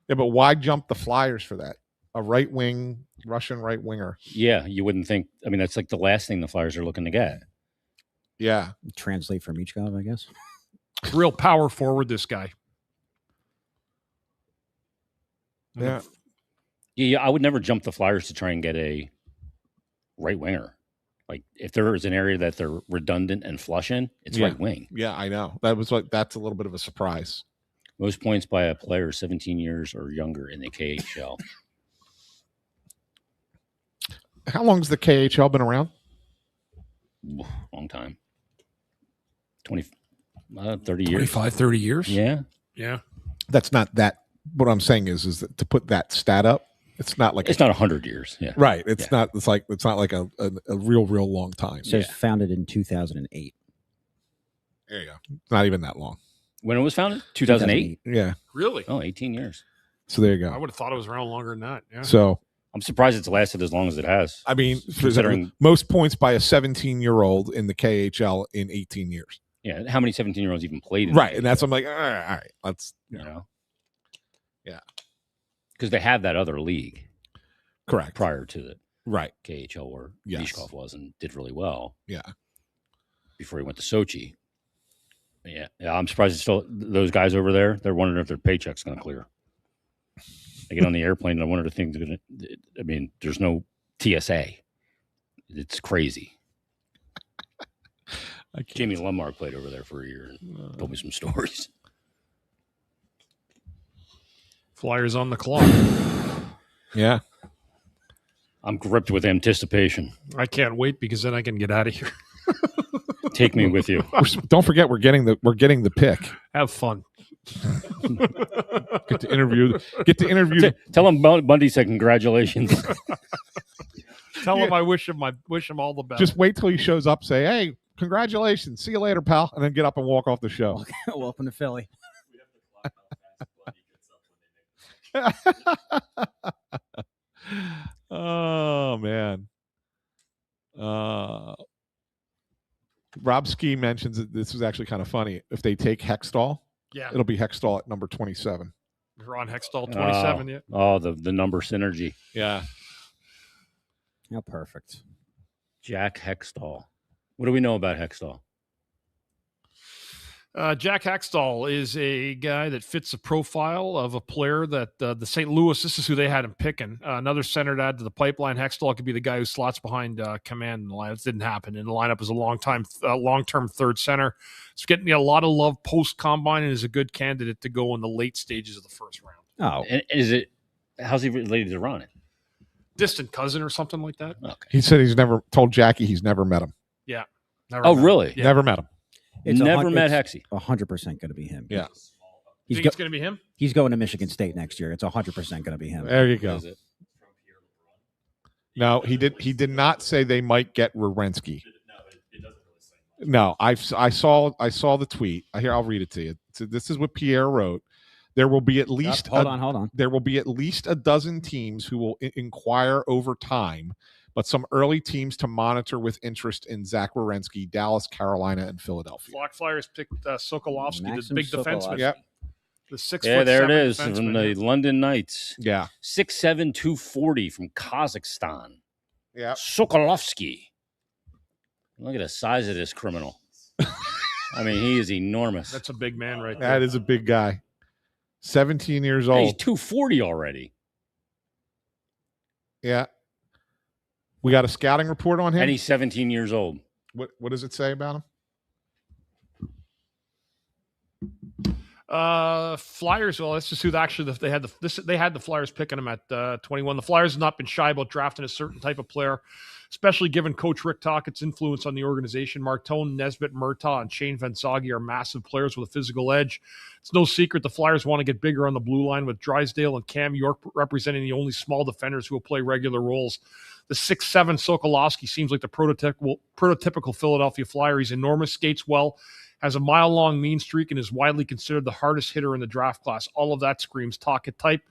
Yeah, but why jump the Flyers for that? A right-wing Russian right winger. Yeah, you wouldn't think. I mean, that's like the last thing the Flyers are looking to get. Yeah. Translate for Michkov, I guess. Real power forward, this guy. Yeah. Yeah, I would never jump the Flyers to try and get a right winger. Like, if there is an area that they're redundant and flush in, it's right wing. Yeah, I know. That's a little bit of a surprise. Most points by a player 17 years or younger in the KHL. How long has the KHL been around? Long time. 30 years. 25, 30 years? Yeah. Yeah. That's not that. What I'm saying is that to put that stat up, it's not like it's not 100 years. Yeah. Right. It's not. It's not like a real long time. It says founded in 2008. There you go. It's not even that long. When it was founded? 2008? Yeah. Really? Oh, 18 years. So there you go. I would have thought it was around longer than that. Yeah. So I'm surprised it's lasted as long as it has. I mean, considering most points by a 17-year-old in the KHL in 18 years. Yeah. How many 17-year-olds even played in Right. And that's, I'm like, all right. Let's, you know. Yeah. Because they had that other league. Correct. Prior to the KHL where Michkov was and did really well. Yeah. Before he went to Sochi. Yeah. I'm surprised it's still those guys over there. They're wondering if their paycheck's going to clear. They get on the airplane and I wonder if things are going to. I mean, there's no TSA. It's crazy. Jamie Lummark played over there for a year and told me some stories. Flyers on the clock. Yeah. I'm gripped with anticipation. I can't wait because then I can get out of here. Take me with you. Don't forget we're getting the pick. Have fun. Get to interview. Tell him Bundy said congratulations. Tell him I wish him all the best. Just wait till he shows up. Say, hey, congratulations. See you later, pal. And then get up and walk off the show. Welcome to Philly. Oh man. Rob Ski mentions that this is actually kind of funny. If they take Hextall, it'll be Hextall at number 27. Ron Hextall 27 yet? Oh, the number synergy. Yeah. How perfect. Jack Hextall. What do we know about Hextall? Jack Hextall is a guy that fits the profile of a player that the St. Louis, this is who they had him picking. Another center to add to the pipeline. Hextall could be the guy who slots behind command in the lineup. It didn't happen in the lineup as a long-term third center. It's getting a lot of love post-combine and is a good candidate to go in the late stages of the first round. Oh. And how's he related to Ron? Distant cousin or something like that. Okay. He said he's never told Jackie he's never met him. Yeah. Really? Yeah. Never met him. Never met Hexy. 100% going to be him. Yeah. Think it's going to be him? He's going to Michigan State next year. It's 100% going to be him. There you go. No, he did not say they might get Werenski. No, I saw the tweet. Here, I'll read it to you. So this is what Pierre wrote. There will be at least hold on. There will be at least a dozen teams who will inquire over time, but some early teams to monitor with interest in Zach Werenski, Dallas, Carolina, and Philadelphia. Flock Flyers picked Sokolovsky, the Maxim big Sokolovsky. defenseman. Yep. The 6'7" Yeah, there it is defenseman, from the London Knights. Yeah. 6'7", 240 from Kazakhstan. Yeah. Sokolovsky. Look at the size of this criminal. I mean, he is enormous. That's a big man right there. That is a big guy. 17 years Hey, he's old. 240 already. Yeah. We got a scouting report on him. And he's 17 years old. What does it say about him? Flyers. Well, let's just who actually they had the Flyers picking him at 21. The Flyers have not been shy about drafting a certain type of player, especially given Coach Rick Tocchet's influence on the organization. Martone, Nesbitt, Murtaugh, and Shane Van Zage are massive players with a physical edge. It's no secret the Flyers want to get bigger on the blue line, with Drysdale and Cam York representing the only small defenders who will play regular roles. The 6'7" Sokolovsky seems like the prototypical Philadelphia Flyer. He's enormous, skates well, has a mile-long mean streak, and is widely considered the hardest hitter in the draft class. All of that screams Tocchet type.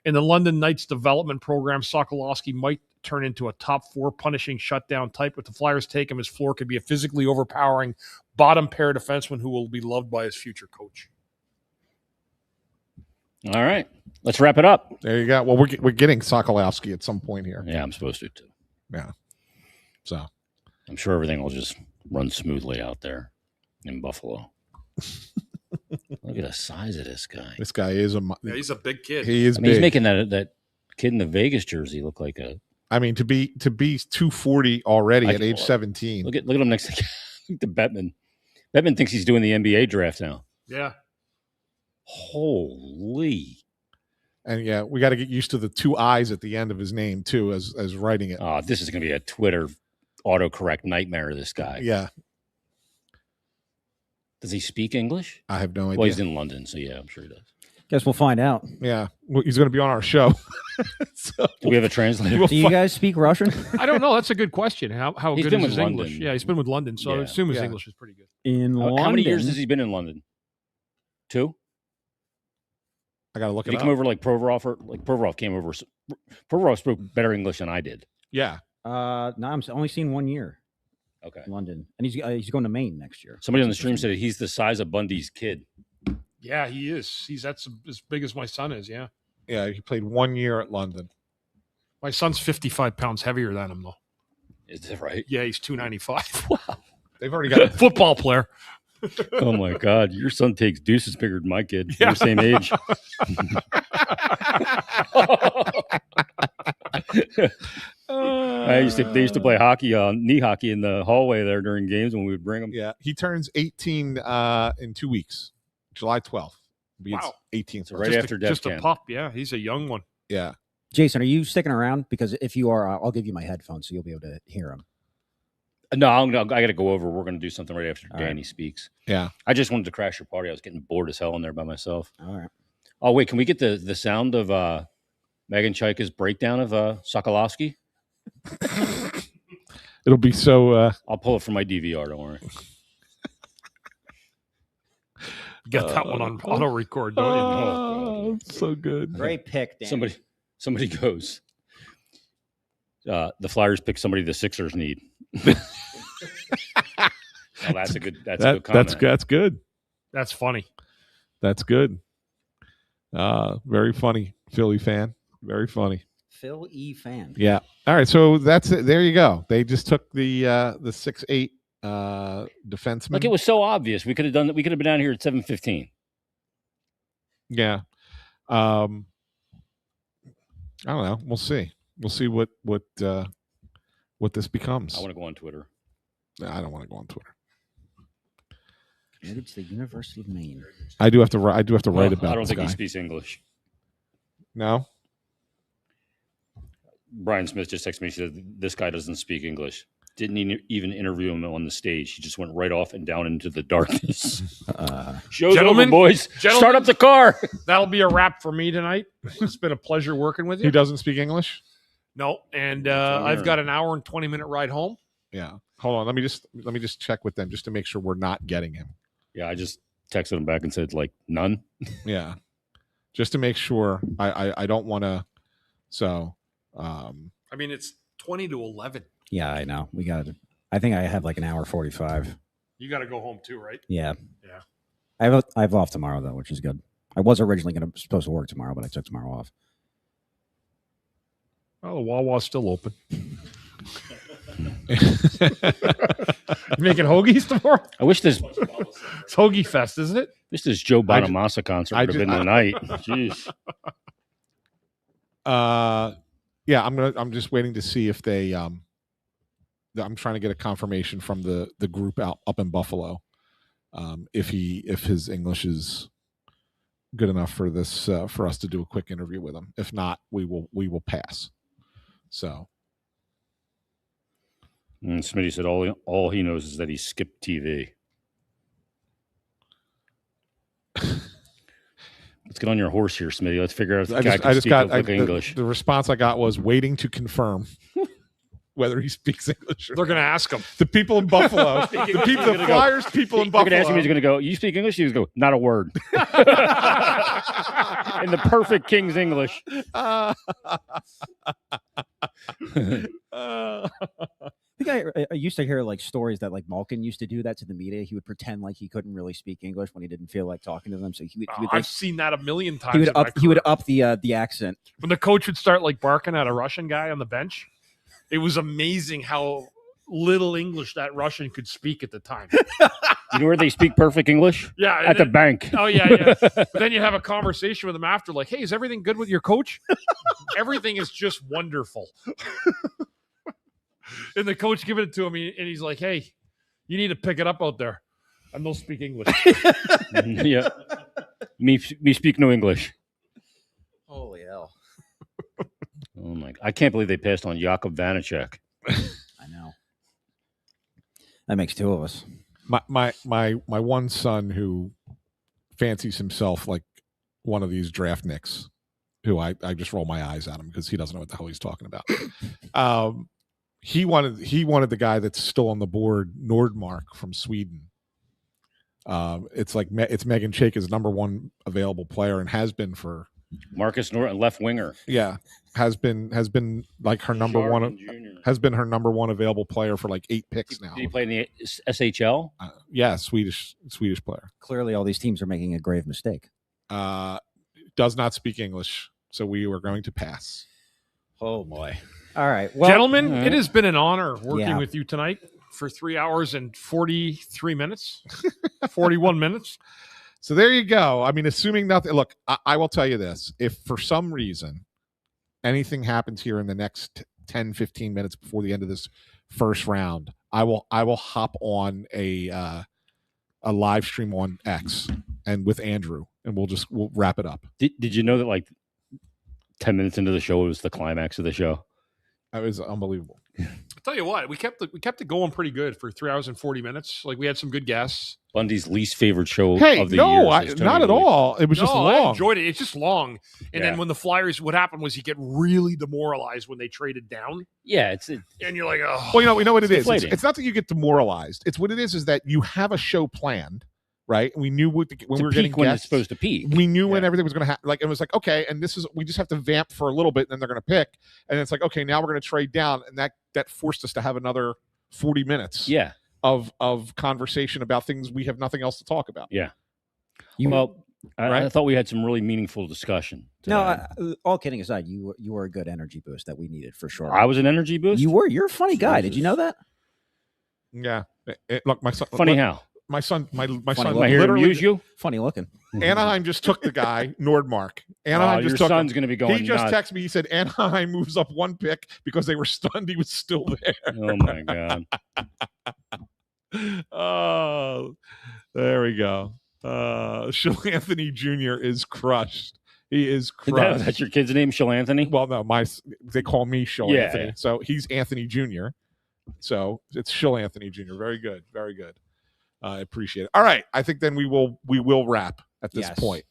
In the London Knights development program, Sokolovsky might turn into a top 4 punishing shutdown type. If the Flyers take him, his floor could be a physically overpowering bottom pair defenseman who will be loved by his future coach. All right. Let's wrap it up. There you go. Well, we're getting Sokolovsky at some point here. Yeah, I'm supposed to, too. Yeah. So I'm sure everything will just run smoothly out there in Buffalo. Look at the size of this guy. This guy is Yeah, he's a big kid. He is I mean, big. he's making that kid in the Vegas jersey look like a. I mean, to be 240 already at age 17. Look at him next to Bettman. Bettman thinks he's doing the NBA draft now. Yeah. Holy. And yeah, we got to get used to the 2 I's at the end of his name too, as writing it. Oh, this is going to be a Twitter autocorrect nightmare. This guy. Yeah. Does he speak English? I have no idea. Well, he's in London, so yeah, I'm sure he does. Guess we'll find out. Yeah, well, he's going to be on our show. Do we have a translator? Do you guys speak Russian? I don't know. That's a good question. How He's good been is with his London. English? Yeah, he's been with London, so I Yeah. assume his Yeah. English is pretty good. In London. How many years has he been in London? 2? I got to look Did it he up. come over like Provorov? Provorov came over. Provorov spoke better English than I did. Yeah. No, I'm only seen 1 year. Okay. London, and he's going to Maine next year. Somebody on the stream said he's the size of Bundy's kid. Yeah, he is. That's as big as my son is. Yeah, Yeah, he played 1 year at London. my son's 55 pounds heavier than him, though. Is that right? Yeah, he's 295. They've already got Football player. Oh my God, your son takes deuces bigger than my kid. We're the same age. They used to play hockey, knee hockey in the hallway there during games when we would bring them. Yeah, he turns 18 in 2 weeks, July 12th. Be Wow. 18th. So right Just after a, Def just a Jam. pup. Yeah, he's a young one. Yeah. Jason, are you sticking around? Because if you are, I'll give you my headphones so you'll be able to hear him. No, I got to go over. We're going to do something right after All Danny speaks. Yeah. I just wanted to crash your party. I was getting bored as hell in there by myself. All right. Oh wait, can we get the sound of Megan Chaika's breakdown of Sokolovsky? It'll be so. I'll pull it from my DVR. Don't worry. Got that one on auto record, don't you? Oh, so good. Great pick, Dan. Somebody goes. The Flyers pick somebody the Sixers need. Well, that's a good. That's a good comment. That's good. That's funny. That's good. Very funny, Philly fan. Very funny. Phil E. fan. Yeah. All right. So that's it. There you go. They just took the 6'8" defenseman. Like it was so obvious. We could have done that. We could have been down here at 7:15. Yeah. I don't know. We'll see. We'll see what this becomes. I want to go on Twitter. No, I don't want to go on Twitter. Committed to the University of Maine. I do have to write about I this don't think guy. he speaks English. No. Brian Smith just texted me. He said this guy doesn't speak English. Didn't even interview him on the stage. He just went right off and down into the darkness. Show's Gentlemen, over, boys. Start up the car. That'll be a wrap for me tonight. It's been a pleasure working with you. He doesn't speak English? No, and I've got an hour and 20-minute ride home. Yeah. Hold on. Let me just check with them just to make sure we're not getting him. Yeah, I just texted him back and said like none. Yeah. Just to make sure. I don't want to. So. I mean, it's 20-11. Yeah, I know. We got. I think I have like an hour 45. You got to go home too, right? Yeah. Yeah. I have off tomorrow though, which is good. I was originally supposed to work tomorrow, but I took tomorrow off. Oh, the Wawa's still open. Making hoagies tomorrow? I wish this. It's Hoagie Fest, isn't it? Wish this Joe Bonamassa concert would have been tonight. Jeez. Yeah, I'm just waiting to see if they. I'm trying to get a confirmation from the group up in Buffalo, if his English is good enough for this for us to do a quick interview with him. If not, we will pass. So. And Smitty said all he knows is that he skipped TV. Let's get on your horse here, Smitty. Let's figure out if the guy can speak English. The response I got was waiting to confirm whether he speaks English. They're going to ask him. The people in Buffalo, the Flyers people in Buffalo. They're going to ask him. He's going to go, "You speak English?" He's going to go, "Not a word." In the perfect King's English. I think I used to hear like stories that like Malkin used to do that to the media. He would pretend like he couldn't really speak English when he didn't feel like talking to them. So he would I've seen that a million times. He would up the accent. When the coach would start like barking at a Russian guy on the bench, it was amazing how little English that Russian could speak at the time. You know where they speak perfect English? Yeah, at the bank. Oh yeah. But then you have a conversation with him after, like, "Hey, is everything good with your coach?" Everything is just wonderful. And the coach giving it to him, and he's like, "Hey, you need to pick it up out there. I don't speak English." Yeah, me speak no English. Holy hell! Oh my! I can't believe they passed on Jakub Vanacek. I know. That makes two of us. My one son who fancies himself like one of these draft nicks, who I just roll my eyes at him because he doesn't know what the hell he's talking about. He wanted the guy that's still on the board, Nordmark from Sweden. It's Megan Chayka's number one available player and has been for Marcus Norton, left winger. Yeah, has been like her number one. Has been her number one available player for like 8 picks now. Did he play in the SHL? Yeah, Swedish player. Clearly, all these teams are making a grave mistake. Does not speak English, so we were going to pass. Oh boy! All right, well, gentlemen, it has been an honor working with you tonight for 3 hours and 43 minutes, 41 minutes. So there you go. I mean, assuming nothing. Look, I will tell you this: if for some reason anything happens here in the next 10, 15 minutes before the end of this first round, I will hop on a live stream on X and with Andrew, and we'll wrap it up. Did you know that like 10 minutes into the show it was the climax of the show? That was unbelievable. I'll tell you what, we kept it going pretty good for 3 hours and 40 minutes. Like, we had some good guests. Bundy's least favorite show of the year. Not at all. It was just long. I enjoyed it. It's just long. And then when the Flyers, what happened was you get really demoralized when they traded down. Yeah, and you're like, oh. Well, you know what it is. It's not that you get demoralized. It's what it is that you have a show planned. Right, we knew when we were getting when guests, it's supposed to peak. We knew when everything was going to happen. Like, it was like, okay, and we just have to vamp for a little bit, and then they're going to pick, and it's like, okay, now we're going to trade down, and that forced us to have another 40 minutes, of conversation about things we have nothing else to talk about. Yeah, I thought we had some really meaningful discussion tonight. No, all kidding aside, you were a good energy boost that we needed for sure. I was an energy boost. You were. You're a funny guy. Did you know that? Yeah. Look, my son. Funny how. My son, my son, literally use you. Funny looking. Anaheim just took the guy Nordmark. Anaheim just took son's going to be going. He just nuts. texted me. He said Anaheim moves up 1 pick because they were stunned he was still there. Oh my god. Oh, there we go. Shil Anthony Jr. is crushed. He is crushed. That's your kid's name, Shil Anthony? Well, no, they call me Shil Anthony. Yeah. So he's Anthony Jr. So it's Shil Anthony Jr. Very good. Very good. I appreciate it. All right. I think then we will wrap at this point.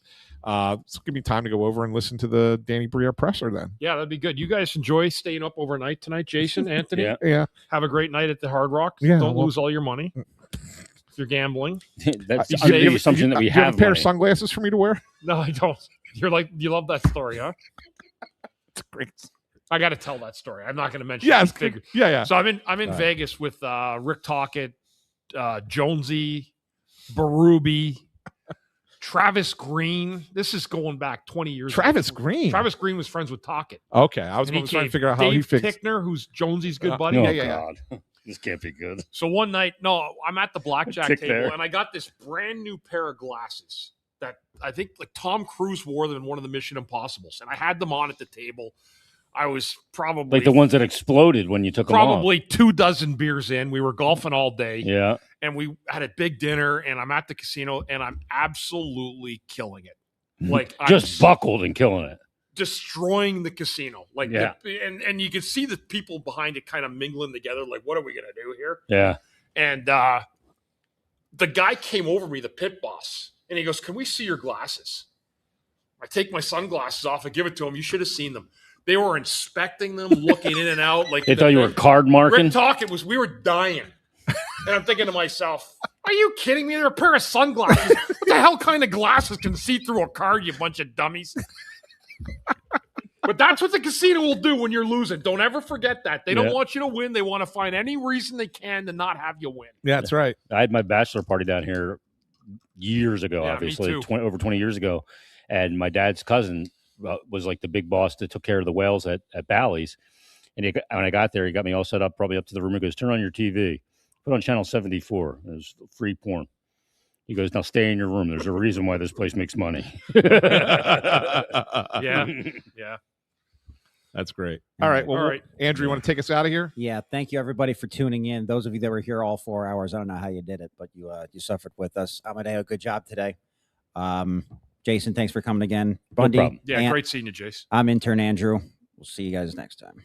So give me time to go over and listen to the Danny Briere presser then. Yeah, that'd be good. You guys enjoy staying up overnight tonight, Jason, Anthony? Yeah. Have a great night at the Hard Rock. Yeah, Don't lose all your money if you're gambling. That's the assumption that we have. Do you have a pair money. of sunglasses for me to wear? No, I don't. You love that story, huh? It's great. I got to tell that story. I'm not going to mention. Yes, these figures. yeah. So I'm in Vegas with Rick Tocchet, Jonesy, Berube, Travis Green. This is going back 20 years. Travis Green. Travis Green was friends with Tocchet. Okay, I was trying to figure out how he fixed. Dave Pickner, who's Jonesy's good buddy. Oh, God. This can't be good. So one night, I'm at the blackjack Tick table, there. and I got this brand new pair of glasses that I think like Tom Cruise wore them in one of the Mission Impossibles, and I had them on at the table. I was probably Like the ones that exploded when you took them off. probably 24 beers in. We were golfing all day. Yeah. And we had a big dinner, and I'm at the casino, and I'm absolutely killing it. Mm-hmm. Like just buckled and killing it. Destroying the casino. Like, Yeah. and you can see the people behind it kind of mingling together. Like, what are we going to do here? Yeah. And the guy came over me, the pit boss, and he goes, "Can we see your glasses?" I take my sunglasses off and give it to him. You should have seen them. They were inspecting them, looking in and out. Like They thought you were card marking? Rick Tocchet we were dying. And I'm thinking to myself, are you kidding me? They're a pair of sunglasses. What the hell kind of glasses can see through a card, you bunch of dummies? But that's what the casino will do when you're losing. Don't ever forget that. They don't want you to win. They want to find any reason they can to not have you win. Yeah, that's right. I had my bachelor party down here years ago, Yeah, me obviously, too. over 20 years ago. And my dad's cousin was like the big boss that took care of the whales at Bally's. And when I got there, he got me all set up, probably up to the room. He goes, "Turn on your TV. Put on channel 74. There's free porn." He goes, "Now stay in your room. There's a reason why this place makes money." Yeah. That's great. All right. Well, All right. Andrew, you want to take us out of here? Yeah, thank you everybody for tuning in. Those of you that were here all 4 hours, I don't know how you did it, but you suffered with us. Amedeo, good job today. Jason, thanks for coming again. Bundy, problem. Yeah, great seeing you, Jace. I'm Intern Andrew. We'll see you guys next time.